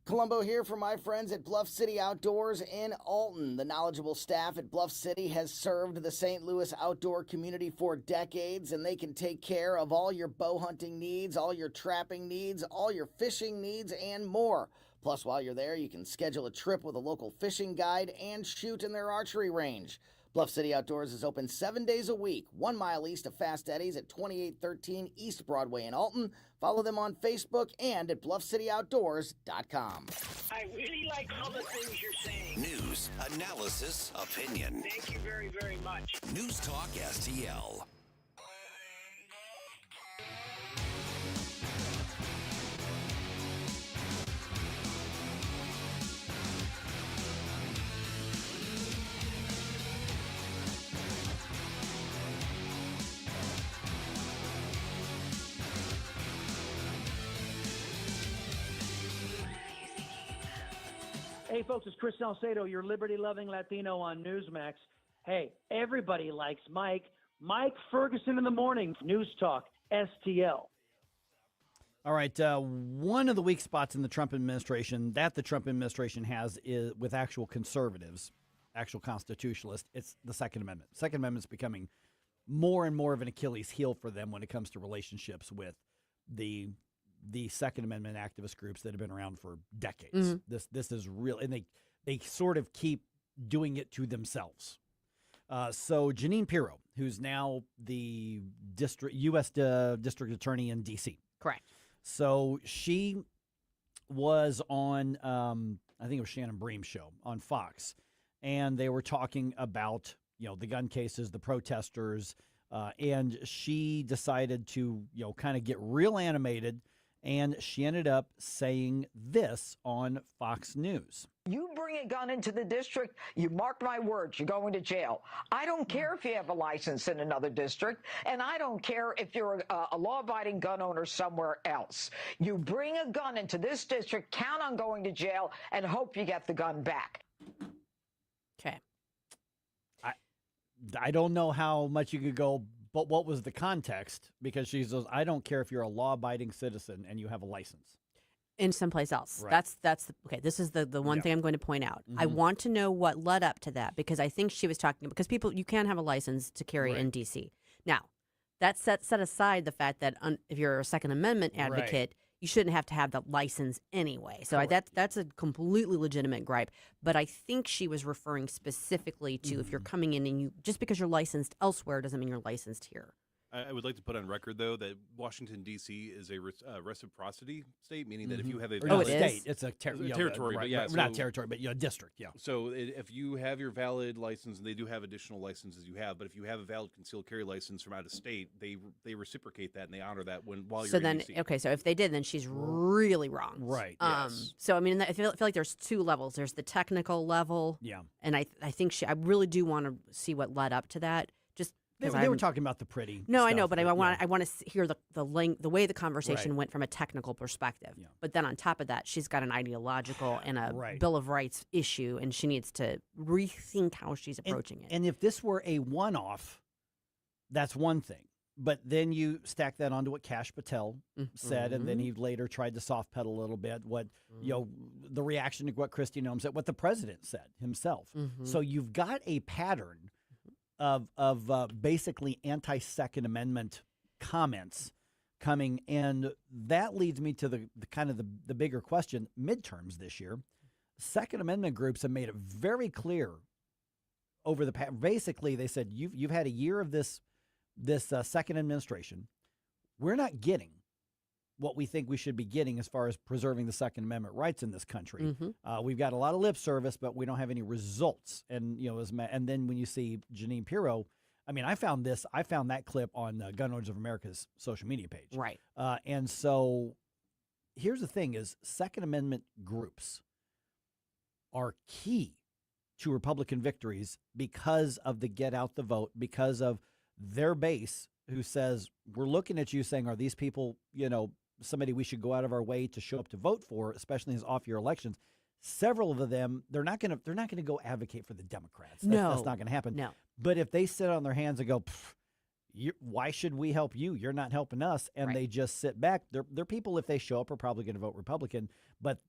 Columbo here for my friends at Bluff City Outdoors in Alton. The knowledgeable staff at Bluff City has served the St. Louis outdoor community for decades, and they can take care of all your bow hunting needs, all your trapping needs, all your fishing needs, and more. Plus, while you're there, you can schedule a trip with a local fishing guide and shoot in their archery range. Bluff City Outdoors is open 7 days a week, 1 mile east of Fast Eddie's at 2813 East Broadway in Alton. Follow them on Facebook and at BluffCityOutdoors.com. I really like all the things you're saying. News, analysis, opinion. Thank you very, very much. News Talk STL. Hey, folks, it's Chris Salcedo, your liberty-loving Latino on Newsmax. Hey, everybody likes Mike. Mike Ferguson in the morning, News Talk, STL. All right, one of the weak spots in the Trump administration that the Trump administration has is with actual conservatives, actual constitutionalists, it's the Second Amendment. Second Amendment's becoming more and more of an Achilles heel for them when it comes to relationships with the Second Amendment activist groups that have been around for decades. Mm-hmm. This is real, and they sort of keep doing it to themselves. So Jeanine Pirro, who's now the U.S. District Attorney in D.C. Correct. So she was on, I think it was Shannon Bream's show on Fox, and they were talking about, the gun cases, the protesters, and she decided to, kind of get real animated, and she ended up saying this on Fox News. You bring a gun into the district, you mark my words, you're going to jail. I don't care if you have a license in another district, and I don't care if you're a law-abiding gun owner somewhere else. You bring a gun into this district, count on going to jail, and hope you get the gun back. Okay. I don't know how much you could go, but what was the context? Because she says, I don't care if you're a law-abiding citizen and you have a license. In someplace else. Right. That's okay. This is the one thing I'm going to point out. I want to know what led up to that, because I think she was talking, because you can have a license to carry in D.C. Now, that set aside the fact that if you're a Second Amendment advocate, you shouldn't have to have the license anyway. So that's a completely legitimate gripe. But I think she was referring specifically to if you're coming in and just because you're licensed elsewhere doesn't mean you're licensed here. I would like to put on record, though, that Washington, D.C. is a reciprocity state, meaning that if you have a valid state, it's a territory, right, but not territory, but district, yeah. So if you have your valid license, and they do have additional licenses you have, but if you have a valid concealed carry license from out of state, they reciprocate that and they honor that while you're in D.C. Okay, so if they did, then she's really wrong. Right. Yes. So I mean, I feel like there's two levels. There's the technical level, and I think I really do want to see what led up to that. Just They were talking about the pretty. No, stuff, I know, but I want to hear the way the conversation Right. went from a technical perspective. But then on top of that, she's got an ideological and a Right. Bill of Rights issue, and she needs to rethink how she's approaching it. And if this were a one-off, that's one thing. But then you stack that onto what Kash Patel said, and then he later tried to soft pedal a little bit. What the reaction to what Kristi Noem said, what the president said himself. So you've got a pattern of basically anti-Second Amendment comments coming, and that leads me to the kind of the bigger question. Midterms this year, Second Amendment groups have made it very clear over the past. Basically, they said you've had a year of this second administration. We're not getting what we think we should be getting as far as preserving the Second Amendment rights in this country. We've got a lot of lip service, but we don't have any results. And and then when you see Jeanine Pirro, I mean, I found that clip on Gun Owners of America's social media page. Right. And so here's the thing is Second Amendment groups are key to Republican victories because of the get out the vote, because of their base who says, we're looking at you saying, are these people, somebody we should go out of our way to show up to vote for, especially in these off-year elections. Several of them, they're not going to go advocate for the Democrats. That's not going to happen. No. But if they sit on their hands and go, why should we help you? You're not helping us. And they just sit back. They're people, if they show up, are probably going to vote Republican. But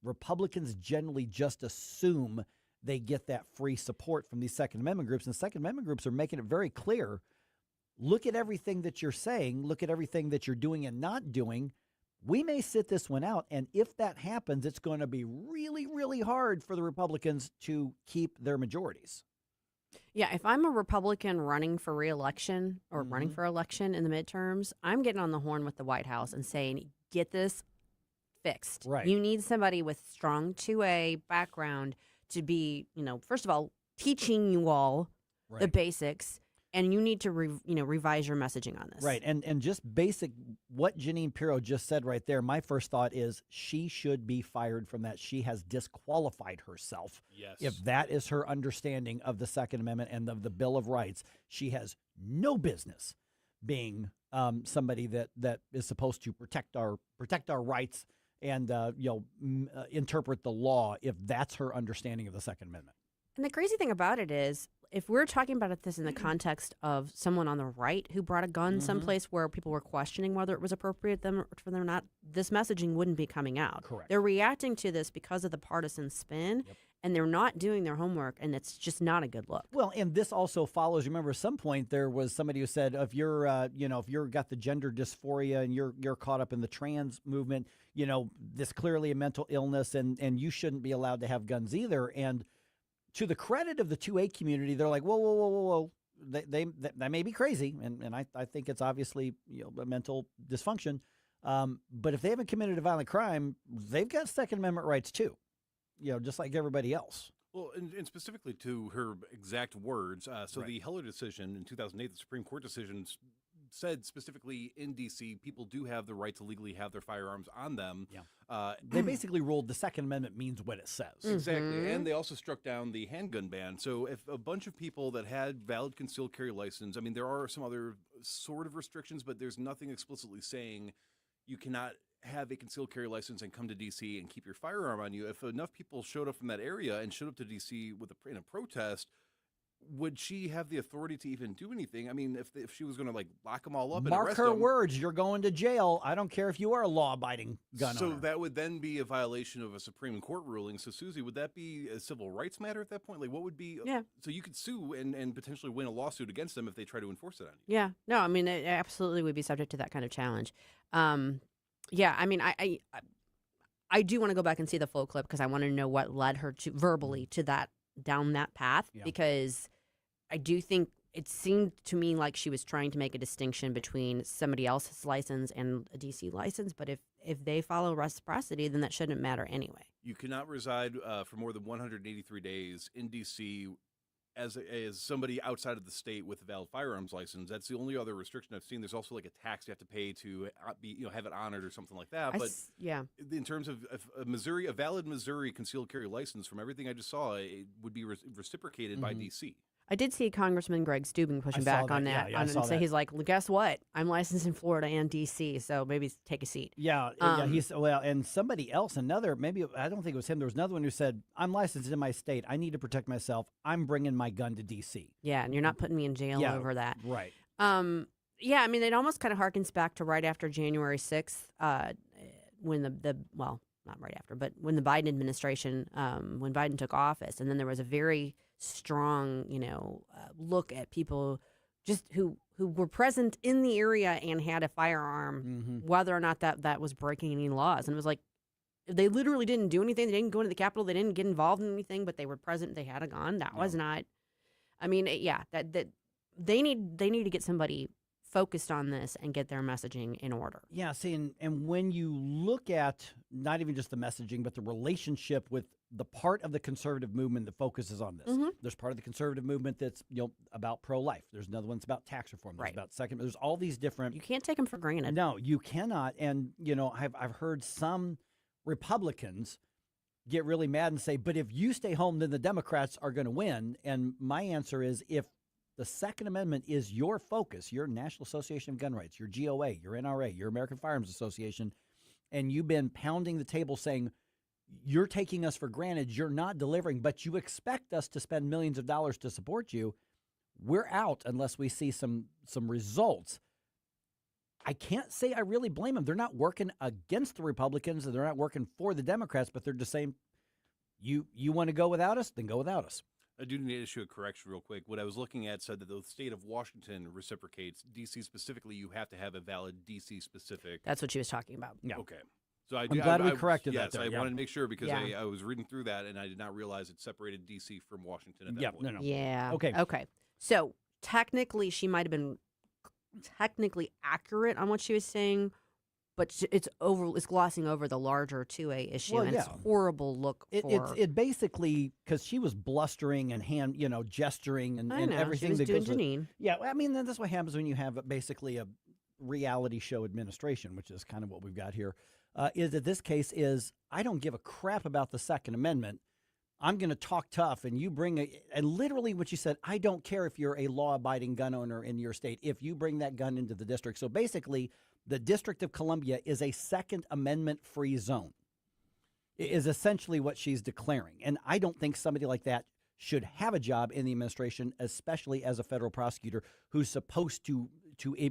Republicans generally just assume they get that free support from these Second Amendment groups. And Second Amendment groups are making it very clear. Look at everything that you're saying. Look at everything that you're doing and not doing. We may sit this one out. And if that happens, it's going to be really, really hard for the Republicans to keep their majorities. Yeah, if I'm a Republican running for re-election or running for election in the midterms, I'm getting on the horn with the White House and saying, get this fixed. Right. You need somebody with strong 2A background to be, first of all, teaching you all the basics, and you need to revise your messaging on this. Right. And just basic what Jeanine Pirro just said right there, my first thought is she should be fired from that. She has disqualified herself. Yes. If that is her understanding of the Second Amendment and of the Bill of Rights, she has no business being somebody that is supposed to protect our rights and interpret the law if that's her understanding of the Second Amendment. And the crazy thing about it is, if we're talking about this in the context of someone on the right who brought a gun someplace where people were questioning whether it was appropriate for them or not, this messaging wouldn't be coming out. Correct. They're reacting to this because of the partisan spin, and they're not doing their homework, and it's just not a good look. Well, and this also follows. Remember, at some point there was somebody who said, if you're, if you're got the gender dysphoria and you're caught up in the trans movement, this clearly a mental illness, and you shouldn't be allowed to have guns either. And to the credit of the 2A community, they're like, whoa. They may be crazy, and I think it's obviously a mental dysfunction. But if they haven't committed a violent crime, they've got Second Amendment rights too, just like everybody else. Well, and specifically to her exact words, the Heller decision in 2008, the Supreme Court decision said specifically in D.C., people do have the right to legally have their firearms on them. Yeah. They basically ruled the Second Amendment means what it says. Exactly. And they also struck down the handgun ban. So if a bunch of people that had valid concealed carry license, I mean, there are some other sort of restrictions, but there's nothing explicitly saying you cannot have a concealed carry license and come to D.C. and keep your firearm on you. If enough people showed up from that area and showed up to D.C. in a protest, would she have the authority to even do anything? I mean, if she was going to lock them all up and mark arrest her them, words, you're going to jail. I don't care if you are a law-abiding gun owner. So that would then be a violation of a Supreme Court ruling. So Susie, would that be a civil rights matter at that point? What would be? Yeah. So you could sue and potentially win a lawsuit against them if they try to enforce it on you. Yeah. No, I mean, it absolutely would be subject to that kind of challenge. Yeah. I mean, I do want to go back and see the full clip because I want to know what led her to verbally to that down that path, because I do think it seemed to me like she was trying to make a distinction between somebody else's license and a DC license. But if they follow reciprocity, then that shouldn't matter anyway. You cannot reside for more than 183 days in DC as somebody outside of the state with a valid firearms license. That's the only other restriction I've seen. There's also a tax you have to pay to have it honored or something like that. But in terms of a valid Missouri concealed carry license, from everything I just saw, it would be reciprocated by DC. I did see Congressman Greg Stubing pushing back on that. And say he's like, well, guess what? I'm licensed in Florida and D.C., so maybe take a seat. Yeah, and somebody else, maybe I don't think it was him. There was another one who said, I'm licensed in my state. I need to protect myself. I'm bringing my gun to D.C. Yeah, and you're not putting me in jail over that. Right. Yeah, I mean, it almost kind of harkens back to right after January 6th, when not right after, but when the Biden administration, when Biden took office, and then there was a very strong, look at people just who were present in the area and had a firearm, whether or not that was breaking any laws. And it was like, they literally didn't do anything. They didn't go into the Capitol. They didn't get involved in anything, but they were present. They had a gun. That was not, I mean, that they need to get somebody focused on this and get their messaging in order. Yeah, see, and when you look at not even just the messaging, but the relationship with the part of the conservative movement that focuses on this. There's part of the conservative movement that's about pro-life. There's another one that's about tax reform. There's about second. There's all these different. You can't take them for granted. No, you cannot. And I've heard some Republicans get really mad and say, but if you stay home, then the Democrats are going to win. And my answer is, if the Second Amendment is your focus, your National Association of Gun Rights, your GOA, your NRA, your American Firearms Association, and you've been pounding the table saying, you're taking us for granted, you're not delivering, but you expect us to spend millions of dollars to support you, we're out unless we see some results. I can't say I really blame them. They're not working against the Republicans, and they're not working for the Democrats, but they're just saying, you want to go without us, then go without us. I do need to issue a correction real quick. What I was looking at said that the state of Washington reciprocates. D.C. specifically, you have to have a valid D.C. specific. That's what she was talking about. Yeah. Okay. So I'm glad we corrected that. Yes, I wanted to make sure because Yeah. I was reading through that and I did not realize it separated D.C. from Washington at that point. No. Yeah. Okay. So technically, she might have been technically accurate on what she was saying, but it's glossing over the larger 2A issue, Well, and it's yeah. a horrible look for. It basically, because she was blustering and gesturing and, I and know, everything she was that doing goes with. Janine. Yeah, I mean that's what happens when you have basically a reality show administration, which is kind of what we've got here. Is that this case is I don't give a crap about the Second Amendment. I'm going to talk tough, and you bring and literally what you said. I don't care if you're a law-abiding gun owner in your state. If you bring that gun into the district, so basically, the District of Columbia is a Second Amendment-free zone. It is essentially what she's declaring, and I don't think somebody like that should have a job in the administration, especially as a federal prosecutor who's supposed to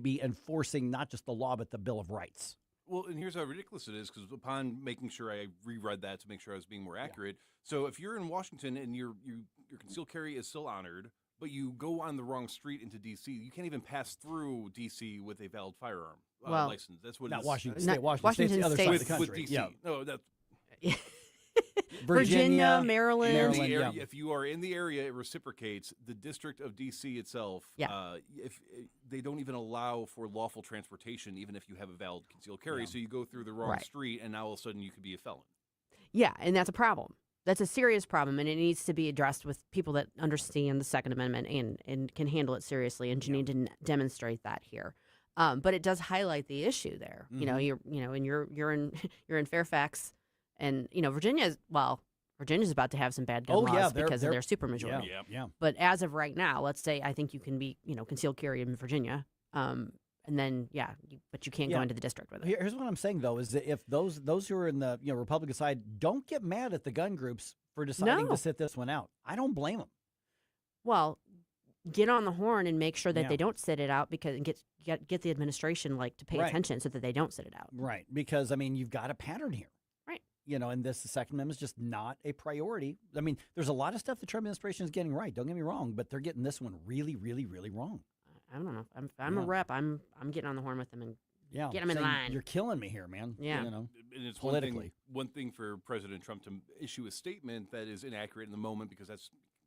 be enforcing not just the law but the Bill of Rights. Well, and here's how ridiculous it is, because upon making sure I reread that to make sure I was being more accurate. So if you're in Washington and your concealed carry is still honored, but you go on the wrong street into D.C., you can't even pass through D.C. with a valid firearm license. That's what Not it's Washington State. Washington State's the other side of the country. With D.C. Yeah. No, that's Virginia, Maryland. If you are in the area, it reciprocates. The District of D.C. itself, if they don't even allow for lawful transportation, even if you have a valid concealed carry. So you go through the wrong street, and now all of a sudden you could be a felon. Yeah, and that's a problem. That's a serious problem, and it needs to be addressed with people that understand the Second Amendment and can handle it seriously. And Janine didn't demonstrate that here, but it does highlight the issue there. And you're in Fairfax, and Virginia's about to have some bad gun laws because of their supermajority. Yeah. But as of right now, let's say I think you can be concealed carry in Virginia. And then, but you can't go into the district with it. Here's what I'm saying, though, is that if those who are in the Republican side don't get mad at the gun groups for deciding to sit this one out, I don't blame them. Well, get on the horn and make sure that they don't sit it out and get the administration to pay attention so that they don't sit it out. Right, because, you've got a pattern here. Right. And the Second Amendment is just not a priority. There's a lot of stuff the Trump administration is getting right, don't get me wrong, but they're getting this one really, really, really wrong. I don't know. If I'm a rep, I'm getting on the horn with them and get them in line. You're killing me here, man. Yeah. And it's politically. One thing for President Trump to issue a statement that is inaccurate in the moment, because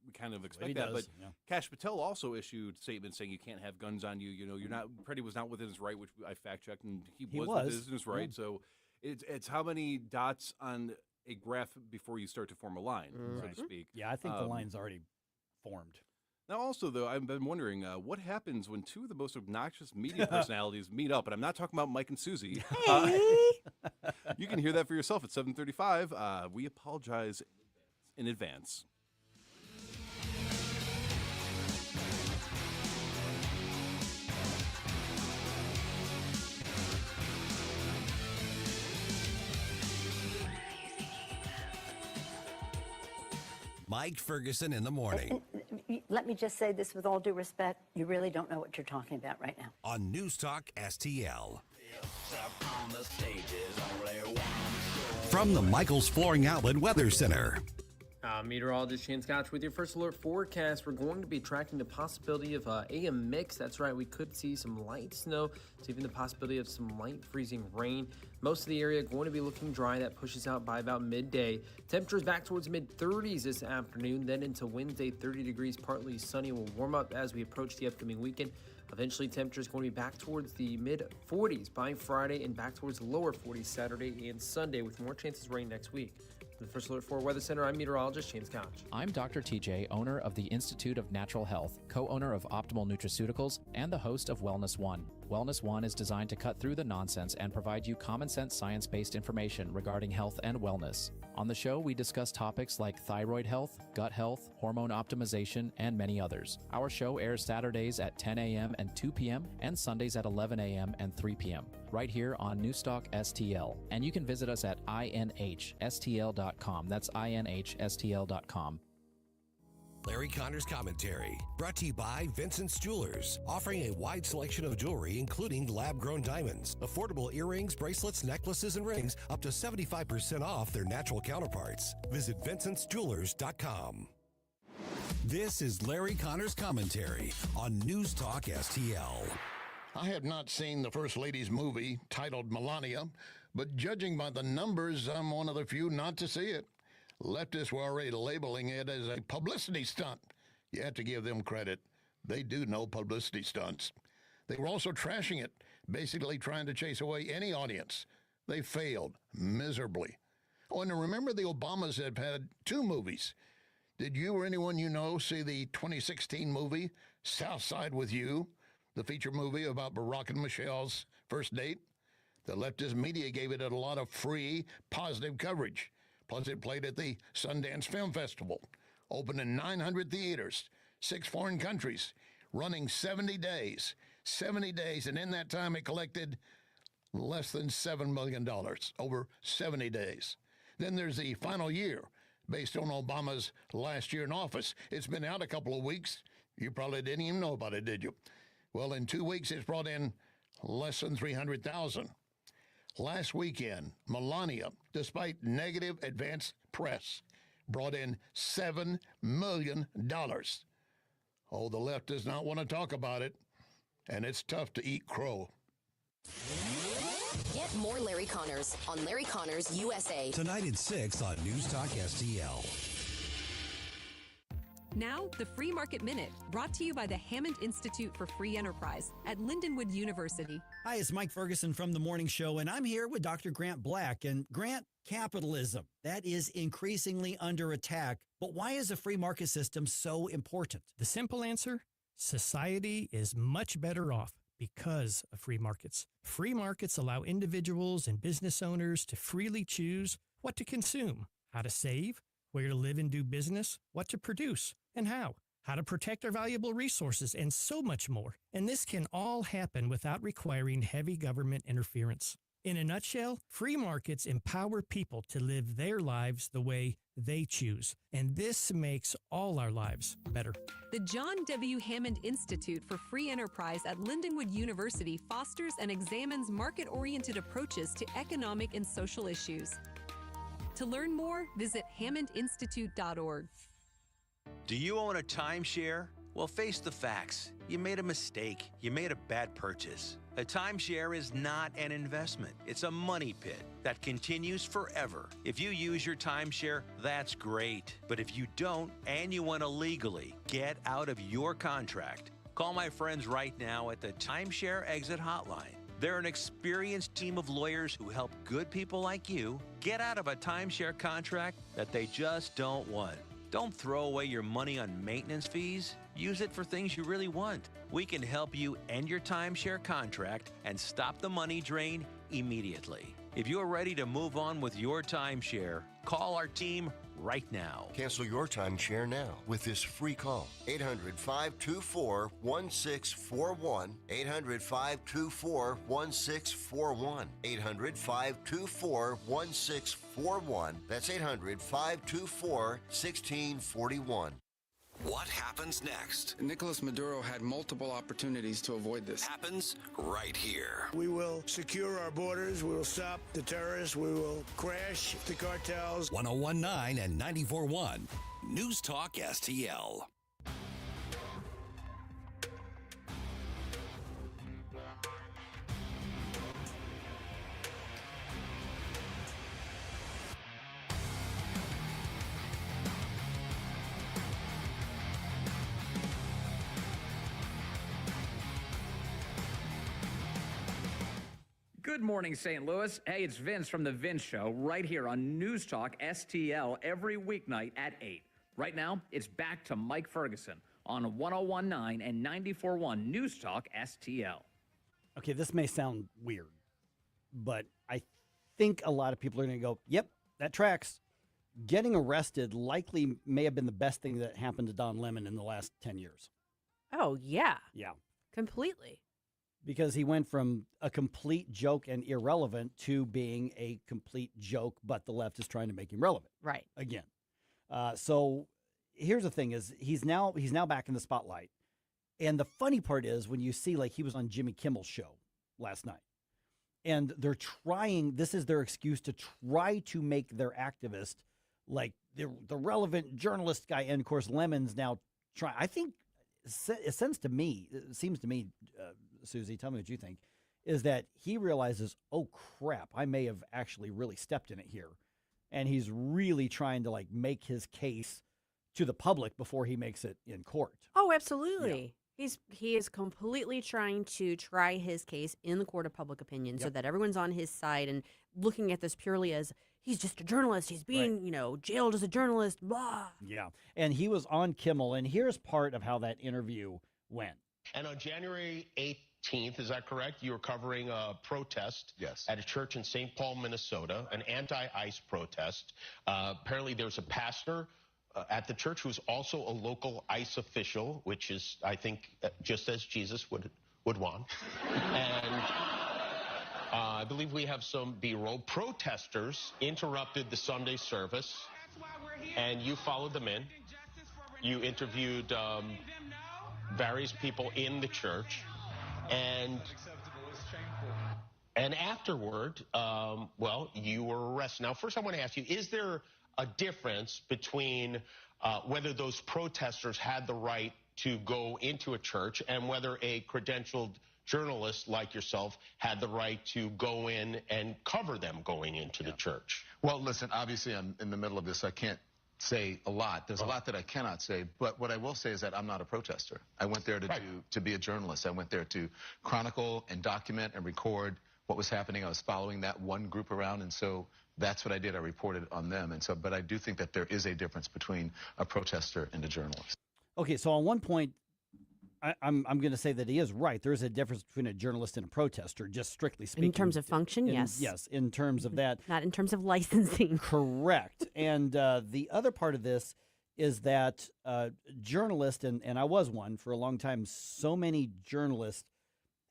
we kind of expect that. But Kash Patel also issued a statement saying you can't have guns on you. You're not. Preddy was not within his right, which I fact checked, and he was within his right. So it's how many dots on a graph before you start to form a line, so to speak. Yeah, I think the line's already formed. Now, also, though, I've been wondering what happens when two of the most obnoxious media personalities meet up, and I'm not talking about Mike and Susie. You can hear that for yourself at 7:35. We apologize in advance. Mike Ferguson in the morning. Let me just say this with all due respect. You really don't know what you're talking about right now. On NewsTalkSTL. From the Michaels Flooring Outlet Weather Center. Meteorologist Shane Scotch with your first alert forecast. We're going to be tracking the possibility of AM mix. That's right, we could see some light snow, to even the possibility of some light freezing rain. Most of the area going to be looking dry. That pushes out by about midday. Temperatures back towards mid-30s this afternoon. Then into Wednesday, 30 degrees, partly sunny. Will warm up as we approach the upcoming weekend. Eventually, temperatures going to be back towards the mid-40s by Friday and back towards the lower 40s Saturday and Sunday, with more chances of rain next week. From the First Alert 4 Weather Center, I'm meteorologist James Koch. I'm Dr. TJ, owner of the Institute of Natural Health, co-owner of Optimal Nutraceuticals, and the host of Wellness One. Wellness One is designed to cut through the nonsense and provide you common sense science-based information regarding health and wellness. On the show, we discuss topics like thyroid health, gut health, hormone optimization, and many others. Our show airs Saturdays at 10 a.m. and 2 p.m. and Sundays at 11 a.m. and 3 p.m. right here on NewsTalkSTL. And you can visit us at inhstl.com. That's inhstl.com. Larry Connor's Commentary, brought to you by Vincent's Jewelers, offering a wide selection of jewelry, including lab-grown diamonds, affordable earrings, bracelets, necklaces, and rings, up to 75% off their natural counterparts. Visit VincentsJewelers.com. This is Larry Connor's Commentary on News Talk STL. I have not seen the First Lady's movie titled Melania, but judging by the numbers, I'm one of the few not to see it. Leftists were already labeling it as a publicity stunt. You have to give them credit. They do know publicity stunts. They were also trashing it, basically trying to chase away any audience. They failed miserably. Oh, and remember the Obamas have had 2 movies. Did you or anyone you know see the 2016 movie, South Side with You, the feature movie about Barack and Michelle's first date? The leftist media gave it a lot of free, positive coverage. Plus, it played at the Sundance Film Festival, opened in 900 theaters, 6 foreign countries, running 70 days. 70 days, and in that time, it collected less than $7 million over 70 days. Then there's the final year, based on Obama's last year in office. It's been out a couple of weeks. You probably didn't even know about it, did you? Well, in 2 weeks, it's brought in less than $300,000. Last weekend, Melania, despite negative advance press, brought in $7 million. Oh, the left does not want to talk about it, and it's tough to eat crow. Get more Larry Connors on Larry Connors USA. Tonight at 6 on News Talk STL. Now, the Free Market Minute, brought to you by the Hammond Institute for Free Enterprise at Lindenwood University. Hi, it's Mike Ferguson from The Morning Show, and I'm here with Dr. Grant Black. And Grant, capitalism, that is increasingly under attack. But why is a free market system so important? The simple answer, society is much better off because of free markets. Free markets allow individuals and business owners to freely choose what to consume, how to save, where to live and do business, what to produce, and how to protect our valuable resources, and so much more. And this can all happen without requiring heavy government interference. In a nutshell, free markets empower people to live their lives the way they choose. And this makes all our lives better. The John W. Hammond Institute for Free Enterprise at Lindenwood University fosters and examines market-oriented approaches to economic and social issues. To learn more, visit hammondinstitute.org. Do you own a timeshare? Well, face the facts. You made a mistake. You made a bad purchase. A timeshare is not an investment. It's a money pit that continues forever. If you use your timeshare, that's great. But if you don't, and you want to legally get out of your contract, call my friends right now at the Timeshare Exit Hotline. They're an experienced team of lawyers who help good people like you get out of a timeshare contract that they just don't want. Don't throw away your money on maintenance fees. Use it for things you really want. We can help you end your timeshare contract and stop the money drain immediately. If you're ready to move on with your timeshare, call our team right now. Cancel your timeshare now with this free call. 800-524-1641. 800-524-1641. 800-524-1641. That's 800-524-1641. What happens next? Nicolas Maduro had multiple opportunities to avoid this. Happens right here. We will secure our borders. We will stop the terrorists. We will crash the cartels. 101.9 and 94.1. News Talk STL. Good morning, St. Louis. Hey, it's Vince from The Vince Show right here on News Talk STL every weeknight at 8. Right now, it's back to Mike Ferguson on 101.9 and 94.1 News Talk STL. Okay, this may sound weird, but I think a lot of people are going to go, yep, that tracks. Getting arrested likely may have been the best thing that happened to Don Lemon in the last 10 years. Oh, yeah. Yeah. Completely. Because he went from a complete joke and irrelevant to being a complete joke, but the left is trying to make him relevant. Right. Again. So here's the thing is he's now back in the spotlight. And the funny part is when you see, like, he was on Jimmy Kimmel's show last night. And they're trying, this is their excuse to try to make their activist like the relevant journalist guy. And of course, Lemon's now trying, I think it seems to me, Susie, tell me what you think, is that he realizes, oh crap, I may have actually really stepped in it here. And he's really trying to like make his case to the public before he makes it in court. Oh, absolutely. Yeah. He is completely trying to try his case in the court of public opinion so that everyone's on his side and looking at this purely as he's just a journalist. He's being, jailed as a journalist, blah. Yeah. And he was on Kimmel, and here's part of how that interview went. And on January 18th, is that correct? You were covering a protest at a church in St. Paul, Minnesota, an anti-ICE protest. Apparently there was a pastor at the church who's also a local ICE official, which is, I think, just as Jesus would want. And I believe we have some B-roll. Protesters interrupted the Sunday service, and you followed them in. You interviewed various people in the church, and afterward, you were arrested. Now, first I want to ask you, is there a difference between whether those protesters had the right to go into a church and whether a credentialed journalist like yourself had the right to go in and cover them going into the church? Well, listen, obviously I'm in the middle of this. I can't say a lot. There's a lot that I cannot say, but what I will say is that I'm not a protester. I went there to be a journalist. I went there to chronicle and document and record what was happening. I was following that one group around, and so that's what I did. I reported on them, and so, but I do think that there is a difference between a protester and a journalist. Okay, so on one point, I'm going to say that he is right. There is a difference between a journalist and a protester, just strictly speaking. In terms of function, yes. Yes, in terms of that. Not in terms of licensing. Correct. And the other part of this is that journalists, and I was one for a long time, so many journalists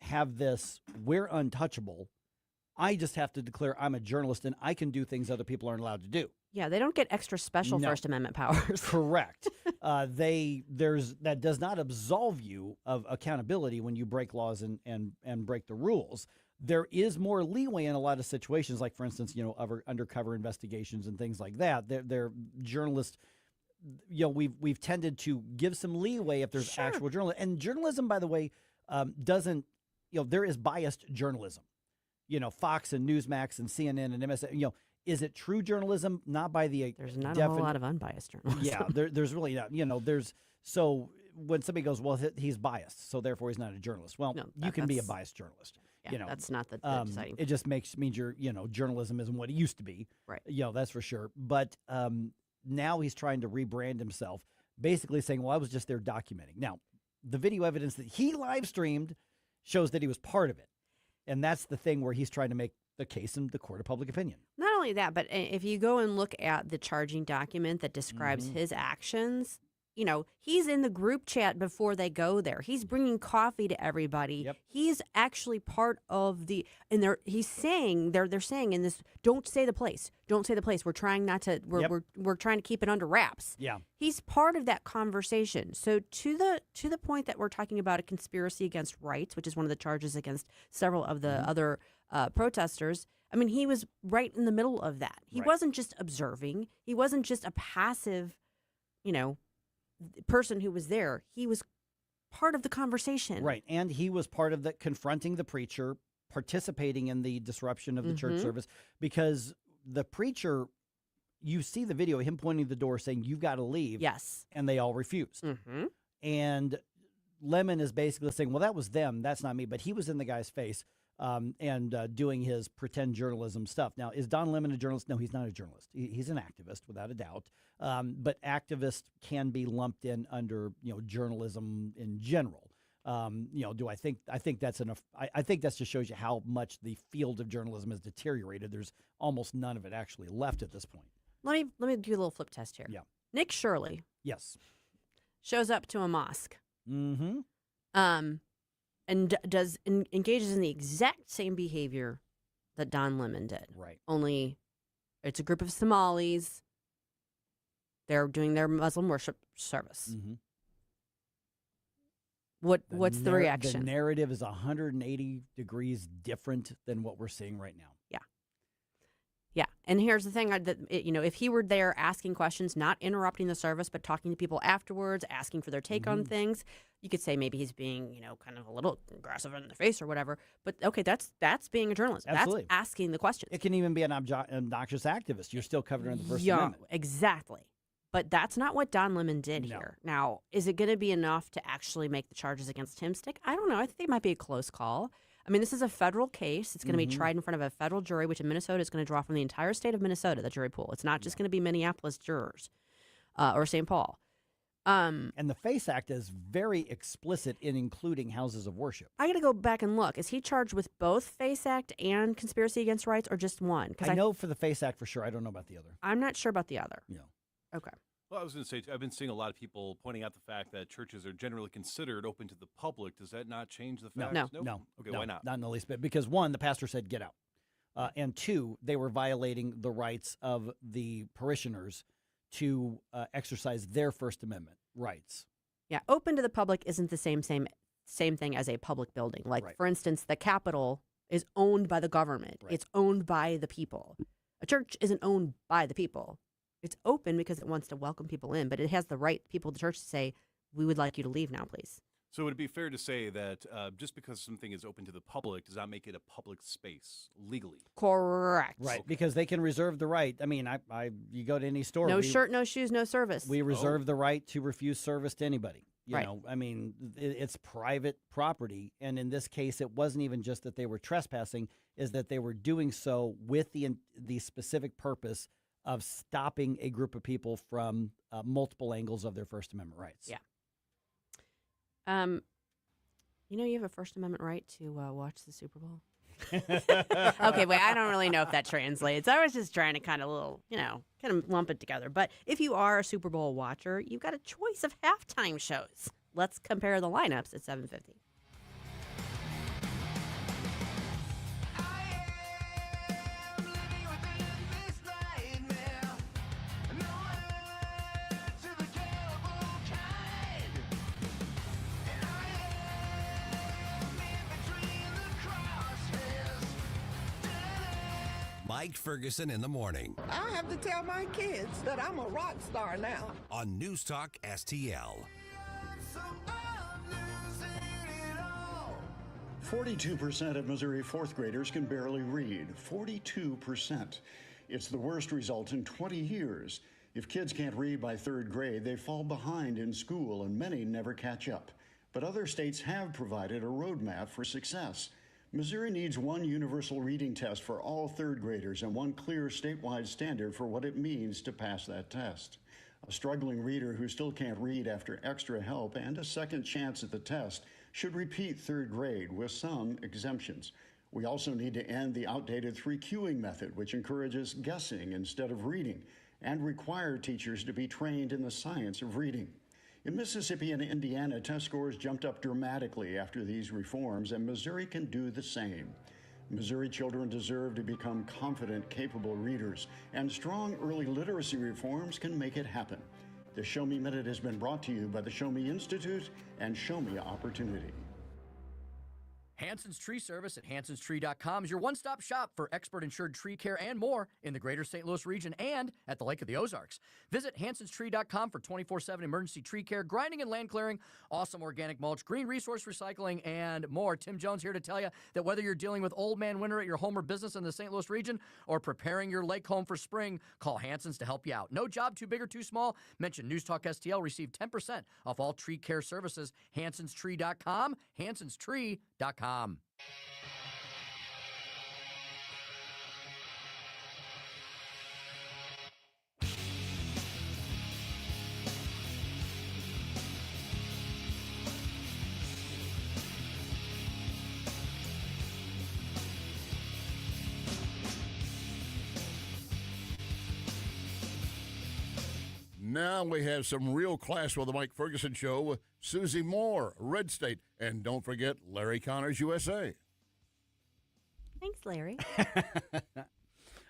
have this, we're untouchable. I just have to declare I'm a journalist and I can do things other people aren't allowed to do. Yeah, they don't get extra special First Amendment powers. Correct. That does not absolve you of accountability when you break laws and break the rules. There is more leeway in a lot of situations, like for instance, undercover investigations and things like that. They're journalists. We've tended to give some leeway if there's actual journalism. And journalism, by the way, doesn't. There is biased journalism. Fox and Newsmax and CNN and MSN. Is it true journalism? Not by the There's not a whole lot of unbiased journalism. Yeah, there's really not. So when somebody goes, well, he's biased, so therefore he's not a journalist. Well, you can be a biased journalist. Yeah, that's not the deciding. It just means journalism isn't what it used to be. Right. That's for sure. But now he's trying to rebrand himself, basically saying, well, I was just there documenting. Now, the video evidence that he live streamed shows that he was part of it. And that's the thing where he's trying to make the case in the court of public opinion. Not only that, but if you go and look at the charging document that describes his actions, he's in the group chat before they go there. He's bringing coffee to everybody. Yep. He's actually part of the, and they're saying in this, don't say the place. Don't say the place. We're trying not to, we're trying to keep it under wraps. Yeah. He's part of that conversation. So to the point that we're talking about a conspiracy against rights, which is one of the charges against several of the other protesters, I mean, he was right in the middle of that. He wasn't just observing. He wasn't just a passive, person who was there. He was part of the conversation. Right. And he was part of the confronting the preacher, participating in the disruption of the church service, because the preacher, you see the video of him pointing to the door saying, you've got to leave. Yes. And they all refused. And Lemon is basically saying, well, that was them. That's not me. But he was in the guy's face. and doing his pretend journalism stuff. Now, is Don Lemon a journalist? No, he's not a journalist. He's an activist, without a doubt. But activists can be lumped in under, journalism in general. Do I think that's enough? I think that just shows you how much the field of journalism has deteriorated. There's almost none of it actually left at this point. Let me do a little flip test here. Yeah. Nick Shirley. Yes. Shows up to a mosque. Mm-hmm. And engages in the exact same behavior that Don Lemon did. Right. Only it's a group of Somalis. They're doing their Muslim worship service. Mm-hmm. What's the reaction? The narrative is 180 degrees different than what we're seeing right now. Yeah. And here's the thing, if he were there asking questions, not interrupting the service, but talking to people afterwards, asking for their take on things, you could say maybe he's being, kind of a little aggressive in the face or whatever. But, okay, that's being a journalist. Absolutely. That's asking the questions. It can even be an obnoxious activist. You're still covered under the First Amendment. Exactly. But that's not what Don Lemon did here. Now, is it going to be enough to actually make the charges against him stick? I don't know. I think it might be a close call. I mean, this is a federal case. It's going to be tried in front of a federal jury, which in Minnesota is going to draw from the entire state of Minnesota, the jury pool. It's not just going to be Minneapolis jurors or St. Paul. And the FACE Act is very explicit in including houses of worship. I got to go back and look. Is he charged with both FACE Act and conspiracy against rights or just one? I know for the FACE Act for sure. I don't know about the other. I'm not sure about the other. Yeah. Okay. Well, I was going to say, I've been seeing a lot of people pointing out the fact that churches are generally considered open to the public. Does that not change the fact? No. Okay, why not? Not in the least bit. Because one, the pastor said, get out. And two, they were violating the rights of the parishioners to exercise their First Amendment rights. Yeah, open to the public isn't the same thing as a public building. Like, for instance, the Capitol is owned by the government. Right. It's owned by the people. A church isn't owned by the people. It's open because it wants to welcome people in, but it has the right people of the church to say, we would like you to leave now, please. So would it be fair to say that just because something is open to the public does not make it a public space legally? Correct. Right, because they can reserve the right. I mean, you go to any store. No shirt, no shoes, no service. We reserve the right to refuse service to anybody. You know, I mean, it's private property. And in this case, it wasn't even just that they were trespassing, is that they were doing so with the specific purpose of stopping a group of people from multiple angles of their First Amendment rights. Yeah. You have a First Amendment right to watch the Super Bowl. Okay, wait, I don't really know if that translates. I was just trying to kind of lump it together. But if you are a Super Bowl watcher, you've got a choice of halftime shows. Let's compare the lineups at 7:50. Mike Ferguson in the morning. I have to tell my kids that I'm a rock star now. On News Talk STL. 42% of Missouri fourth graders can barely read. 42%. It's the worst result in 20 years. If kids can't read by third grade, they fall behind in school, and many never catch up. But other states have provided a roadmap for success. Missouri needs one universal reading test for all third graders and one clear statewide standard for what it means to pass that test. A struggling reader who still can't read after extra help and a second chance at the test should repeat third grade with some exemptions. We also need to end the outdated 3Qing method, which encourages guessing instead of reading, and require teachers to be trained in the science of reading. In Mississippi and Indiana, test scores jumped up dramatically after these reforms, and Missouri can do the same. Missouri children deserve to become confident, capable readers, and strong early literacy reforms can make it happen. The Show Me Minute has been brought to you by the Show Me Institute and Show Me Opportunity. Hanson's Tree Service at hansonstree.com is your one-stop shop for expert insured tree care and more in the greater St. Louis region and at the Lake of the Ozarks. Visit hansonstree.com for 24/7 emergency tree care, grinding and land clearing, awesome organic mulch, green resource recycling, and more. Tim Jones here to tell you that whether you're dealing with old man winter at your home or business in the St. Louis region or preparing your lake home for spring, call Hanson's to help you out. No job too big or too small. Mention News Talk STL. Receive 10% off all tree care services. hansonstree.com, hansonstree.com. Now we have some real class with the Mike Ferguson Show with Susie Moore, Red State. And don't forget Larry Connors, USA. Thanks, Larry.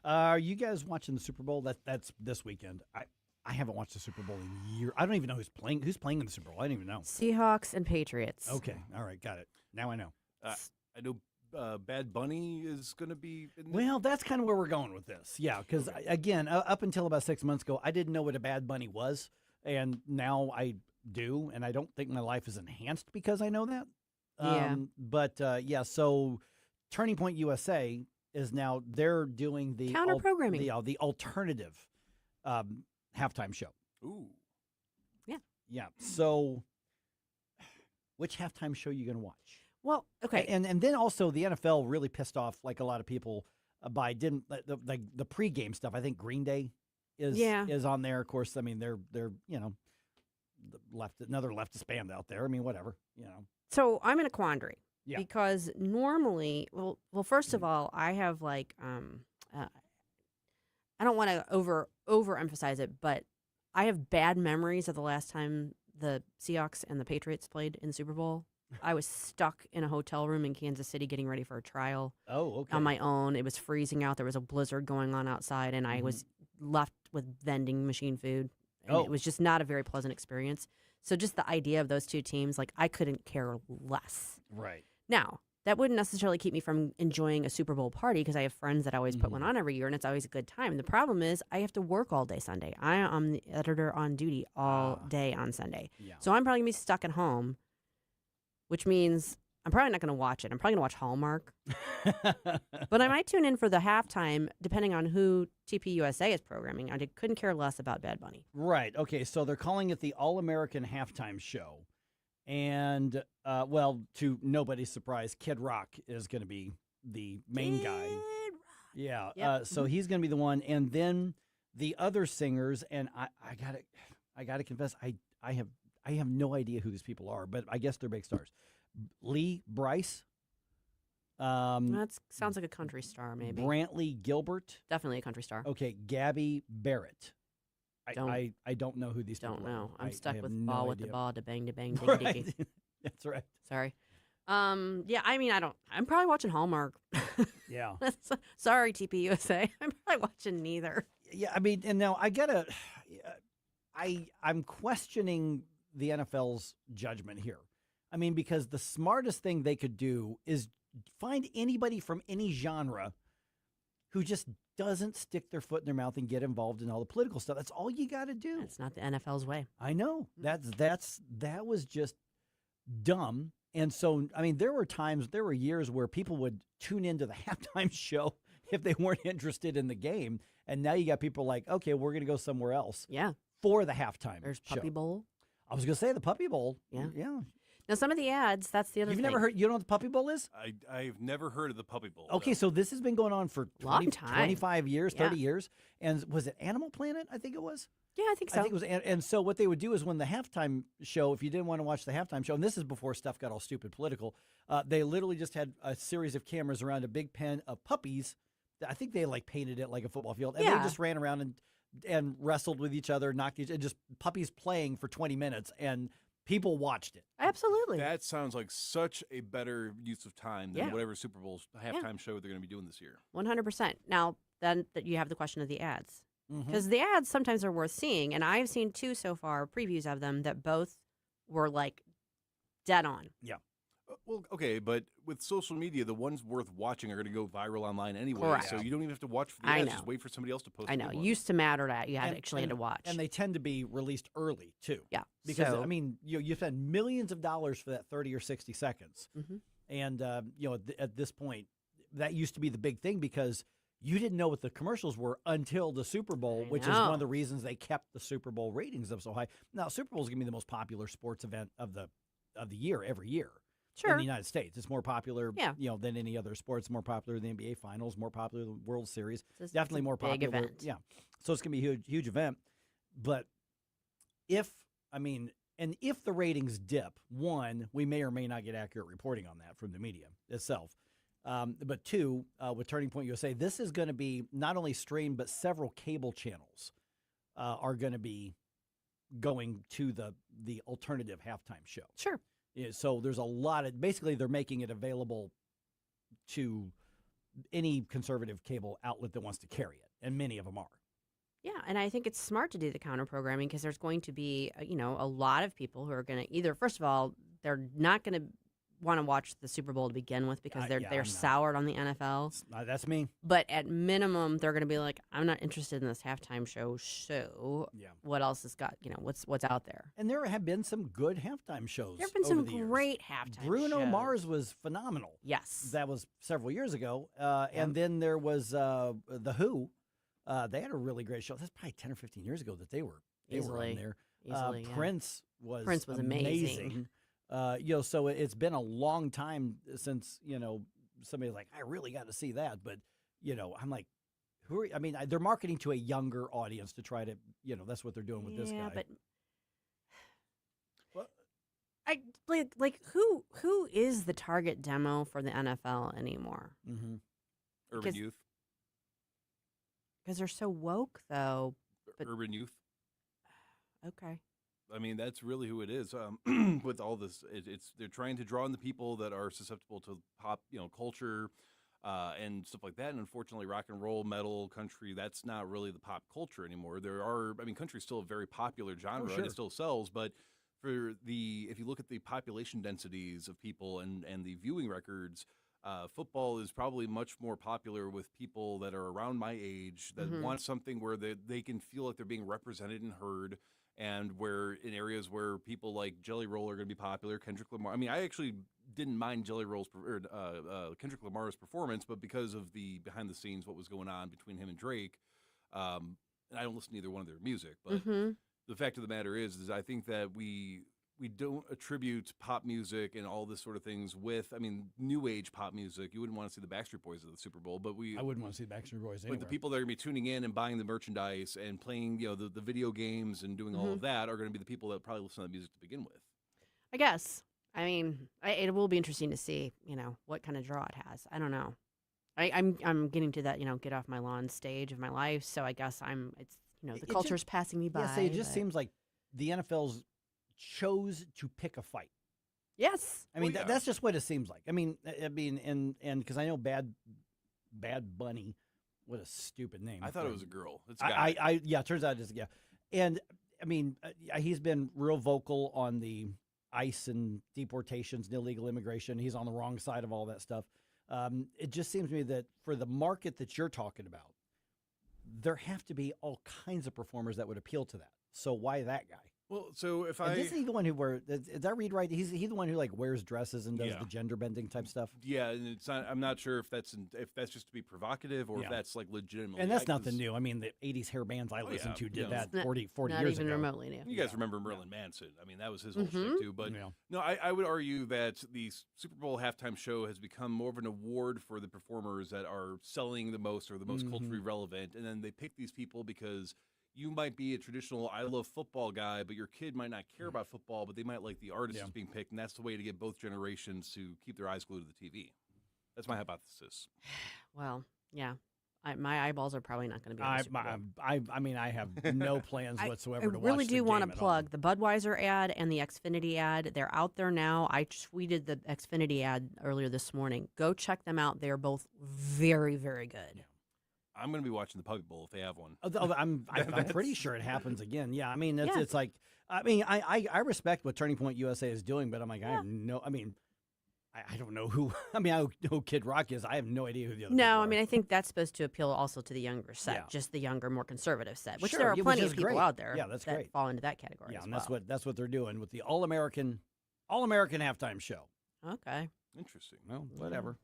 Are you guys watching the Super Bowl? That's this weekend. I haven't watched the Super Bowl in years. I don't even know who's playing. Who's playing in the Super Bowl? I don't even know. Seahawks and Patriots. Okay. All right. Got it. Now I know. I know Bad Bunny is going to be in Well, that's kind of where we're going with this. Yeah, because, again, up until about 6 months ago, I didn't know what a Bad Bunny was, and now I do, and I don't think my life is enhanced because I know that. Yeah. So Turning Point USA is now, they're doing the counter-programming. The alternative halftime show. Ooh. Yeah. Yeah. So which halftime show are you going to watch? Well, okay. And then also the NFL really pissed off like a lot of people by the pregame stuff. I think Green Day is on there. Of course, I mean they're another leftist band out there. I mean whatever, So I'm in a quandary. Yeah. Because normally, well, first of all, I have like I don't want to overemphasize it, but I have bad memories of the last time the Seahawks and the Patriots played in the Super Bowl. I was stuck in a hotel room in Kansas City getting ready for a trial. Oh, okay. On my own. It was freezing out. There was a blizzard going on outside, and I was left with vending machine food. And it was just not a very pleasant experience. So just the idea of those two teams, like I couldn't care less. Right. Now, that wouldn't necessarily keep me from enjoying a Super Bowl party because I have friends that always put one on every year, and it's always a good time. The problem is I have to work all day Sunday. I am the editor on duty all day on Sunday. Yeah. So I'm probably going to be stuck at home, which means I'm probably not going to watch it. I'm probably going to watch Hallmark. But I might tune in for the halftime, depending on who TPUSA is programming. I couldn't care less about Bad Bunny. Right. Okay. So they're calling it the All-American Halftime Show. And, well, to nobody's surprise, Kid Rock is going to be the main guy. Yeah. Yep. So he's going to be the one. And then the other singers, and I gotta confess, I have no idea who these people are, but I guess they're big stars. Lee Bryce. That sounds like a country star, maybe. Brantley Gilbert. Definitely a country star. Okay, Gabby Barrett. Don't- I don't know who these people Don't know. are. I'm stuck have with no ball with the idea. ball, da bang, da bang, diggy, Right. diggy. That's right. Sorry. Yeah, I mean, I'm probably watching Hallmark. Yeah. Sorry, TPUSA. I'm probably watching neither. Yeah, I mean, and now I'm questioning the NFL's judgment here. I mean, because the smartest thing they could do is find anybody from any genre who just doesn't stick their foot in their mouth and get involved in all the political stuff. That's all you got to do. It's not the NFL's way. I know. That was just dumb. And so, I mean, there were years where people would tune into the halftime show if they weren't interested in the game. And now you got people like, okay, we're going to go somewhere else. Yeah. For the halftime There's show. Puppy Bowl. I was going to say the Puppy Bowl. Yeah. Yeah. Now, some of the ads, that's the other You've thing. never heard, you know what the Puppy Bowl is? I've never heard of the Puppy Bowl. Okay, so this has been going on for 20, Long time. 25 years, 30 Yeah. years. And was it Animal Planet? I think it was. Yeah, I think so. I think it was. And so what they would do is when the halftime show, if you didn't want to watch the halftime show, and this is before stuff got all stupid political, they literally just had a series of cameras around a big pen of puppies. I think they like painted it like a football field. And they Yeah. just ran around and wrestled with each other, knocked each, and just puppies playing for 20 minutes. And people watched it. Absolutely. That sounds like such a better use of time than Yeah. whatever Super Bowl halftime show they're going to be doing this year. 100%. Now, then you have the question of the ads. Mhm. Because the ads sometimes are worth seeing. And I've seen two so far, previews of them, that both were like dead on. Yeah. Well, okay, but with social media, the ones worth watching are going to go viral online anyway. Correct. So you don't even have to watch for the I ads. know. Just wait for somebody else to post. I a know. good It one. used to matter that you had And- actually had to watch. And they tend to be released early, too. Yeah. Because, So- I mean, you spend millions of dollars for that 30 or 60 seconds. Mhm. And, at this point, that used to be the big thing because you didn't know what the commercials were until the Super Bowl, which is one of the reasons they kept the Super Bowl ratings up so high. Now, Super Bowl is going to be the most popular sports event of the year every year. Sure. In the United States. It's more popular, Yeah. than any other sport. It's more popular than the NBA Finals, more popular than the World Series. It's Definitely a more big popular. event. Yeah. So it's going to be a huge event. But if the ratings dip, one, we may or may not get accurate reporting on that from the media itself. But two, with Turning Point USA, this is going to be not only streamed, but several cable channels are going to be going to the alternative halftime show. Sure. Yeah, so there's a lot of, basically they're making it available to any conservative cable outlet that wants to carry it, and many of them are. Yeah, and I think it's smart to do the counter programming because there's going to be, a lot of people who are going to either, first of all, they're not going to want to watch the Super Bowl to begin with because they're soured on the NFL. That's me. But at minimum, they're going to be like, I'm not interested in this halftime show. So what else has got, what's out there? And there have been some good halftime shows. There have been some great halftime Bruno shows. Mars was phenomenal. Yes. That was several years ago. And then there was The Who. They had a really great show. That's probably 10 or 15 years ago that they were on there. Easily, yeah. Prince was amazing. So it's been a long time since, somebody's like, I really got to see that. But, I'm like, they're marketing to a younger audience to try to, that's what they're doing with this guy. But who is the target demo for the NFL anymore? Mm-hmm. Urban youth. Because they're so woke, though. Urban youth. Okay. I mean, that's really who it is. With all this, they're trying to draw in the people that are susceptible to pop, culture, and stuff like that. And unfortunately, rock and roll, metal, country, that's not really the pop culture anymore. Country's still a very popular genre, and it still sells. But if you look at the population densities of people and the viewing records, football is probably much more popular with people that are around my age that want something where they can feel like they're being represented and heard, and where in areas where people like Jelly Roll are going to be popular, Kendrick Lamar. I mean, I actually didn't mind Kendrick Lamar's performance, but because of the behind the scenes, what was going on between him and Drake, and I don't listen to either one of their music, but the fact of the matter is I think that we don't attribute pop music and all this sort of things with, new age pop music. You wouldn't want to see the Backstreet Boys at the Super Bowl, but I wouldn't want to see the Backstreet Boys anywhere. But the people that are going to be tuning in and buying the merchandise and playing, the video games and doing all of that are going to be the people that probably listen to that music to begin with. I guess. It will be interesting to see, what kind of draw it has. I don't know. I'm getting to that, get off my lawn stage of my life. So I guess the culture's passing me by. Yeah, it just seems like the NFL's chose to pick a fight. Yes. That's just what it seems like. And because I know Bad Bunny, what a stupid name. I thought it was a girl. It's a guy. It turns out it's, yeah. And he's been real vocal on the ICE and deportations and illegal immigration. He's on the wrong side of all that stuff. It just seems to me that for the market that you're talking about, there have to be all kinds of performers that would appeal to that. So why that guy? Well, so if is he the one who is that read right? He's the one who wears dresses and does the gender bending type stuff. Yeah, and it's not. I'm not sure if that's just to be provocative or if that's legitimate. And that's nothing new. The '80s hair bands I listened to did that 40 years ago. Not even remotely new. You guys remember Marilyn Manson? That was his whole shit too. But no, I would argue that the Super Bowl halftime show has become more of an award for the performers that are selling the most or the most culturally relevant, and then they pick these people because you might be a traditional I love football guy, but your kid might not care about football, but they might like the artist that's being picked, and that's the way to get both generations to keep their eyes glued to the TV. That's my hypothesis. Well, yeah. My eyeballs are probably not going to be on the Super Bowl. I have no plans whatsoever to watch I really do want to plug the Budweiser ad and the Xfinity ad. They're out there now. I tweeted the Xfinity ad earlier this morning. Go check them out. They're both very, very good. Yeah. I'm going to be watching the Puppy Bowl if they have one. I'm pretty sure it happens again. Yeah, it's like, I respect what Turning Point USA is doing, but I'm like, I have no, I don't know who, I know who Kid Rock is. I have no idea who the other people are. I think that's supposed to appeal also to the younger set, just the younger, more conservative set, which there are plenty of people out there that great. Fall into that category. Yeah, as and well. that's what they're doing with the All-American halftime show. Okay. Interesting. Well, whatever.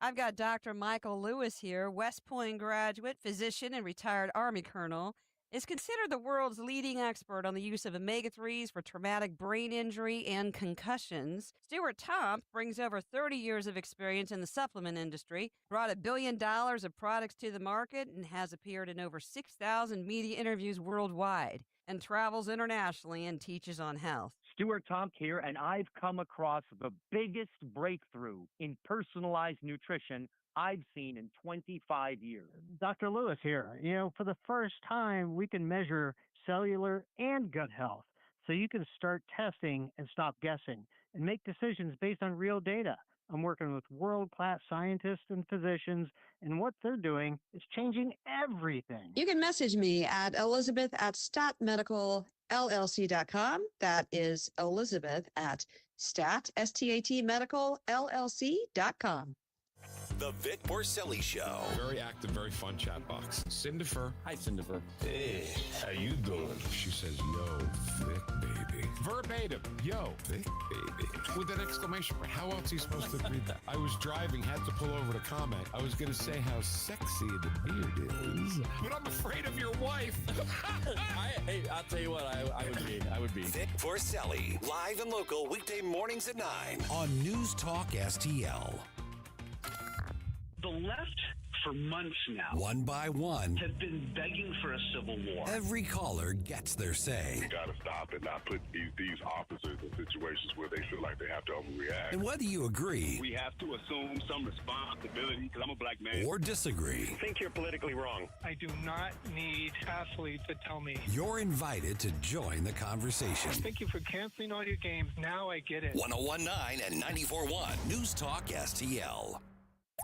I've got Dr. Michael Lewis here, West Point graduate, physician, and retired Army colonel. is considered the world's leading expert on the use of omega-3s for traumatic brain injury and concussions. Stuart Tomp brings over 30 years of experience in the supplement industry, brought $1 billion of products to the market, and has appeared in over 6,000 media interviews worldwide, and travels internationally and teaches on health. Stuart Tomp here, and I've come across the biggest breakthrough in personalized nutrition I've seen in 25 years. Dr. Lewis here. You know, for the first time, we can measure cellular and gut health. So you can start testing and stop guessing and make decisions based on real data. I'm working with world-class scientists and physicians, and what they're doing is changing everything. You can message me at elizabeth@statmedicalllc.com. That is elizabeth@statmedicalllc.com. The Vic Borselli Show. Very active, very fun chat box. Cinderfer. Hi, Cinderfer. Hey, how you doing? She says, yo, Vic, baby. Verbatim, yo, Vic, baby. With an exclamation point. How else are you supposed to read that? I was driving, had to pull over to comment. I was going to say how sexy the beard is, but I'm afraid of your wife. Hey, I'll tell you what, I would be. Vic Borselli, live and local, weekday mornings at 9 on News Talk STL. The left, for months now, one by one, have been begging for a civil war. Every caller gets their say. We got to stop and not put these officers in situations where they feel like they have to overreact. And whether you agree, we have to assume some responsibility, because I'm a black man, or disagree, I think you're politically wrong. I do not need athletes to tell me. You're invited to join the conversation. Thank you for canceling all your games. Now I get it. 101.9 and 94.1 News Talk STL.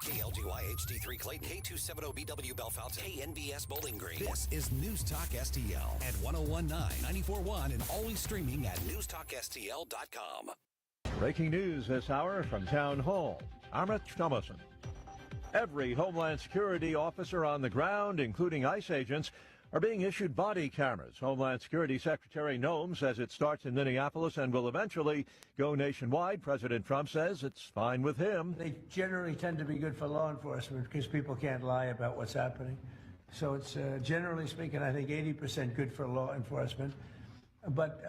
KLGY HD3 Clayton, K270BW Bellefontaine, KNBS Bowling Green. This is News Talk STL at 101.9, 94.1, and always streaming at NewsTalkSTL.com. Breaking news this hour from Town Hall. Amrit Thomason. Every Homeland Security officer on the ground, including ICE agents, are being issued body cameras. Homeland Security Secretary Noem says it starts in Minneapolis and will eventually go nationwide. President Trump says it's fine with him. They generally tend to be good for law enforcement because people can't lie about what's happening. So it's, generally speaking, I think 80% good for law enforcement. But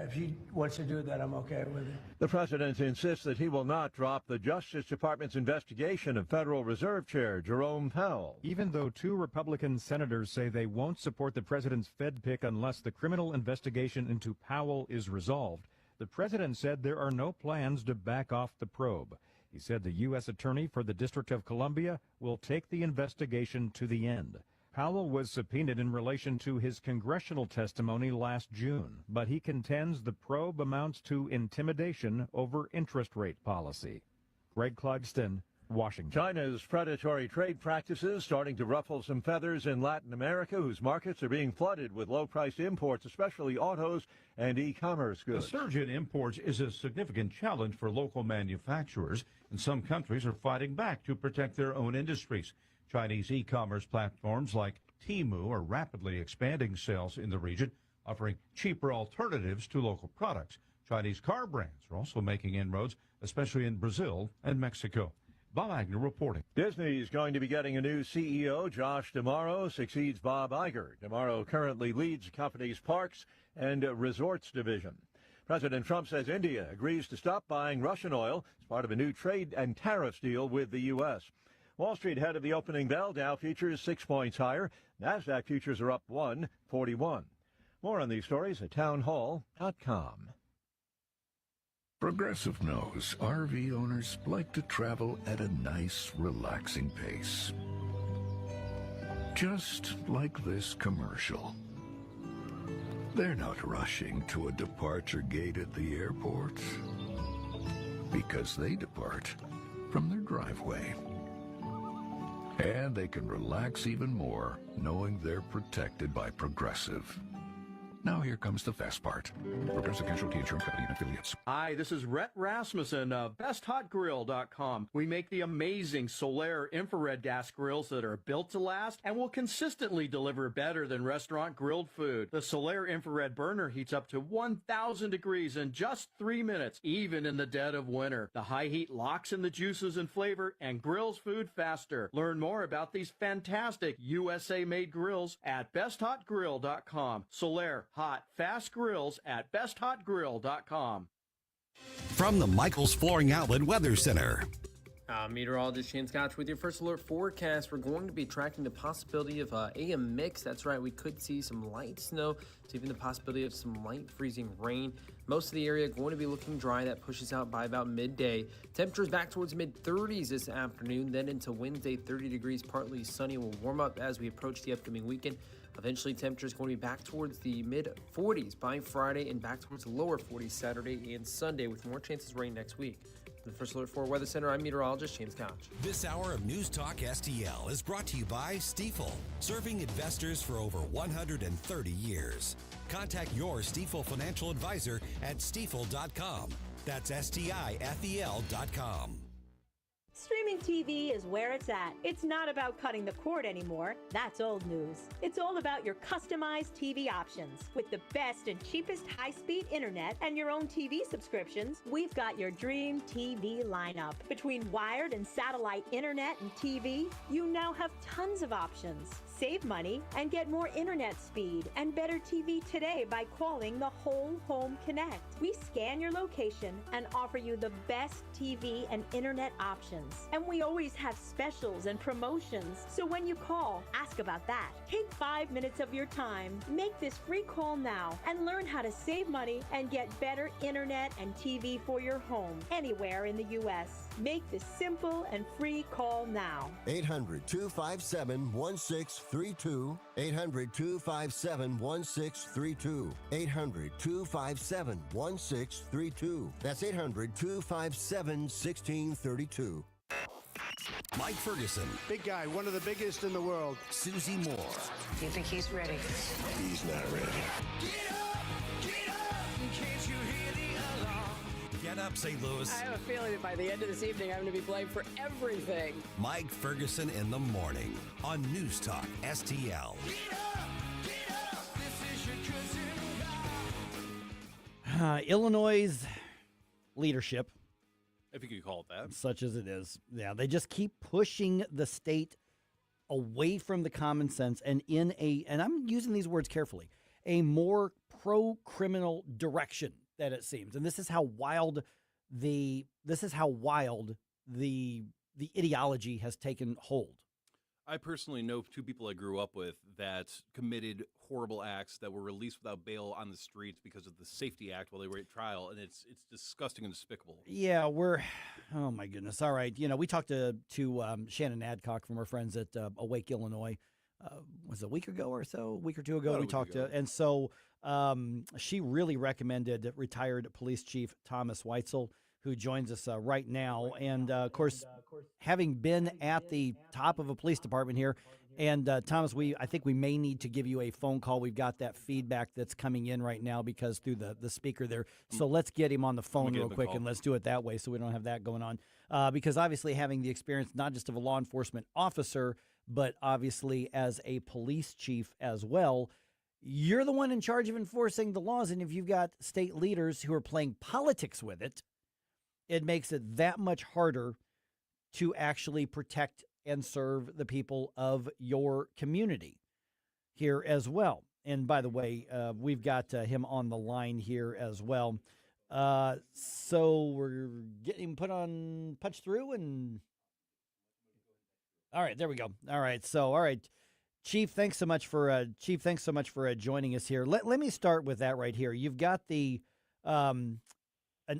if he wants to do that, I'm okay with it. The president insists that he will not drop the Justice Department's investigation of Federal Reserve Chair Jerome Powell. Even though 2 Republican senators say they won't support the president's Fed pick unless the criminal investigation into Powell is resolved, the president said there are no plans to back off the probe. He said the U.S. Attorney for the District of Columbia will take the investigation to the end. Powell was subpoenaed in relation to his congressional testimony last June, but he contends the probe amounts to intimidation over interest rate policy. Greg Clugston, Washington. China's predatory trade practices starting to ruffle some feathers in Latin America, whose markets are being flooded with low-priced imports, especially autos and e-commerce goods. The surge in imports is a significant challenge for local manufacturers, and some countries are fighting back to protect their own industries. Chinese e-commerce platforms like Temu are rapidly expanding sales in the region, offering cheaper alternatives to local products. Chinese car brands are also making inroads, especially in Brazil and Mexico. Bob Agnew reporting. Disney is going to be getting a new CEO. Josh D'Amaro succeeds Bob Iger. D'Amaro currently leads the company's parks and resorts division. President Trump says India agrees to stop buying Russian oil as part of a new trade and tariffs deal with the U.S. Wall Street head of the opening bell. Dow futures 6 points higher. NASDAQ futures are up 141. More on these stories at townhall.com. Progressive knows RV owners like to travel at a nice, relaxing pace. Just like this commercial. They're not rushing to a departure gate at the airport because they depart from their driveway. And they can relax even more knowing they're protected by Progressive. Now here comes the best part. Progressive Casualty Insurance Company and affiliates. Hi, this is Rhett Rasmussen of BestHotGrill.com. We make the amazing Solaire infrared gas grills that are built to last and will consistently deliver better than restaurant grilled food. The Solaire infrared burner heats up to 1,000 degrees in just 3 minutes, even in the dead of winter. The high heat locks in the juices and flavor and grills food faster. Learn more about these fantastic USA-made grills at BestHotGrill.com. Solaire hot, fast grills at BestHotGrill.com. From the Michaels Flooring Outlet Weather Center. Meteorologist Shane Scotch with your first alert forecast. We're going to be tracking the possibility of AM mix. That's right, we could see some light snow, to even the possibility of some light freezing rain. Most of the area going to be looking dry. That pushes out by about midday. Temperatures back towards mid-30s this afternoon. Then into Wednesday, 30 degrees, partly sunny. Will warm up as we approach the upcoming weekend. Eventually, temperatures going to be back towards the mid-40s by Friday and back towards the lower 40s Saturday and Sunday, with more chances of rain next week. From the First Alert 4 Weather Center, I'm meteorologist James Couch. This hour of News Talk STL is brought to you by Stifel, serving investors for over 130 years. Contact your Stifel financial advisor at stifel.com. That's STIFEL.com. Streaming TV is where it's at. It's not about cutting the cord anymore. That's old news. It's all about your customized TV options. With the best and cheapest high-speed internet and your own TV subscriptions, we've got your dream TV lineup. Between wired and satellite internet and TV, you now have tons of options. Save money and get more internet speed and better TV today by calling the Whole Home Connect. We scan your location and offer you the best TV and internet options. And we always have specials and promotions. So when you call, ask about that. Take 5 minutes of your time. Make this free call now and learn how to save money and get better internet and TV for your home anywhere in the U.S. Make this simple and free call now. 800-257-1632. 800-257-1632. 800-257-1632. That's 800-257-1632. Mike Ferguson. Big guy, one of the biggest in the world. Susie Moore. Do you think he's ready? He's not ready. Get up, St. Louis. I have a feeling that by the end of this evening, I'm going to be blamed for everything. Mike Ferguson in the morning on News Talk STL. Illinois' leadership, if you could call it that, such as it is, yeah, they just keep pushing the state away from the common sense and in and I'm using these words carefully, a more pro-criminal direction that it seems. And this is how wild the ideology has taken hold. I personally know two people I grew up with that committed horrible acts that were released without bail on the streets because of the Safety Act while they were at trial, and it's disgusting and despicable. Yeah, oh my goodness. All right, we talked to Shannon Adcock from our friends at Awake, Illinois. Was it a week ago or so? A week or two ago we talked to, and so she really recommended retired police chief Thomas Weitzel, who joins us right now. And, of course, having been at the top of a police department here, and, Thomas, I think we may need to give you a phone call. We've got that feedback that's coming in right now because through the speaker there. So let's get him on the phone real quick, and let's do it that way so we don't have that going on. Because obviously having the experience not just of a law enforcement officer, but obviously as a police chief as well, you're the one in charge of enforcing the laws. And if you've got state leaders who are playing politics with it, it makes it that much harder to actually protect and serve the people of your community here as well. And by the way, we've got him on the line here as well. So we're getting punched through and all right, there we go. All right. So, all right, Chief, thanks so much for joining us here. Let me start with that right here. You've got the an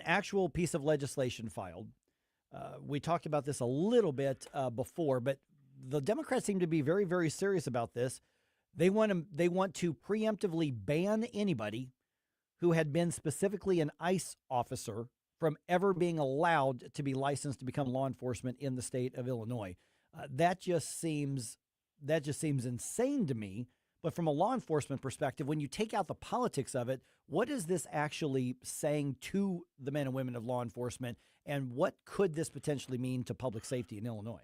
actual piece of legislation filed. We talked about this a little bit before, but the Democrats seem to be very, very serious about this. They want to preemptively ban anybody who had been specifically an ICE officer from ever being allowed to be licensed to become law enforcement in the state of Illinois. That just seems insane to me. But from a law enforcement perspective, when you take out the politics of it, what is this actually saying to the men and women of law enforcement, and what could this potentially mean to public safety in Illinois?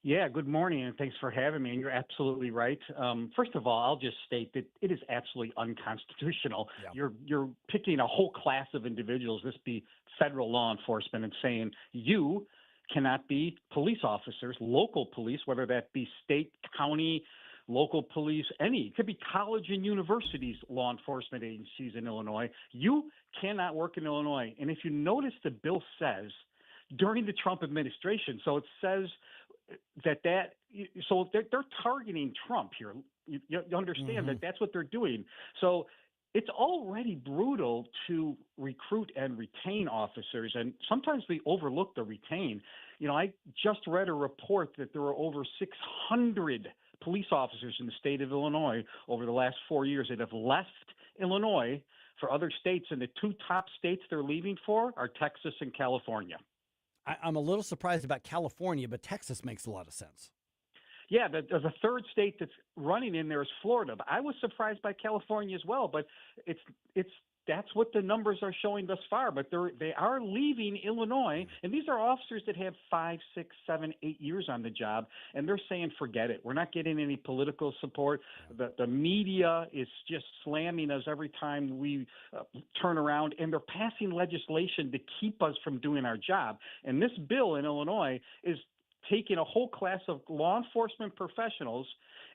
Yeah, good morning, and thanks for having me. And you're absolutely right. First of all, I'll just state that it is absolutely unconstitutional. Yeah. You're picking a whole class of individuals, this be federal law enforcement, and saying you cannot be police officers, local police, whether that be state, county, local police, any. It could be college and universities law enforcement agencies in Illinois. You cannot work in Illinois. And if you notice, the bill says during the Trump administration, so it says so they're targeting Trump here. You understand that that's what they're doing. So it's already brutal to recruit and retain officers, and sometimes we overlook the retain. I just read a report that there were over 600 police officers in the state of Illinois over the last 4 years that have left Illinois for other states, and the two top states they're leaving for are Texas and California. I'm a little surprised about California, but Texas makes a lot of sense. Yeah, there's a third state that's running in there is Florida. But I was surprised by California as well. But that's what the numbers are showing thus far. But they are leaving Illinois, and these are officers that have 5, 6, 7, 8 years on the job, and they're saying, forget it. We're not getting any political support. The media is just slamming us every time we turn around, and they're passing legislation to keep us from doing our job. And this bill in Illinois is taking a whole class of law enforcement professionals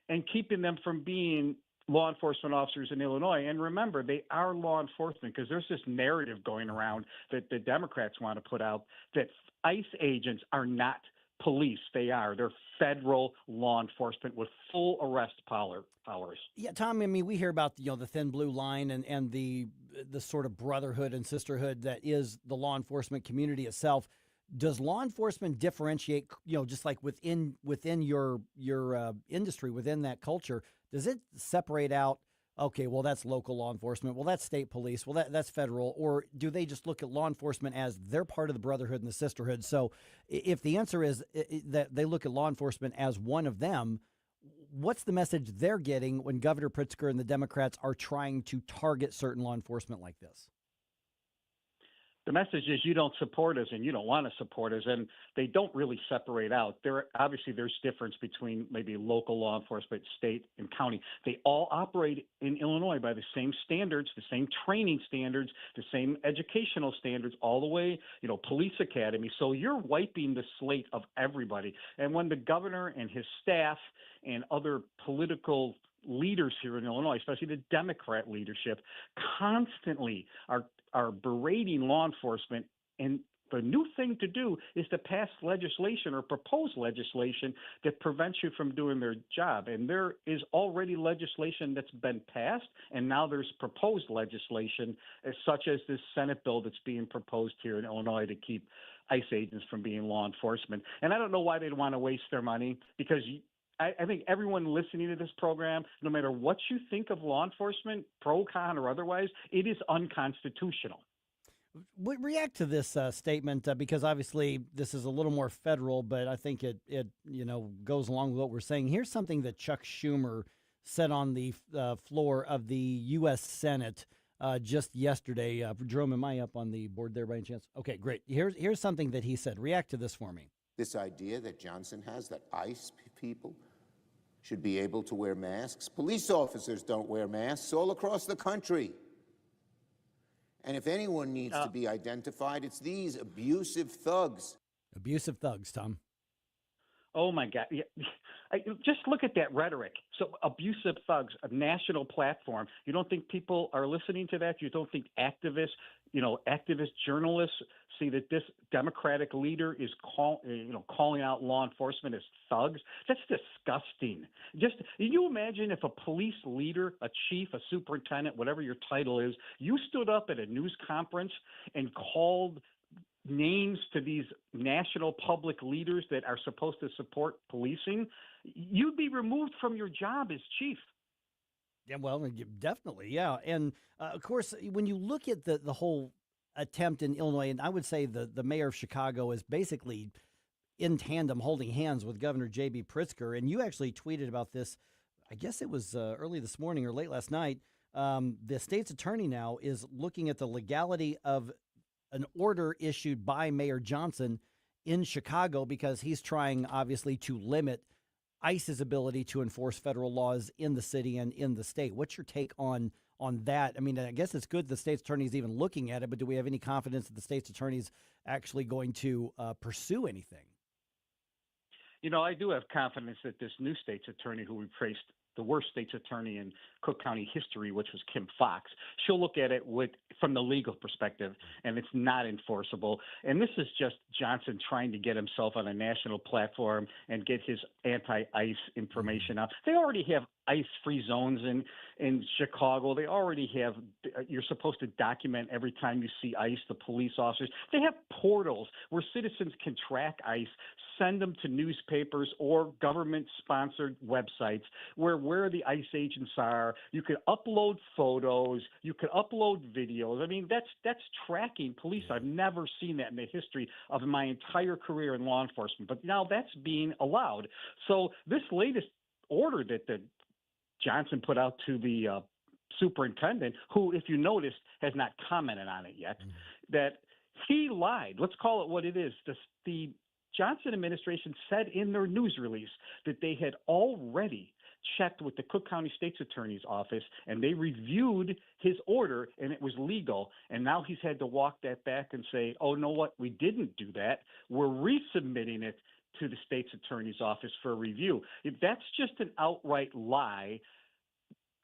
and keeping them from being law enforcement officers in Illinois. And remember, they are law enforcement, because there's this narrative going around that the Democrats want to put out that ICE agents are not police. They're federal law enforcement with full arrest powers. Yeah, Tom, I mean, we hear about the thin blue line and the sort of brotherhood and sisterhood that is the law enforcement community itself. Does law enforcement differentiate, just like within your industry, within that culture? Does it separate out, okay, well, that's local law enforcement, well, that's state police, well, that's federal, or do they just look at law enforcement as they're part of the brotherhood and the sisterhood? So if the answer is that they look at law enforcement as one of them, what's the message they're getting when Governor Pritzker and the Democrats are trying to target certain law enforcement like this? The message is you don't support us and you don't want to support us, and they don't really separate out. Obviously, there's difference between maybe local law enforcement, state, and county. They all operate in Illinois by the same standards, the same training standards, the same educational standards, all the way, police academy. So you're wiping the slate of everybody. And when the governor and his staff and other political leaders here in Illinois, especially the Democrat leadership, constantly are berating law enforcement, and the new thing to do is to pass legislation or propose legislation that prevents you from doing their job. And there is already legislation that's been passed, and now there's proposed legislation, such as this Senate bill that's being proposed here in Illinois to keep ICE agents from being law enforcement. And I don't know why they'd want to waste their money, because I think everyone listening to this program, no matter what you think of law enforcement, pro, con, or otherwise, it is unconstitutional. React to this statement, because obviously this is a little more federal, but I think it goes along with what we're saying. Here's something that Chuck Schumer said on the floor of the U.S. Senate just yesterday. Jerome, am I up on the board there by any chance? Okay, great. Here's something that he said. React to this for me. This idea that Johnson has, that ICE people should be able to wear masks. Police officers don't wear masks all across the country. And if anyone needs to be identified, it's these abusive thugs. Abusive thugs, Tom. Oh, my God. Yeah. Just look at that rhetoric. So abusive thugs, a national platform. You don't think people are listening to that? You don't think activists, activist journalists see that this Democratic leader is calling out law enforcement as thugs? That's disgusting. Can you imagine if a police leader, a chief, a superintendent, whatever your title is, you stood up at a news conference and called names to these national public leaders that are supposed to support policing? You'd be removed from your job as chief. Yeah, well, definitely, yeah. And, of course, when you look at the whole attempt in Illinois, and I would say the mayor of Chicago is basically in tandem holding hands with Governor J.B. Pritzker, and you actually tweeted about this, I guess it was early this morning or late last night, the state's attorney now is looking at the legality of an order issued by Mayor Johnson in Chicago because he's trying, obviously, to limit ICE's ability to enforce federal laws in the city and in the state. What's your take on that? I mean, I guess it's good the state's attorney is even looking at it, but do we have any confidence that the state's attorney is actually going to pursue anything? I do have confidence that this new state's attorney, who replaced the worst state's attorney in Cook County history, which was Kim Fox, she'll look at it from the legal perspective, and it's not enforceable. And this is just Johnson trying to get himself on a national platform and get his anti-ICE information out. They already have ICE-free zones in Chicago. They already have – you're supposed to document every time you see ICE, the police officers. They have portals where citizens can track ICE, send them to newspapers or government-sponsored websites where the ICE agents are. You can upload photos. You can upload videos. I mean, that's tracking police. I've never seen that in the history of my entire career in law enforcement. But now that's being allowed. So this latest order that Johnson put out to the superintendent, who, if you noticed, has not commented on it yet, that he lied. Let's call it what it is. The Johnson administration said in their news release that they had already checked with the Cook County State's Attorney's Office, and they reviewed his order, and it was legal. And now he's had to walk that back and say, oh, no, what? We didn't do that. We're resubmitting it to the State's Attorney's Office for review. If that's just an outright lie,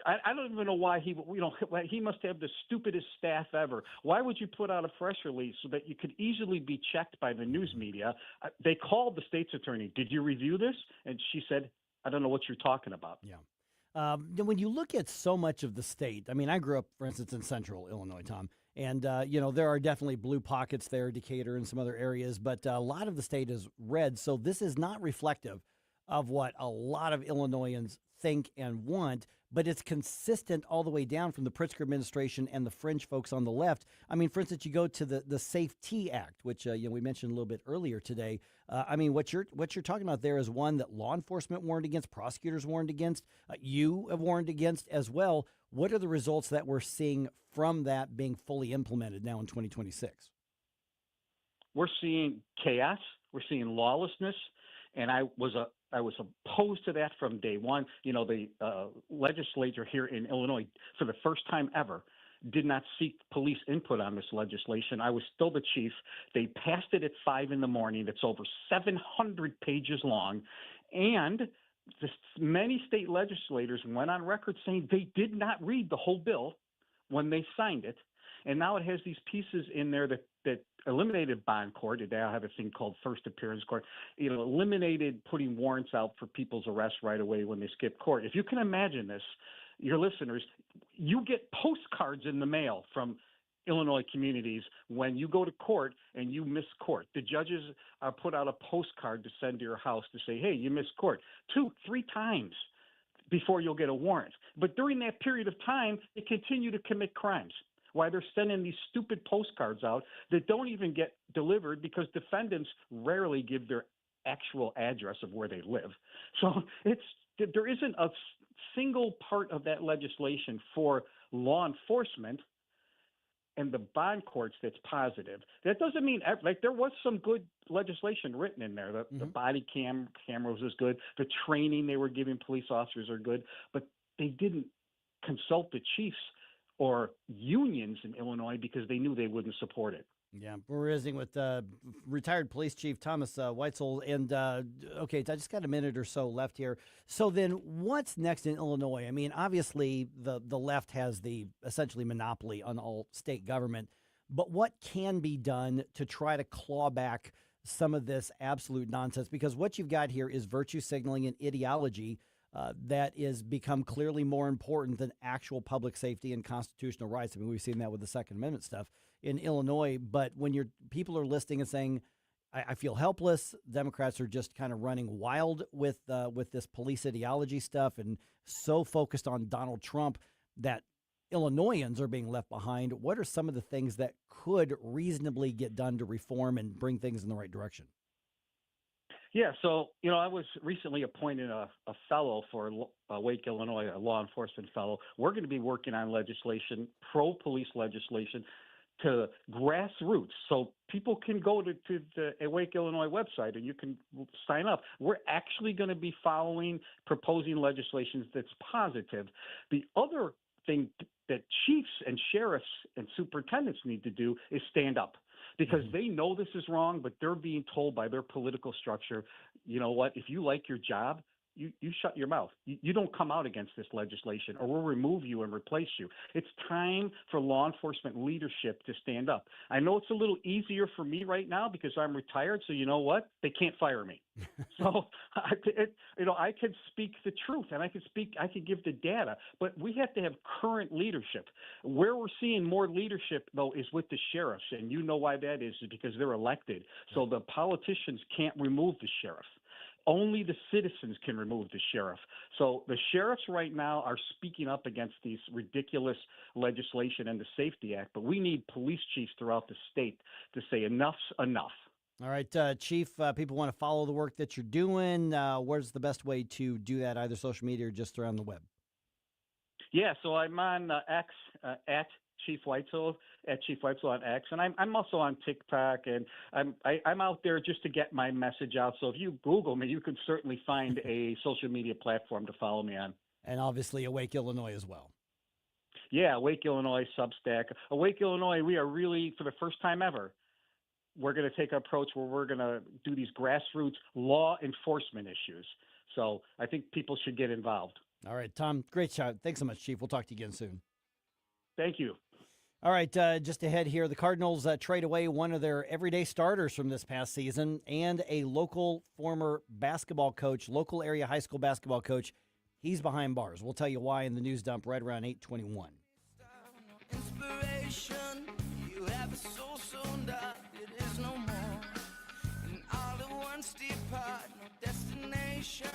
I don't even know why he must have the stupidest staff ever. Why would you put out a press release so that you could easily be checked by the news media? They called the state's attorney. Did you review this? And she said, I don't know what you're talking about. Yeah. When you look at so much of the state, I mean, I grew up, for instance, in central Illinois, Tom, and, there are definitely blue pockets there, Decatur and some other areas, but a lot of the state is red. So this is not reflective of what a lot of Illinoisans think and want, but it's consistent all the way down from the Pritzker administration and the fringe folks on the left. I mean, for instance, you go to the Safety Act, which we mentioned a little bit earlier today. I mean, what you're talking about there is one that law enforcement warned against, prosecutors warned against, you have warned against as well. What are the results that we're seeing from that being fully implemented now in 2026? We're seeing chaos. We're seeing lawlessness. And I was opposed to that from day one. The legislature here in Illinois, for the first time ever, did not seek police input on this legislation. I was still the chief. They passed it at 5 a.m. It's over 700 pages long. And many state legislators went on record saying they did not read the whole bill when they signed it. And now it has these pieces in there that eliminated bond court. They now have a thing called first appearance court. Eliminated putting warrants out for people's arrest right away when they skip court. If you can imagine this, your listeners, you get postcards in the mail from Illinois communities when you go to court and you miss court. The judges put out a postcard to send to your house to say, hey, you missed court 2-3 times before you'll get a warrant. But during that period of time, they continue to commit crimes. Why they're sending these stupid postcards out that don't even get delivered because defendants rarely give their actual address of where they live. So there isn't a single part of that legislation for law enforcement and the bond courts that's positive. That doesn't mean there was some good legislation written in there. The body cameras is good. The training they were giving police officers are good, but they didn't consult the chiefs or unions in Illinois because they knew they wouldn't support it. Yeah, we're visiting with retired police chief Thomas Weitzel. And, okay, I just got a minute or so left here. So then what's next in Illinois? I mean, obviously the left has the essentially monopoly on all state government. But what can be done to try to claw back some of this absolute nonsense? Because what you've got here is virtue signaling and ideology that is become clearly more important than actual public safety and constitutional rights. I mean, we've seen that with the Second Amendment stuff in Illinois. But when people are listening and saying, I feel helpless, Democrats are just kind of running wild with this police ideology stuff and so focused on Donald Trump that Illinoisans are being left behind. What are some of the things that could reasonably get done to reform and bring things in the right direction? Yeah, so, I was recently appointed a fellow for Wake, Illinois, a law enforcement fellow. We're going to be working on legislation, pro-police legislation, to grassroots. So people can go to the Wake, Illinois website and you can sign up. We're actually going to be proposing legislation that's positive. The other thing that chiefs and sheriffs and superintendents need to do is stand up, because they know this is wrong, but they're being told by their political structure, you know what, if you like your job, you shut your mouth. You don't come out against this legislation, or we'll remove you and replace you. It's time for law enforcement leadership to stand up. I know it's a little easier for me right now because I'm retired, so you know what? They can't fire me. So I could speak the truth, and I could give the data, but we have to have current leadership. Where we're seeing more leadership, though, is with the sheriffs, and you know why that is because they're elected. So the politicians can't remove the sheriff. Only the citizens can remove the sheriff. So the sheriffs right now are speaking up against these ridiculous legislation and the Safety Act, but we need police chiefs throughout the state to say enough's enough. All right, Chief, people want to follow the work that you're doing. Where's the best way to do that, either social media or just around the web? Yeah, so I'm on X at Chief Weitzel, at Chief Weitzel on X, and I'm also on TikTok, and I'm out there just to get my message out. So if you Google me, you can certainly find a social media platform to follow me on. And obviously Awake Illinois as well. Yeah, Awake Illinois, Substack. Awake Illinois, we are really, for the first time ever, we're going to take an approach where we're going to do these grassroots law enforcement issues. So I think people should get involved. All right, Tom, great shot. Thanks so much, Chief. We'll talk to you again soon. Thank you. All right, just ahead here, the Cardinals trade away one of their everyday starters from this past season and a local former basketball coach, local area high school basketball coach. He's behind bars. We'll tell you why in the news dump right around 8:21. Inspiration, you have a soul so dark, it is no more. And all at once depart, no destination.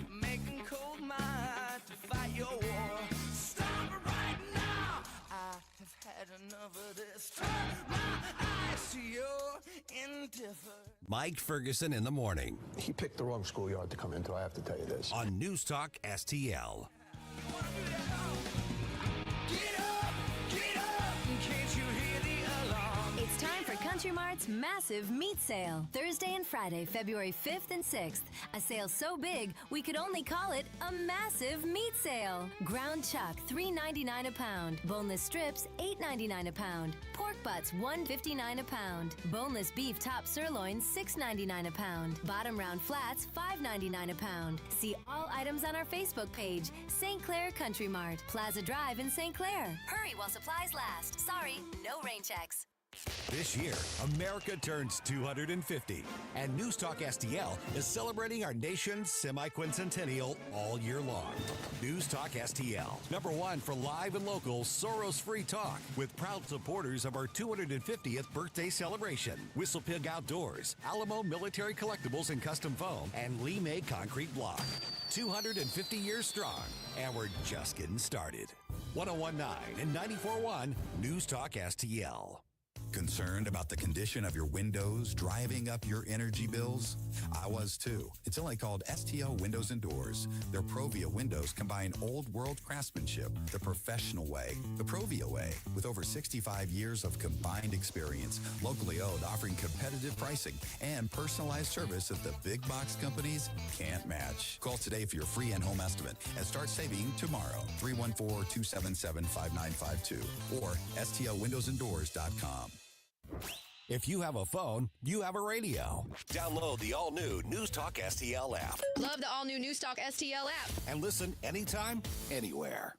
You're making cold my heart to fight your war. Stop it right now. I have had enough of this. Turn my eyes to your indifference. Mike Ferguson in the morning. He picked the wrong schoolyard to come into, I have to tell you this. On News Talk STL. It's time for Country Mart's massive meat sale. Thursday and Friday, February 5th and 6th. A sale so big, we could only call it a massive meat sale. Ground chuck, $3.99 a pound. Boneless strips, $8.99 a pound. Pork butts, $1.59 a pound. Boneless beef top sirloin, $6.99 a pound. Bottom round flats, $5.99 a pound. See all items on our Facebook page, St. Clair Country Mart, Plaza Drive in St. Clair. Hurry while supplies last. Sorry, no rain checks. This year, America turns 250, and News Talk STL is celebrating our nation's semi-quincentennial all year long. News Talk STL, #1 for live and local Soros-free talk, with proud supporters of our 250th birthday celebration. Whistle Pig Outdoors, Alamo Military Collectibles and Custom Foam, and Lee May Concrete Block. 250 years strong, and we're just getting started. 101.9 and 94.1 News Talk STL. Concerned about the condition of your windows driving up your energy bills? I was too. It's only called STL Windows and Doors. Their Provia windows combine old world craftsmanship the professional way, the Provia way, with over 65 years of combined experience, locally owned, offering competitive pricing and personalized service that the big box companies can't match. Call today for your free in-home estimate and start saving tomorrow. 314-277-5952 or stlwindowsanddoors.com. If you have a phone, you have a radio. Download the all-new News Talk STL app. Love the all-new News Talk STL app. And listen anytime, anywhere.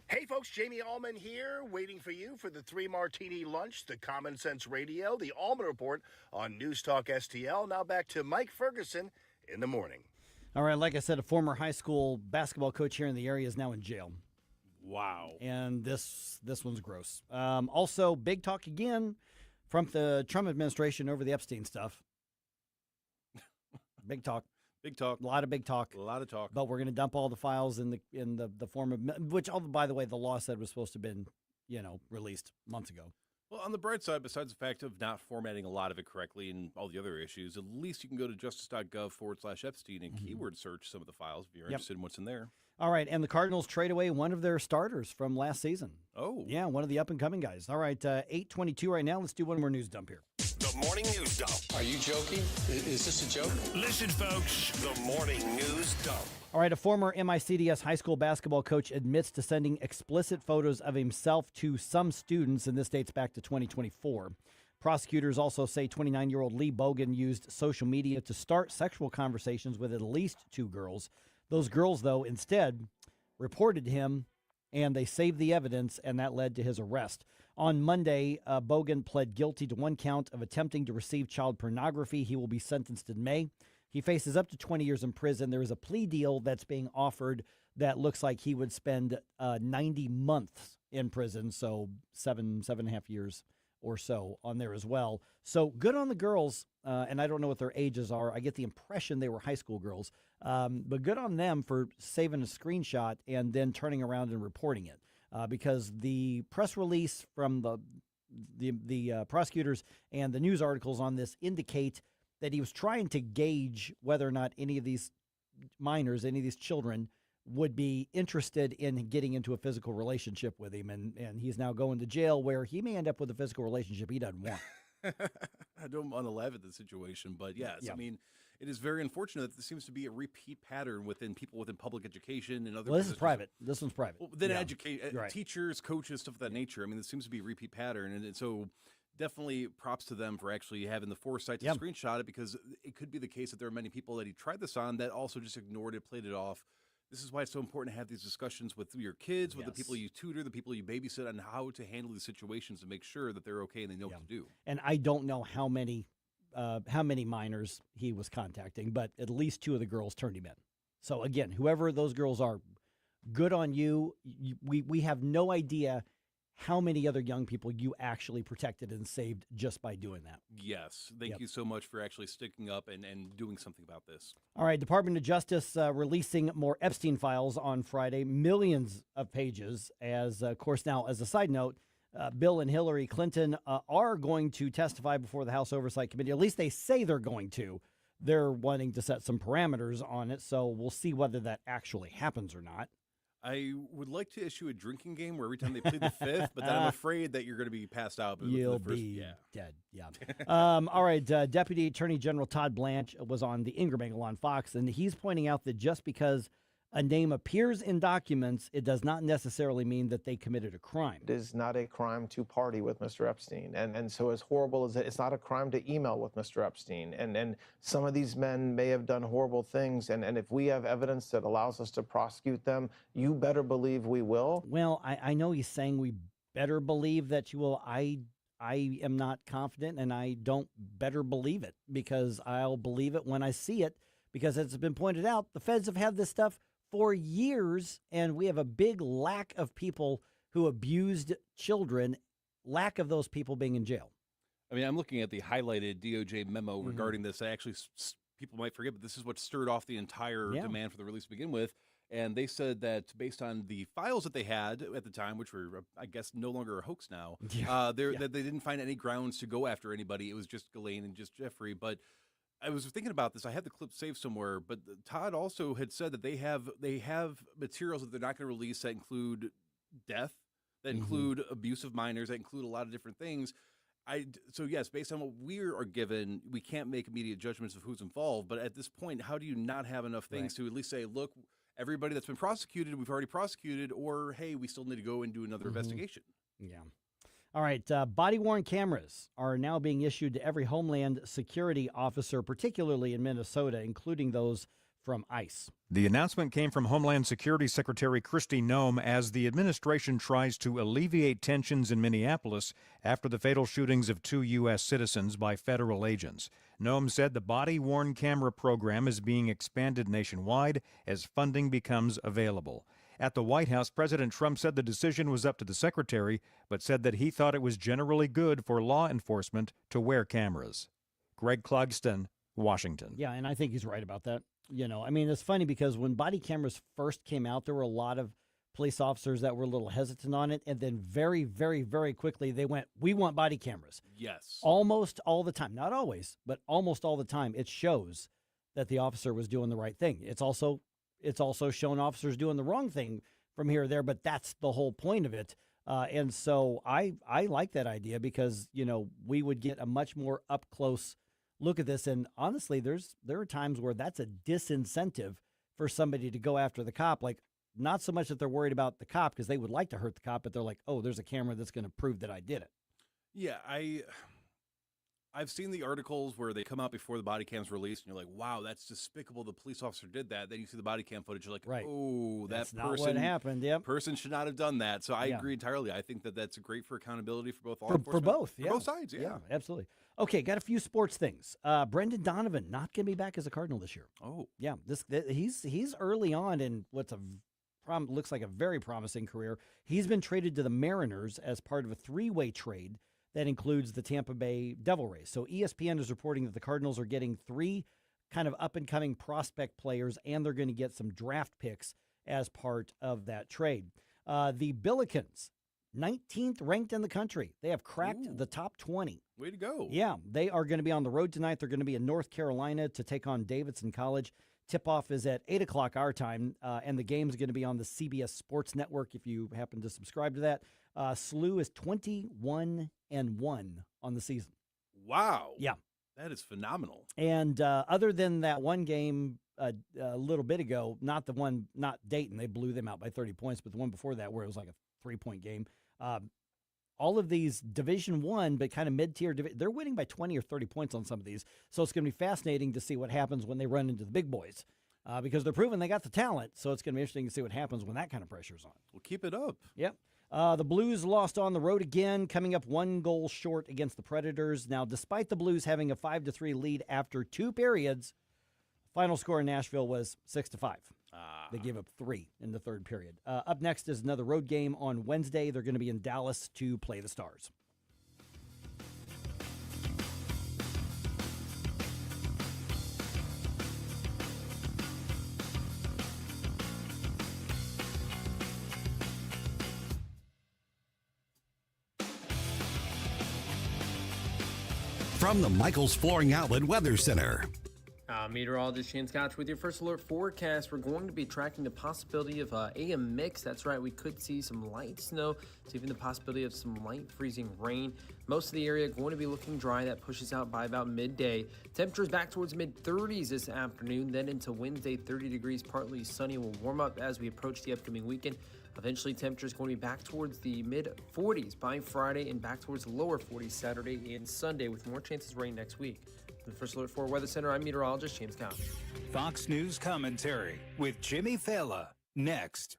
Hey folks, Jamie Allman here, waiting for you for the 3 Martini Lunch, the Common Sense Radio, the Allman Report on News Talk STL. Now back to Mike Ferguson in the morning. All right, like I said, a former high school basketball coach here in the area is now in jail. Wow. And this one's gross. Also, big talk again from the Trump administration over the Epstein stuff. Big talk. Big talk. A lot of big talk. A lot of talk. But we're going to dump all the files in the form of, which, by the way, the law said was supposed to have been, released months ago. Well, on the bright side, besides the fact of not formatting a lot of it correctly and all the other issues, at least you can go to justice.gov/Epstein and keyword search some of the files if you're interested in what's in there. All right, and the Cardinals trade away one of their starters from last season. Oh. Yeah, one of the up-and-coming guys. All right, 8:22 right now. Let's do one more news dump here. The Morning News Dump. Are you joking? Is this a joke? Listen, folks, the Morning News Dump. All right, a former MICDS high school basketball coach admits to sending explicit photos of himself to some students, and this dates back to 2024. Prosecutors also say 29-year-old Lee Bogan used social media to start sexual conversations with at least 2 girls. Those girls, though, instead reported him, and they saved the evidence, and that led to his arrest. On Monday, Bogan pled guilty to 1 count of attempting to receive child pornography. He will be sentenced in May. He faces up to 20 years in prison. There is a plea deal that's being offered that looks like he would spend 90 months in prison, so 7.5 years or so on there as well. So good on the girls, and I don't know what their ages are. I get the impression they were high school girls, but good on them for saving a screenshot and then turning around and reporting it, because the press release from the prosecutors and the news articles on this indicate that he was trying to gauge whether or not any of these minors, any of these children, would be interested in getting into a physical relationship with him. And he's now going to jail where he may end up with a physical relationship he doesn't want. I don't want to laugh at the situation, but yes, Yeah. I mean, it is very unfortunate that there seems to be a repeat pattern within people within public education and other. Well, this is positions. private. This one's private. Well, then Yeah. Right. teachers, coaches, stuff of that nature. I mean, this seems to be a repeat pattern, and so definitely props to them for actually having the foresight to screenshot it, because it could be the case that there are many people that he tried this on that also just ignored it, played it off. This is why it's so important to have these discussions with your kids, with the people you tutor, the people you babysit, on how to handle these situations and make sure that they're okay and they know what to do. And I don't know how many minors he was contacting, but at least 2 of the girls turned him in. So again, whoever those girls are, good on you. We have no idea how many other young people you actually protected and saved just by doing that. Yes. Thank you so much for actually sticking up and doing something about this. All right, Department of Justice releasing more Epstein files on Friday, millions of pages. As, of course, now, as a side note, Bill and Hillary Clinton are going to testify before the House Oversight Committee. At least they say they're going to. They're wanting to set some parameters on it, so we'll see whether that actually happens or not. I would like to issue a drinking game where every time they plead the 5th, but then I'm afraid that you're going to be passed out. You'll be dead. Yeah. All right. Deputy Attorney General Todd Blanche was on the Ingram Angle on Fox, and he's pointing out that just because a name appears in documents, it does not necessarily mean that they committed a crime. It is not a crime to party with Mr. Epstein. And so as horrible as it's not a crime to email with Mr. Epstein. And some of these men may have done horrible things. And if we have evidence that allows us to prosecute them, you better believe we will. Well, I know he's saying we better believe that you will. I am not confident, and I don't better believe it, because I'll believe it when I see it, because as it's been pointed out, the feds have had this stuff for years, and we have a big lack of people who abused children, lack of those people being in jail. I mean, I'm looking at the highlighted DOJ memo regarding this. Actually, people might forget, but this is what stirred off the entire demand for the release to begin with. And they said that based on the files that they had at the time, which were, I guess, no longer a hoax now, that they didn't find any grounds to go after anybody. It was just Ghislaine and just Jeffrey. But I was thinking about this. I had the clip saved somewhere, but Todd also had said that they have materials that they're not going to release that include death, that include abuse of minors, that include a lot of different things. So yes, based on what we are given, we can't make immediate judgments of who's involved. But at this point, how do you not have enough things to at least say, look, everybody that's been prosecuted, we've already prosecuted, or hey, we still need to go and do another investigation? Yeah. All right, body-worn cameras are now being issued to every Homeland Security officer, particularly in Minnesota, including those from ICE. The announcement came from Homeland Security Secretary Kristi Noem as the administration tries to alleviate tensions in Minneapolis after the fatal shootings of 2 U.S. citizens by federal agents. Noem said the body-worn camera program is being expanded nationwide as funding becomes available. At the White House, President Trump said the decision was up to the secretary, but said that he thought it was generally good for law enforcement to wear cameras. Greg Clugston, Washington. Yeah, and I think he's right about that. I mean, it's funny because when body cameras first came out, there were a lot of police officers that were a little hesitant on it. And then very, very, very quickly, they went, we want body cameras. Yes. Almost all the time. Not always, but almost all the time. It shows that the officer was doing the right thing. It's also shown officers doing the wrong thing from here or there, but that's the whole point of it. And so I like that idea because, we would get a much more up close look at this. And honestly, there are times where that's a disincentive for somebody to go after the cop. Like, not so much that they're worried about the cop because they would like to hurt the cop, but they're like, oh, there's a camera that's going to prove that I did it. Yeah, I've seen the articles where they come out before the body cam's released, and you're like, wow, that's despicable. The police officer did that. Then you see the body cam footage, you're like, right. Oh, that's that not person, what happened. Yep. person should not have done that. So I agree entirely. I think that's great for accountability for both law enforcement. For both, for both sides, yeah. Absolutely. Okay, got a few sports things. Brendan Donovan not going to be back as a Cardinal this year. Oh, yeah. He's early on in what's looks like a very promising career. He's been traded to the Mariners as part of a 3-way trade that includes the Tampa Bay Devil Rays. So ESPN is reporting that the Cardinals are getting 3 kind of up-and-coming prospect players, and they're going to get some draft picks as part of that trade. The Billikens, 19th ranked in the country. They have cracked the top 20. Way to go. Yeah, they are going to be on the road tonight. They're going to be in North Carolina to take on Davidson College. Tip-off is at 8 o'clock our time, and the game is going to be on the CBS Sports Network if you happen to subscribe to that. SLU is 21-1 on the season. Wow. Yeah. That is phenomenal. And other than that one game a little bit ago, not Dayton, they blew them out by 30 points, but the one before that where it was like a 3-point game, all of these Division I, but kind of mid-tier, they're winning by 20 or 30 points on some of these. So it's going to be fascinating to see what happens when they run into the big boys because they're proving they got the talent. So it's going to be interesting to see what happens when that kind of pressure's on. Well, keep it up. Yep. The Blues lost on the road again, coming up 1 goal short against the Predators. Now, despite the Blues having a 5-3 lead after 2 periods, final score in Nashville was 6-5. They gave up 3 in the third period. Up next is another road game on Wednesday. They're going to be in Dallas to play the Stars. From the Michaels Flooring Outlet Weather Center. Meteorologist Shane Scotch with your first alert forecast. We're going to be tracking the possibility of AM mix. That's right, we could see some light snow, to even the possibility of some light freezing rain. Most of the area going to be looking dry. That pushes out by about midday. Temperatures back towards mid-30s this afternoon. Then into Wednesday, 30 degrees, partly sunny. Will warm up as we approach the upcoming weekend. Eventually, temperatures going to be back towards the mid-40s by Friday and back towards the lower 40s Saturday and Sunday with more chances of rain next week. The First Alert 4 Weather Center, I'm meteorologist James Couch. Fox News Commentary with Jimmy Fallon. Next.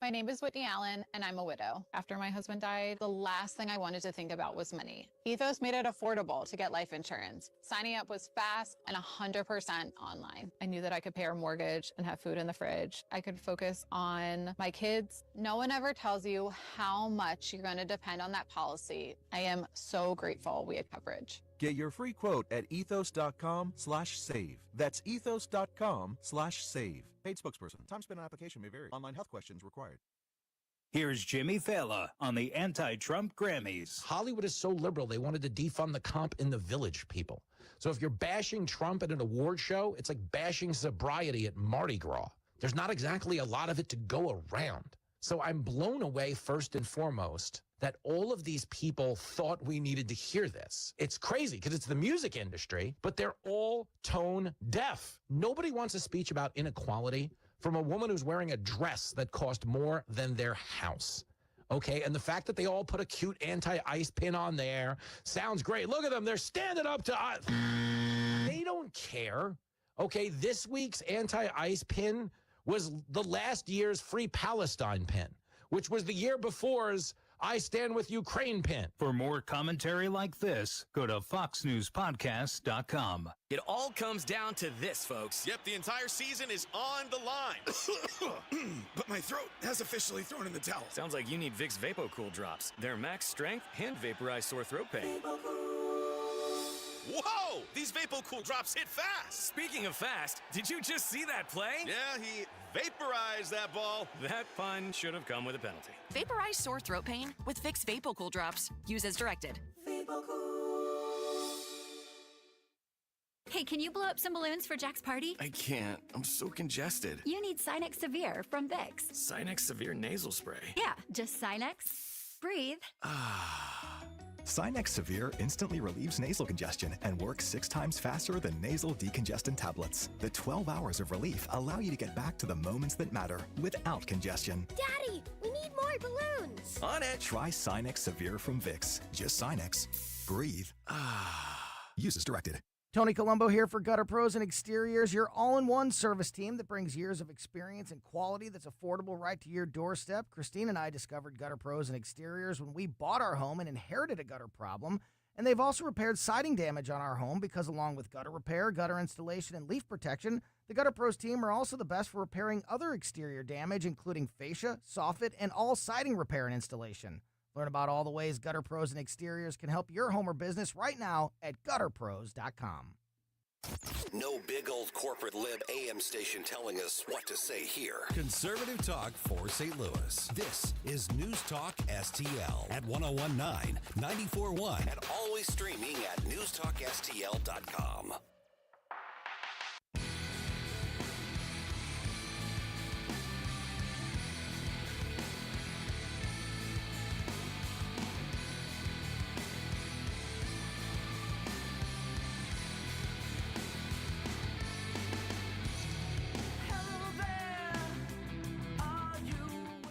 My name is Whitney Allen, and I'm a widow. After my husband died, the last thing I wanted to think about was money. Ethos made it affordable to get life insurance. Signing up was fast and 100% online. I knew that I could pay our mortgage and have food in the fridge. I could focus on my kids. No one ever tells you how much you're going to depend on that policy. I am so grateful we had coverage. Get your free quote at ethos.com/save. That's ethos.com/save. Paid spokesperson. Time spent on application may vary. Online health questions required. Here's Jimmy Fallon on the anti-Trump Grammys. Hollywood is so liberal, they wanted to defund the comp in the Village people. So if you're bashing Trump at an award show, it's like bashing sobriety at Mardi Gras. There's not exactly a lot of it to go around. So I'm blown away, first and foremost, that all of these people thought we needed to hear this. It's crazy because it's the music industry, but they're all tone deaf. Nobody wants a speech about inequality from a woman who's wearing a dress that cost more than their house. Okay, and the fact that they all put a cute anti-ice pin on there sounds great. Look at them, they're standing up to us. They don't care. Okay, this week's anti-ice pin was the last year's Free Palestine pin, which was the year before's I stand with Ukraine pin. For more commentary like this, go to foxnewspodcast.com. It all comes down to this, folks. Yep, the entire season is on the line. But my throat has officially thrown in the towel. Sounds like you need Vicks VapoCool drops. They're max strength and vaporize sore throat pain. Whoa! These VapoCool drops hit fast. Speaking of fast, did you just see that play? Yeah, he vaporized that ball. That pun should have come with a penalty. Vaporize sore throat pain with Vicks VapoCool drops. Use as directed. Hey, can you blow up some balloons for Jack's party? I can't. I'm so congested. You need Sinex Severe from Vicks. Sinex Severe Nasal Spray. Yeah, just Sinex. Breathe. Sinex Severe instantly relieves nasal congestion and works 6 times faster than nasal decongestant tablets. The 12 hours of relief allow you to get back to the moments that matter without congestion. Daddy, we need more balloons. On it. Try Sinex Severe from Vicks. Just Sinex. Breathe. Use as directed. Tony Colombo here for Gutter Pros and Exteriors, your all-in-one service team that brings years of experience and quality that's affordable right to your doorstep. Christine and I discovered Gutter Pros and Exteriors when we bought our home and inherited a gutter problem. And they've also repaired siding damage on our home because along with gutter repair, gutter installation, and leaf protection, the Gutter Pros team are also the best for repairing other exterior damage, including fascia, soffit, and all siding repair and installation. Learn about all the ways Gutter Pros and Exteriors can help your home or business right now at gutterpros.com. No big old corporate lib AM station telling us what to say here. Conservative talk for St. Louis. This is News Talk STL at 1019, 94.1, and always streaming at newstalkstl.com.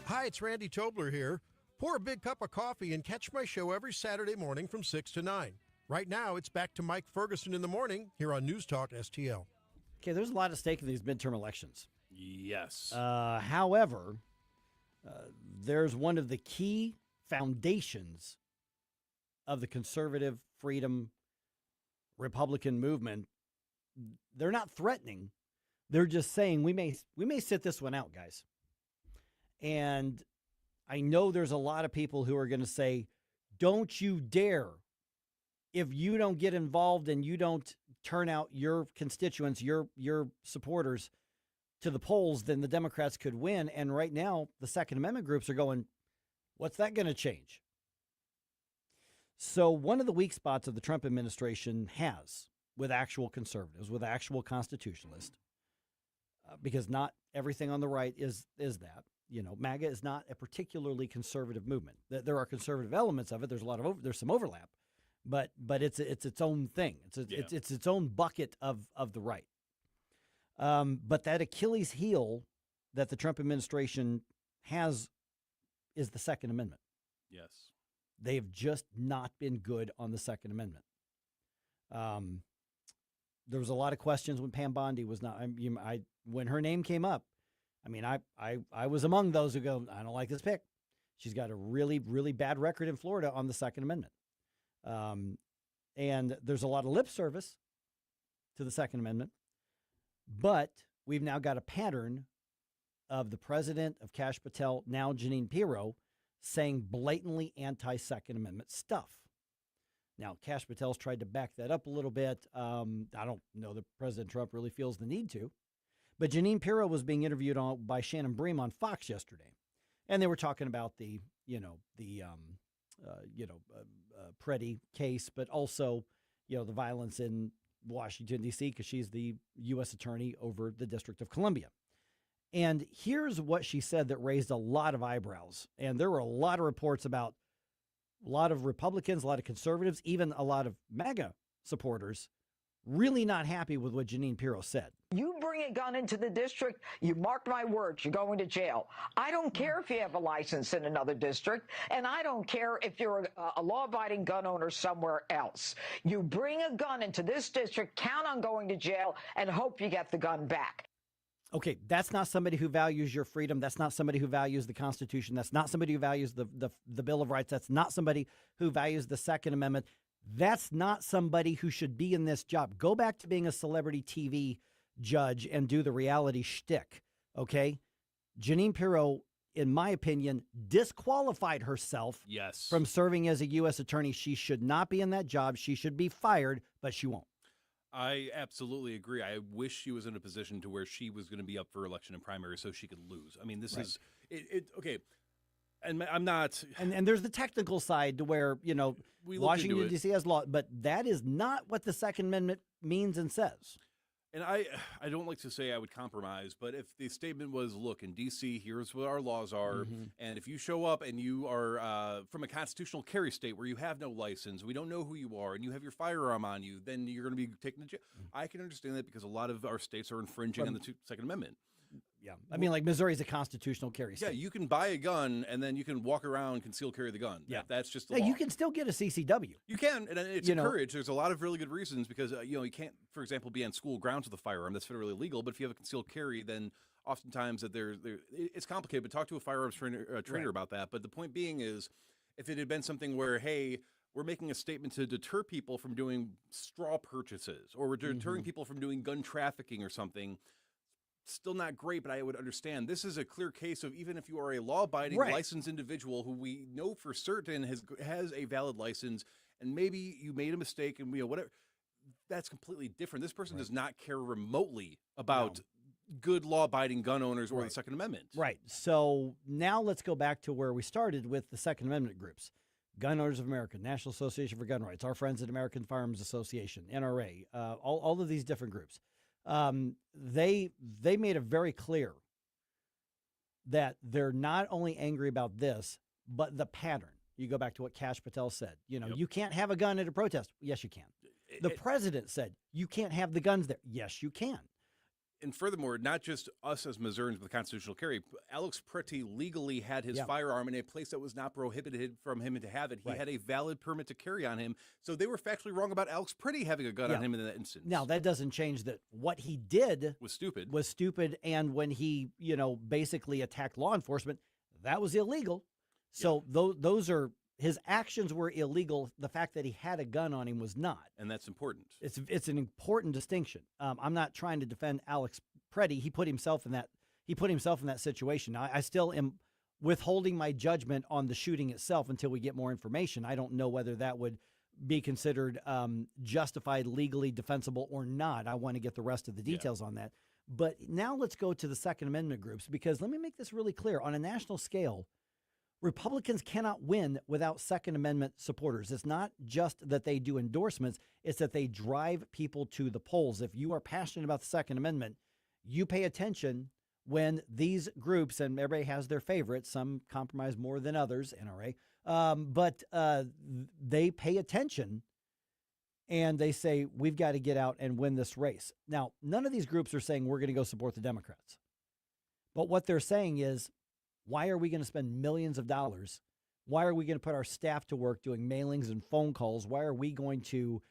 Hi, it's Randy Tobler here. Pour a big cup of coffee and catch my show every Saturday morning from 6 to 9. Right now, it's back to Mike Ferguson in the morning here on News Talk STL. Okay, there's a lot at stake in these midterm elections. Yes. However, there's one of the key foundations of the conservative freedom Republican movement. They're not threatening. They're just saying we may sit this one out, guys. And I know there's a lot of people who are going to say, don't you dare. If you don't get involved and you don't turn out your constituents, your supporters to the polls, then the Democrats could win. And right now, the Second Amendment groups are going, what's that going to change? So one of the weak spots of the Trump administration has with actual conservatives, with actual constitutionalists, because not everything on the right is that. You know, MAGA is not a particularly conservative movement. There are conservative elements of it. There's a lot of there's some overlap, but it's its own thing. It's its own bucket of the right. But that Achilles heel that the Trump administration has is the Second Amendment. Yes, they've just not been good on the Second Amendment. There was a lot of questions when Pam Bondi was not. When her name came up. I mean, I was among those who go, I don't like this pick. She's got a really, really bad record in Florida on the Second Amendment. And there's a lot of lip service to the Second Amendment. But we've now got a pattern of the president of Kash Patel, now Jeanine Pirro, saying blatantly anti-Second Amendment stuff. Now, Kash Patel's tried to back that up a little bit. I don't know that President Trump really feels the need to. But Jeanine Pirro was being interviewed by Shannon Bream on Fox yesterday, and they were talking about the Preddy case, but also the violence in Washington D.C. because she's the U.S. attorney over the District of Columbia. And here's what she said that raised a lot of eyebrows, and there were a lot of reports about a lot of Republicans, a lot of conservatives, even a lot of MAGA supporters really not happy with what Jeanine Pirro said. You bring a gun into the district, you mark my words, you're going to jail. I don't care if you have a license in another district, and I don't care if you're a law-abiding gun owner somewhere else. You bring a gun into this district, count on going to jail, and hope you get the gun back. Okay, that's not somebody who values your freedom. That's not somebody who values the Constitution. That's not somebody who values the Bill of Rights. That's not somebody who values the Second Amendment. That's not somebody who should be in this job. Go back to being a celebrity TV judge and do the reality shtick, okay? Jeanine Pirro, in my opinion, disqualified herself from serving as a U.S. attorney. She should not be in that job. She should be fired, but she won't. I absolutely agree. I wish she was in a position to where she was going to be up for election and primary so she could lose. I mean, this is it. Okay, and I'm not. And there's the technical side to where Washington D.C. has law, but that is not what the Second Amendment means and says. And I don't like to say I would compromise, but if the statement was, look, in D.C., here's what our laws are, and if you show up and you are from a constitutional carry state where you have no license, we don't know who you are, and you have your firearm on you, then you're going to be taken to jail. I can understand that because a lot of our states are infringing on the Second Amendment. Yeah, I mean, like Missouri's a constitutional carry state. Yeah, you can buy a gun and then you can walk around conceal carry the gun. Yeah, that's just the law. You can still get a CCW. You can, and it's encouraged. There's a lot of really good reasons because you can't, for example, be on school grounds with a firearm. That's federally illegal. But if you have a concealed carry, then oftentimes that it's complicated. But talk to a firearms trainer about that. But the point being is, if it had been something where, hey, we're making a statement to deter people from doing straw purchases, or we're deterring people from doing gun trafficking or something. Still not great, but I would understand. This is a clear case of even if you are a law-abiding, licensed individual who we know for certain has a valid license, and maybe you made a mistake and whatever, that's completely different. This person does not care remotely about good law-abiding gun owners or the Second Amendment. Right. So now let's go back to where we started with the Second Amendment groups. Gun Owners of America, National Association for Gun Rights, our friends at American Firearms Association, NRA, all of these different groups. They made it very clear that they're not only angry about this, but the pattern. You go back to what Kash Patel said. You can't have a gun at a protest. Yes, you can. The president said you can't have the guns there. Yes, you can. And furthermore, not just us as Missourians with constitutional carry, Alex Pretty legally had his firearm in a place that was not prohibited from him to have it. He had a valid permit to carry on him. So they were factually wrong about Alex Pretty having a gun on him in that instance. Now, that doesn't change that what he did was stupid. And when he, basically attacked law enforcement, that was illegal. So those are his actions were illegal. The fact that he had a gun on him was not. And that's important. It's an important distinction. I'm not trying to defend Alex Pretty. He put himself in that situation. I still am withholding my judgment on the shooting itself until we get more information. I don't know whether that would be considered justified, legally defensible or not. I want to get the rest of the details on that. But now let's go to the Second Amendment groups, because let me make this really clear. On a national scale, Republicans cannot win without Second Amendment supporters. It's not just that they do endorsements, it's that they drive people to the polls. If you are passionate about the Second Amendment, you pay attention when these groups, and everybody has their favorites, some compromise more than others, NRA, but they pay attention and they say, we've got to get out and win this race. Now, none of these groups are saying we're going to go support the Democrats. But what they're saying is, why are we going to spend millions of dollars? Why are we going to put our staff to work doing mailings and phone calls? Why are we going to,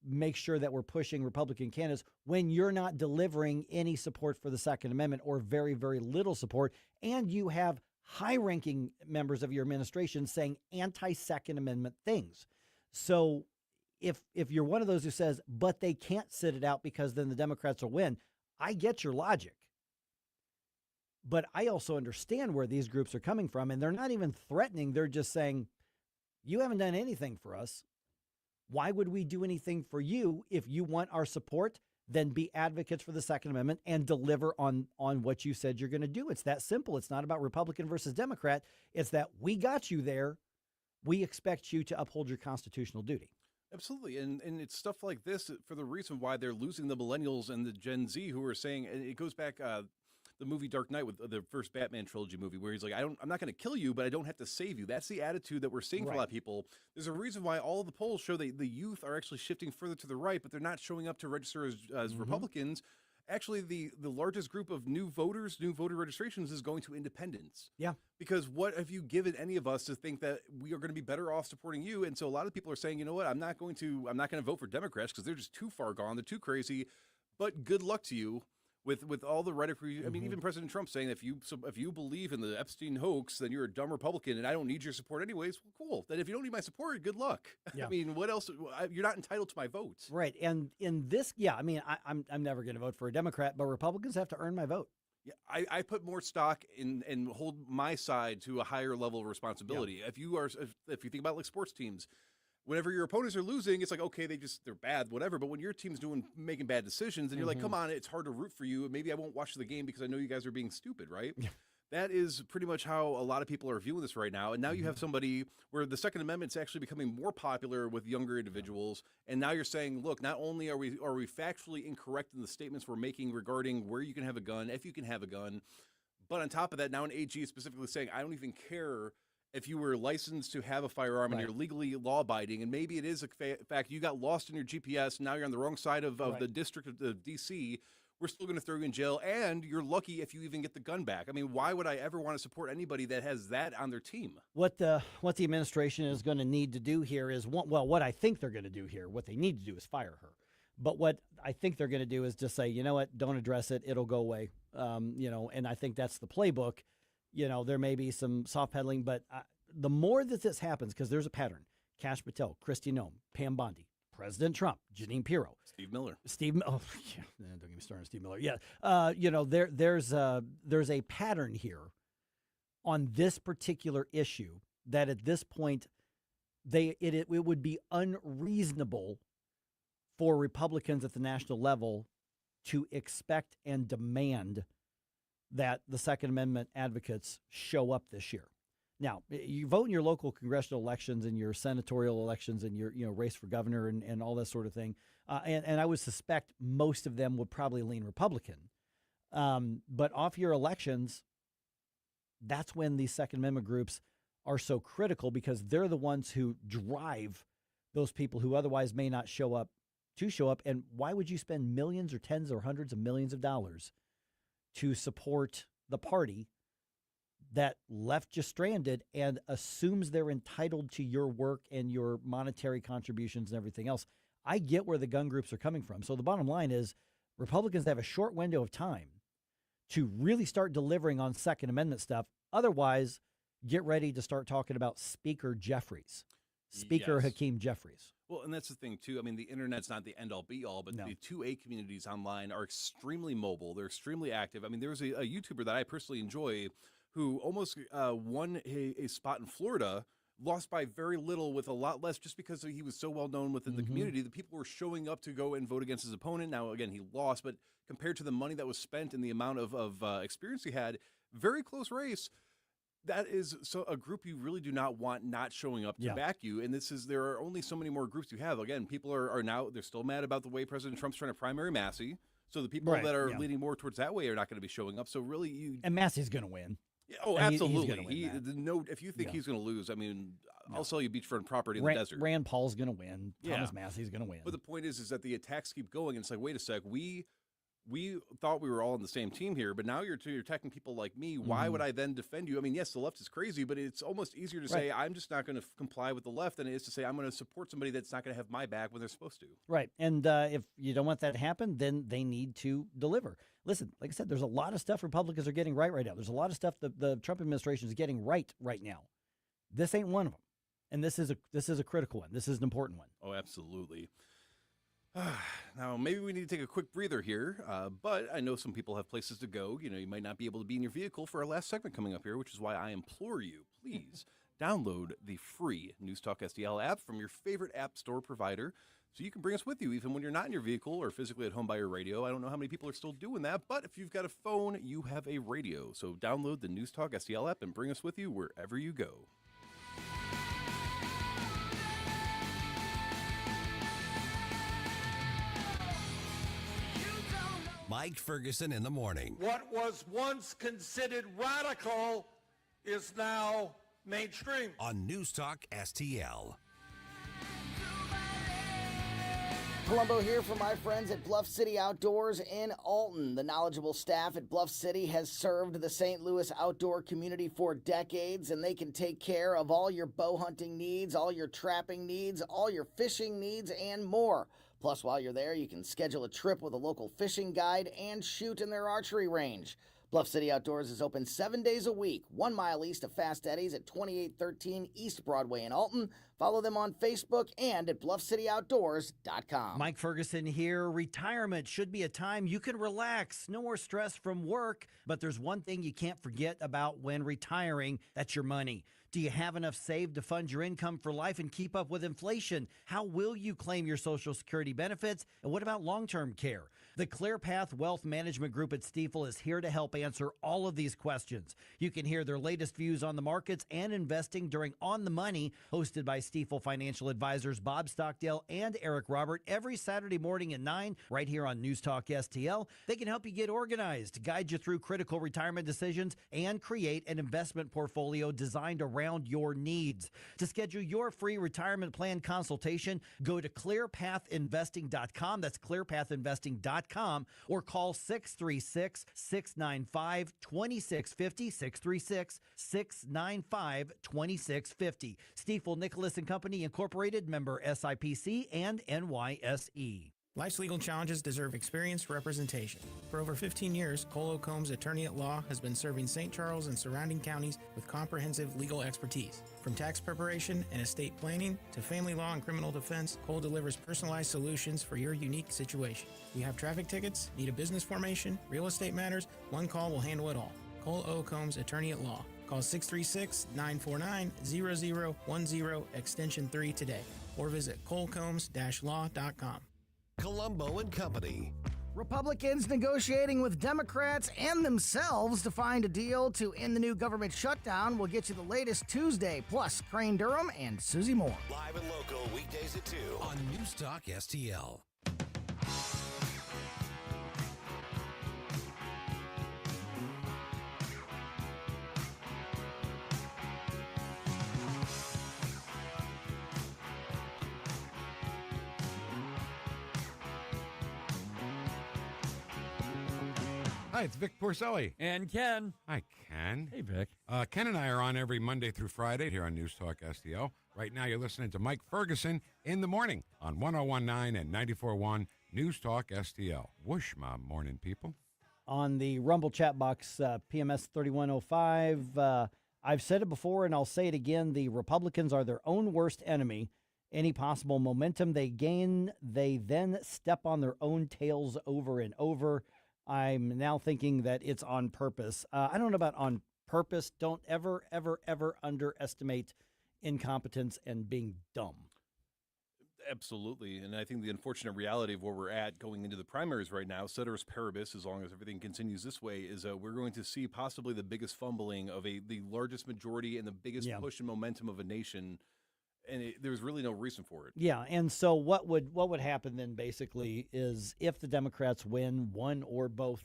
make sure that we're pushing Republican candidates when you're not delivering any support for the Second Amendment, or very, very little support? And you have high-ranking members of your administration saying anti-Second Amendment things. So if you're one of those who says, but they can't sit it out because then the Democrats will win, I get your logic. But I also understand where these groups are coming from, and they're not even threatening. They're just saying, you haven't done anything for us. Why would we do anything for you? If you want our support, then be advocates for the Second Amendment and deliver on what you said you're going to do. It's that simple. It's not about Republican versus Democrat. It's that we got you there. We expect you to uphold your constitutional duty. Absolutely. And it's stuff like this for the reason why they're losing the millennials and the Gen Z who are saying, and it goes back the movie Dark Knight with the first Batman trilogy movie, where he's like, I'm not going to kill you, but I don't have to save you. That's the attitude that we're seeing for a lot of people. There's a reason why all of the polls show that the youth are actually shifting further to the right, but they're not showing up to register as Republicans. Actually, the largest group of new voter registrations is going to independents. Yeah. Because what have you given any of us to think that we are going to be better off supporting you? And so a lot of people are saying, you know what, I'm not going to vote for Democrats because they're just too far gone. They're too crazy. But good luck to you. with all the rhetoric. I mean, even President Trump saying if you believe in the Epstein hoax, then you're a dumb Republican, and I don't need your support anyways. Well, cool. Then if you don't need my support, good luck. Yeah. I mean, what else? You're not entitled to my vote. Right. And in this, I mean, I'm never going to vote for a Democrat, but Republicans have to earn my vote. Yeah, I put more stock in and hold my side to a higher level of responsibility. Yeah. If you think about like sports teams, whenever your opponents are losing, it's like, okay, they're bad, whatever. But when your team's making bad decisions and you're like, come on, it's hard to root for you. Maybe I won't watch the game because I know you guys are being stupid, right? Yeah. That is pretty much how a lot of people are viewing this right now. And now you have somebody where the Second Amendment's actually becoming more popular with younger individuals. And now you're saying, look, not only are we factually incorrect in the statements we're making regarding where you can have a gun, if you can have a gun, but on top of that, now an AG is specifically saying, I don't even care if you were licensed to have a firearm and you're legally law-abiding, and maybe it is a fact you got lost in your GPS, and now you're on the wrong side of the district of D.C., we're still going to throw you in jail, and you're lucky if you even get the gun back. I mean, why would I ever want to support anybody that has that on their team? What the administration is going to need to do here is, what I think they're going to do here, what they need to do is fire her. But what I think they're going to do is just say, you know what, don't address it, it'll go away. And I think that's the playbook. There may be some soft pedaling, but the more that this happens, because there's a pattern, Kash Patel, Kristi Noem, Pam Bondi, President Trump, Jeanine Pirro, Steve Miller. Oh, yeah, don't get me started on Steve Miller. Yeah, there's a pattern here on this particular issue that at this point, it would be unreasonable for Republicans at the national level to expect and demand that the Second Amendment advocates show up this year. Now, you vote in your local congressional elections and your senatorial elections and your race for governor and all that sort of thing. And I would suspect most of them would probably lean Republican. But off your elections, that's when these Second Amendment groups are so critical because they're the ones who drive those people who otherwise may not show up. And why would you spend millions or tens or hundreds of millions of dollars to support the party that left you stranded and assumes they're entitled to your work and your monetary contributions and everything else? I get where the gun groups are coming from. So the bottom line is Republicans have a short window of time to really start delivering on Second Amendment stuff. Otherwise, get ready to start talking about Speaker Jeffries, Speaker Hakeem Jeffries. Well, and that's the thing, too. I mean, the internet's not the end-all, be-all, but the 2A communities online are extremely mobile. They're extremely active. I mean, there was a YouTuber that I personally enjoy who almost won a spot in Florida, lost by very little with a lot less just because he was so well-known within the community. The people were showing up to go and vote against his opponent. Now, again, he lost, but compared to the money that was spent and the amount of experience he had, very close race. That is a group you really do not want not showing up to back you. And there are only so many more groups you have. Again, people are now, they're still mad about the way President Trump's trying to primary Massey. So the people that are leaning more towards that way are not going to be showing up. So really And Massey's going to win. Yeah, absolutely. If you think he's going to lose, I mean, I'll sell you beachfront property in the desert. Rand Paul's going to win. Thomas Massey's going to win. But the point is that the attacks keep going. And it's like, wait a sec, we thought we were all on the same team here, but now you're attacking people like me. Why would I then defend you? I mean, yes, the left is crazy, but it's almost easier to say I'm just not going to comply with the left than it is to say I'm going to support somebody that's not going to have my back when they're supposed to. Right. And if you don't want that to happen, then they need to deliver. Listen, like I said, there's a lot of stuff Republicans are getting right now. There's a lot of stuff the Trump administration is getting right now. This ain't one of them. And this is a critical one. This is an important one. Oh, absolutely. Now, maybe we need to take a quick breather here, but I know some people have places to go. You might not be able to be in your vehicle for our last segment coming up here, which is why I implore you, please download the free NewsTalkSTL app from your favorite app store provider so you can bring us with you even when you're not in your vehicle or physically at home by your radio. I don't know how many people are still doing that, but if you've got a phone, you have a radio. So download the NewsTalkSTL app and bring us with you wherever you go. Mike Ferguson in the morning. What was once considered radical is now mainstream. On NewsTalkSTL. Columbo here for my friends at Bluff City Outdoors in Alton. The knowledgeable staff at Bluff City has served the St. Louis outdoor community for decades, and they can take care of all your bow hunting needs, all your trapping needs, all your fishing needs, and more. Plus, while you're there, you can schedule a trip with a local fishing guide and shoot in their archery range. Bluff City Outdoors is open 7 days a week, 1 mile east of Fast Eddie's at 2813 East Broadway in Alton. Follow them on Facebook and at bluffcityoutdoors.com. Mike Ferguson here. Retirement should be a time you can relax. No more stress from work. But there's one thing you can't forget about when retiring. That's your money. Do you have enough saved to fund your income for life and keep up with inflation? How will you claim your Social Security benefits? And what about long-term care? The ClearPath Wealth Management Group at Stifel is here to help answer all of these questions. You can hear their latest views on the markets and investing during On the Money, hosted by Stifel financial advisors Bob Stockdale and Eric Robert, every Saturday morning at 9, right here on News Talk STL. They can help you get organized, guide you through critical retirement decisions, and create an investment portfolio designed around your needs. To schedule your free retirement plan consultation, go to clearpathinvesting.com. That's clearpathinvesting.com, or call 636-695-2650, 636-695-2650. Stifel Nicholas and Company Incorporated, member SIPC and NYSE. Life's legal challenges deserve experienced representation. For over 15 years, Cole Combs Attorney at Law has been serving St. Charles and surrounding counties with comprehensive legal expertise. From tax preparation and estate planning to family law and criminal defense, Cole delivers personalized solutions for your unique situation. You have traffic tickets, need a business formation, real estate matters, one call will handle it all. Cole O. Combs Attorney at Law. Call 636-949-0010 extension 3 today, or visit colecombs-law.com. Colombo and Company. Republicans negotiating with Democrats and themselves to find a deal to end the new government shutdown. We'll get you the latest Tuesday, plus Crane Durham and Susie Moore. Live and local, weekdays at 2 on News Talk STL. Hi, it's Vic Porcelli. And Ken. Hi, Ken. Hey, Vic. Ken and I are on every Monday through Friday here on News Talk STL. Right now, you're listening to Mike Ferguson in the morning on 101.9 and 94.1 News Talk STL. Whoosh, my morning people. On the Rumble chat box, PMS 3105, I've said it before and I'll say it again. The Republicans are their own worst enemy. Any possible momentum they gain, they then step on their own tails over and over. I'm now thinking that it's on purpose. I don't know about on purpose. Don't ever, ever, ever underestimate incompetence and being dumb. Absolutely. And I think the unfortunate reality of where we're at going into the primaries right now, ceteris paribus, as long as everything continues this way, is we're going to see possibly the biggest fumbling of the largest majority and the biggest push and momentum of a nation. And there's really no reason for it. Yeah, and so what would happen then basically is if the Democrats win one or both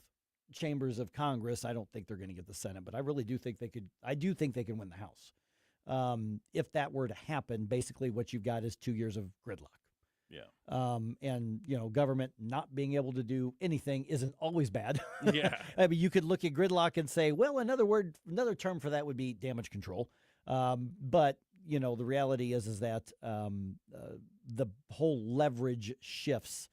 chambers of Congress, I don't think they're going to get the Senate, but I really do think they could. I do think they can win the House. If that were to happen, basically what you've got is 2 years of gridlock. Yeah. And, government not being able to do anything isn't always bad. Yeah. I mean, you could look at gridlock and say, well, another term for that would be damage control. But the reality is that the whole leverage shifts.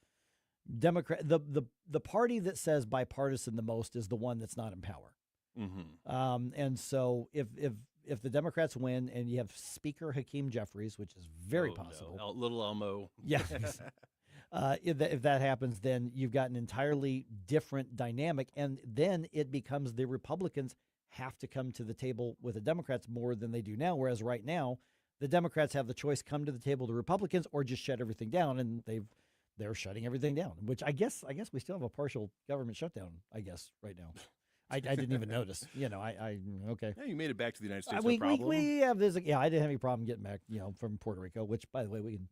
The party that says bipartisan the most is the one that's not in power. Mm-hmm. And so if the Democrats win and you have Speaker Hakeem Jeffries, which is very possible, no. Little Elmo, yeah. If that happens, then you've got an entirely different dynamic, and then it becomes the Republicans have to come to the table with the Democrats more than they do now. Whereas right now, the Democrats have the choice: come to the table, the Republicans, or just shut everything down. And they're shutting everything down. Which I guess we still have a partial government shutdown. I guess right now. I didn't even notice. Okay. Yeah, you made it back to the United States. No problem. We have this. Yeah, I didn't have any problem getting back. From Puerto Rico. Which, by the way, we can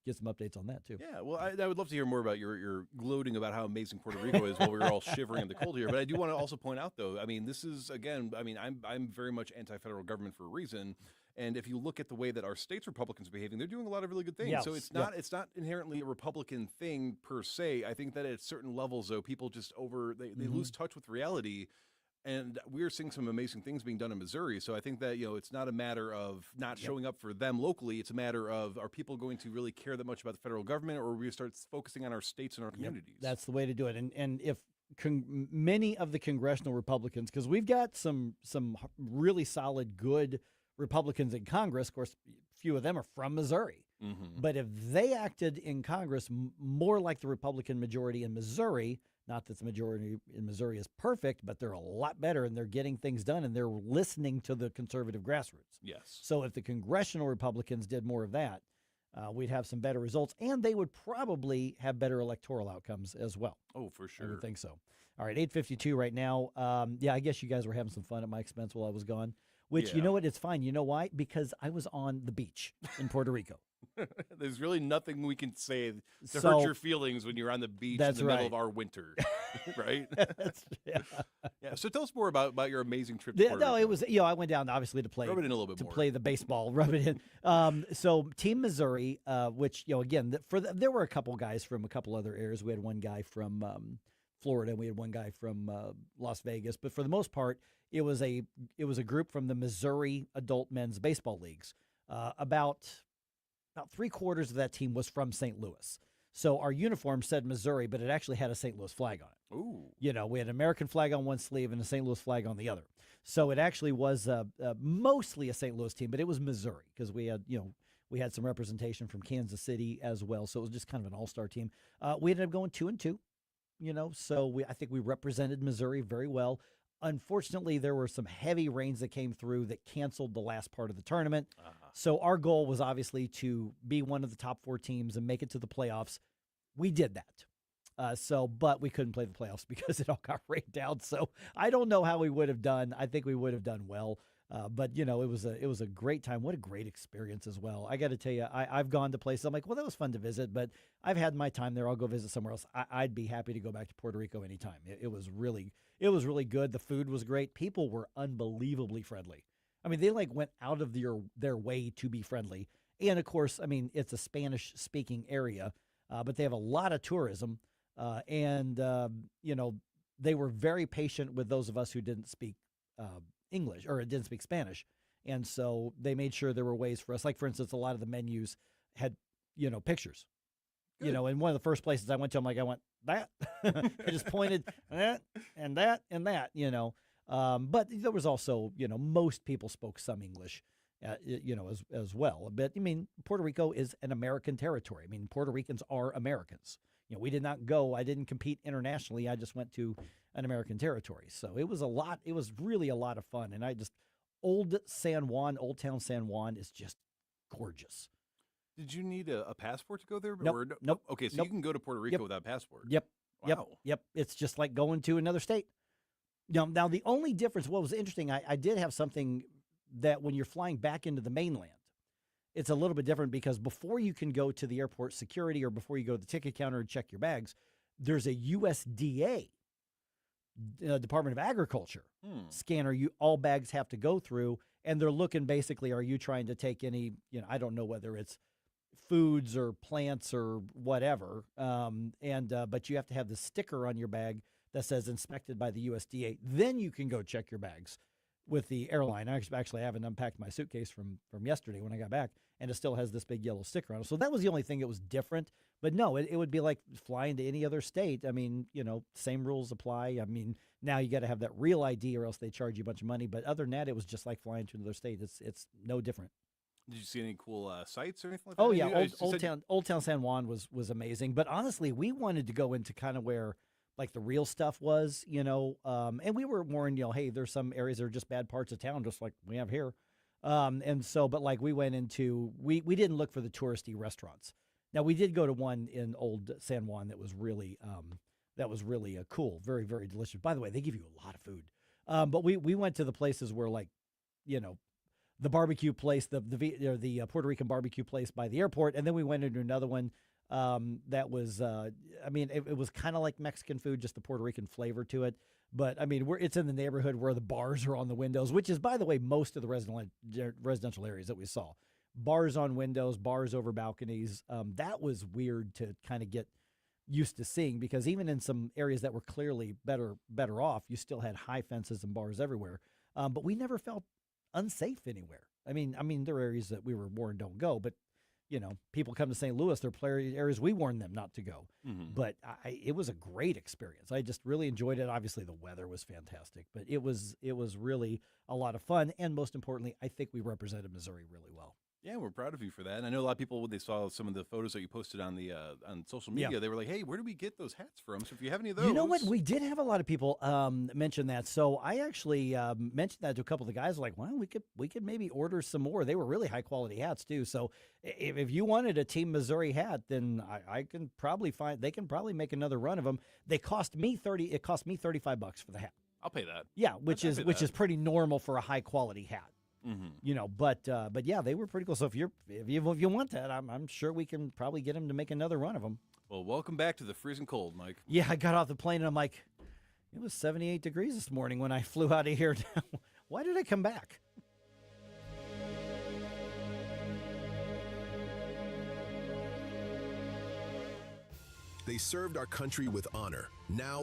get some updates on that too. Yeah, well, I would love to hear more about your gloating about how amazing Puerto Rico is while we were all shivering in the cold here. But I do want to also point out, though, this is I'm very much anti-federal government for a reason. And if you look at the way that our state's Republicans are behaving, they're doing a lot of really good things. Yes. So it's not inherently a Republican thing per se. I think that at certain levels, though, people just they lose touch with reality. And we're seeing some amazing things being done in Missouri. So I think that, it's not a matter of not showing up for them locally. It's a matter of, are people going to really care that much about the federal government, or are we start focusing on our states and our communities? That's the way to do it. And if many of the congressional Republicans, because we've got some really solid, good Republicans in Congress, of course, a few of them are from Missouri. Mm-hmm. But if they acted in Congress more like the Republican majority in Missouri, not that the majority in Missouri is perfect, but they're a lot better and they're getting things done and they're listening to the conservative grassroots. Yes. So if the congressional Republicans did more of that, we'd have some better results, and they would probably have better electoral outcomes as well. Oh, for sure. I would think so. All right, 8:52 right now. I guess you guys were having some fun at my expense while I was gone, which, you know what, it's fine. You know why? Because I was on the beach in Puerto Rico. There's really nothing we can say to So- hurt your feelings when you're on the beach in That's the middle right. of our winter, right? Yeah. Yeah. So tell us more about your amazing trip. To Yeah, Puerto no, Rico. it was, I went down obviously to play. Rub it in a little bit more. play the baseball, rub it in. So Team Missouri, which, again, there were a couple guys from a couple other areas. We had one guy from Florida, and we had one guy from Las Vegas. But for the most part, it was a group from the Missouri Adult Men's Baseball Leagues. About 3/4 of that team was from St. Louis. So our uniform said Missouri, but it actually had a St. Louis flag on it. Ooh. We had an American flag on one sleeve and a St. Louis flag on the other. So it actually was mostly a St. Louis team, but it was Missouri because we had some representation from Kansas City as well. So it was just kind of an all-star team. We ended up going 2-2, so I think we represented Missouri very well. Unfortunately, there were some heavy rains that came through that canceled the last part of the tournament. So our goal was obviously to be one of the top 4 teams and make it to the playoffs. We did that. But we couldn't play the playoffs because it all got rained out. So I don't know how we would have done. I think we would have done well. But it was a great time. What a great experience as well. I got to tell you, I've gone to places. I'm like, well, that was fun to visit, but I've had my time there. I'll go visit somewhere else. I'd be happy to go back to Puerto Rico anytime. It was really good. The food was great. People were unbelievably friendly. I mean, they went out of their way to be friendly. And of course, I mean, it's a Spanish speaking area, but they have a lot of tourism. They were very patient with those of us who didn't speak English or didn't speak Spanish. And so they made sure there were ways for us. Like, for instance, a lot of the menus had, pictures. Good. And one of the first places I went to, I went, that. I just pointed that and that and that, But there was also, most people spoke some English, as well. But, Puerto Rico is an American territory. Puerto Ricans are Americans. We did not go. I didn't compete internationally. I just went to an American territory. So it was really a lot of fun. And Old Town San Juan is just gorgeous. Did you need a passport to go there? Nope. Nope. Okay, so Nope. you can go to Puerto Rico without a passport. Yep. Wow. Yep. It's just like going to another state. Now the only difference, what was interesting, I did have something that when you're flying back into the mainland, it's a little bit different because before you can go to the airport security or before you go to the ticket counter and check your bags, there's a USDA, Department of Agriculture scanner all bags have to go through, and they're looking basically, are you trying to take any, I don't know whether it's foods or plants or whatever, but you have to have the sticker on your bag that says inspected by the USDA. Then you can go check your bags with the airline. I actually haven't unpacked my suitcase from yesterday when I got back, and it still has this big yellow sticker on it. So that was the only thing that was different. But no, it would be like flying to any other state. Same rules apply. Now you got to have that real ID or else they charge you a bunch of money. But other than that, it was just like flying to another state. It's no different. Did you see any cool sights or anything like that? Oh yeah, Old Town San Juan was amazing. But honestly, we wanted to go into kind of where like the real stuff was, and we were warned, hey, there's some areas that are just bad parts of town, just like we have here. But we went into, we didn't look for the touristy restaurants. Now we did go to one in Old San Juan that was really cool, very, very delicious. By the way, they give you a lot of food. But we went to the places where the barbecue place, the Puerto Rican barbecue place by the airport, and then we went into another one that was, it was kind of like Mexican food, just the Puerto Rican flavor to it. But it's in the neighborhood where the bars are on the windows, which is, by the way, most of the residential areas that we saw. Bars on windows, bars over balconies. That was weird to kind of get used to seeing, because even in some areas that were clearly better off, you still had high fences and bars everywhere. But we never felt unsafe anywhere. I mean, there are areas that we were warned don't go, but people come to St. Louis, there are areas we warned them not to go. Mm-hmm. But it was a great experience. I just really enjoyed it. Obviously, the weather was fantastic, but it was really a lot of fun. And most importantly, I think we represented Missouri really well. Yeah, we're proud of you for that. And I know a lot of people, when they saw some of the photos that you posted on the on social media, they were like, "Hey, where do we get those hats from?" So if you have any of those, you know what, we did have a lot of people mention that. So I actually mentioned that to a couple of the guys. Like, well, we could maybe order some more. They were really high quality hats too. So if you wanted a Team Missouri hat, then I can probably they can probably make another run of them. It cost me $35 for the hat. I'll pay that. Yeah, which is pretty normal for a high quality hat. Mm-hmm. But yeah, they were pretty cool. So if you want that, I'm sure we can probably get them to make another run of them. Well, welcome back to the freezing cold, Mike. Yeah, I got off the plane and I'm like, it was 78 degrees this morning when I flew out of here. Why did I come back? They served our country with honor. Now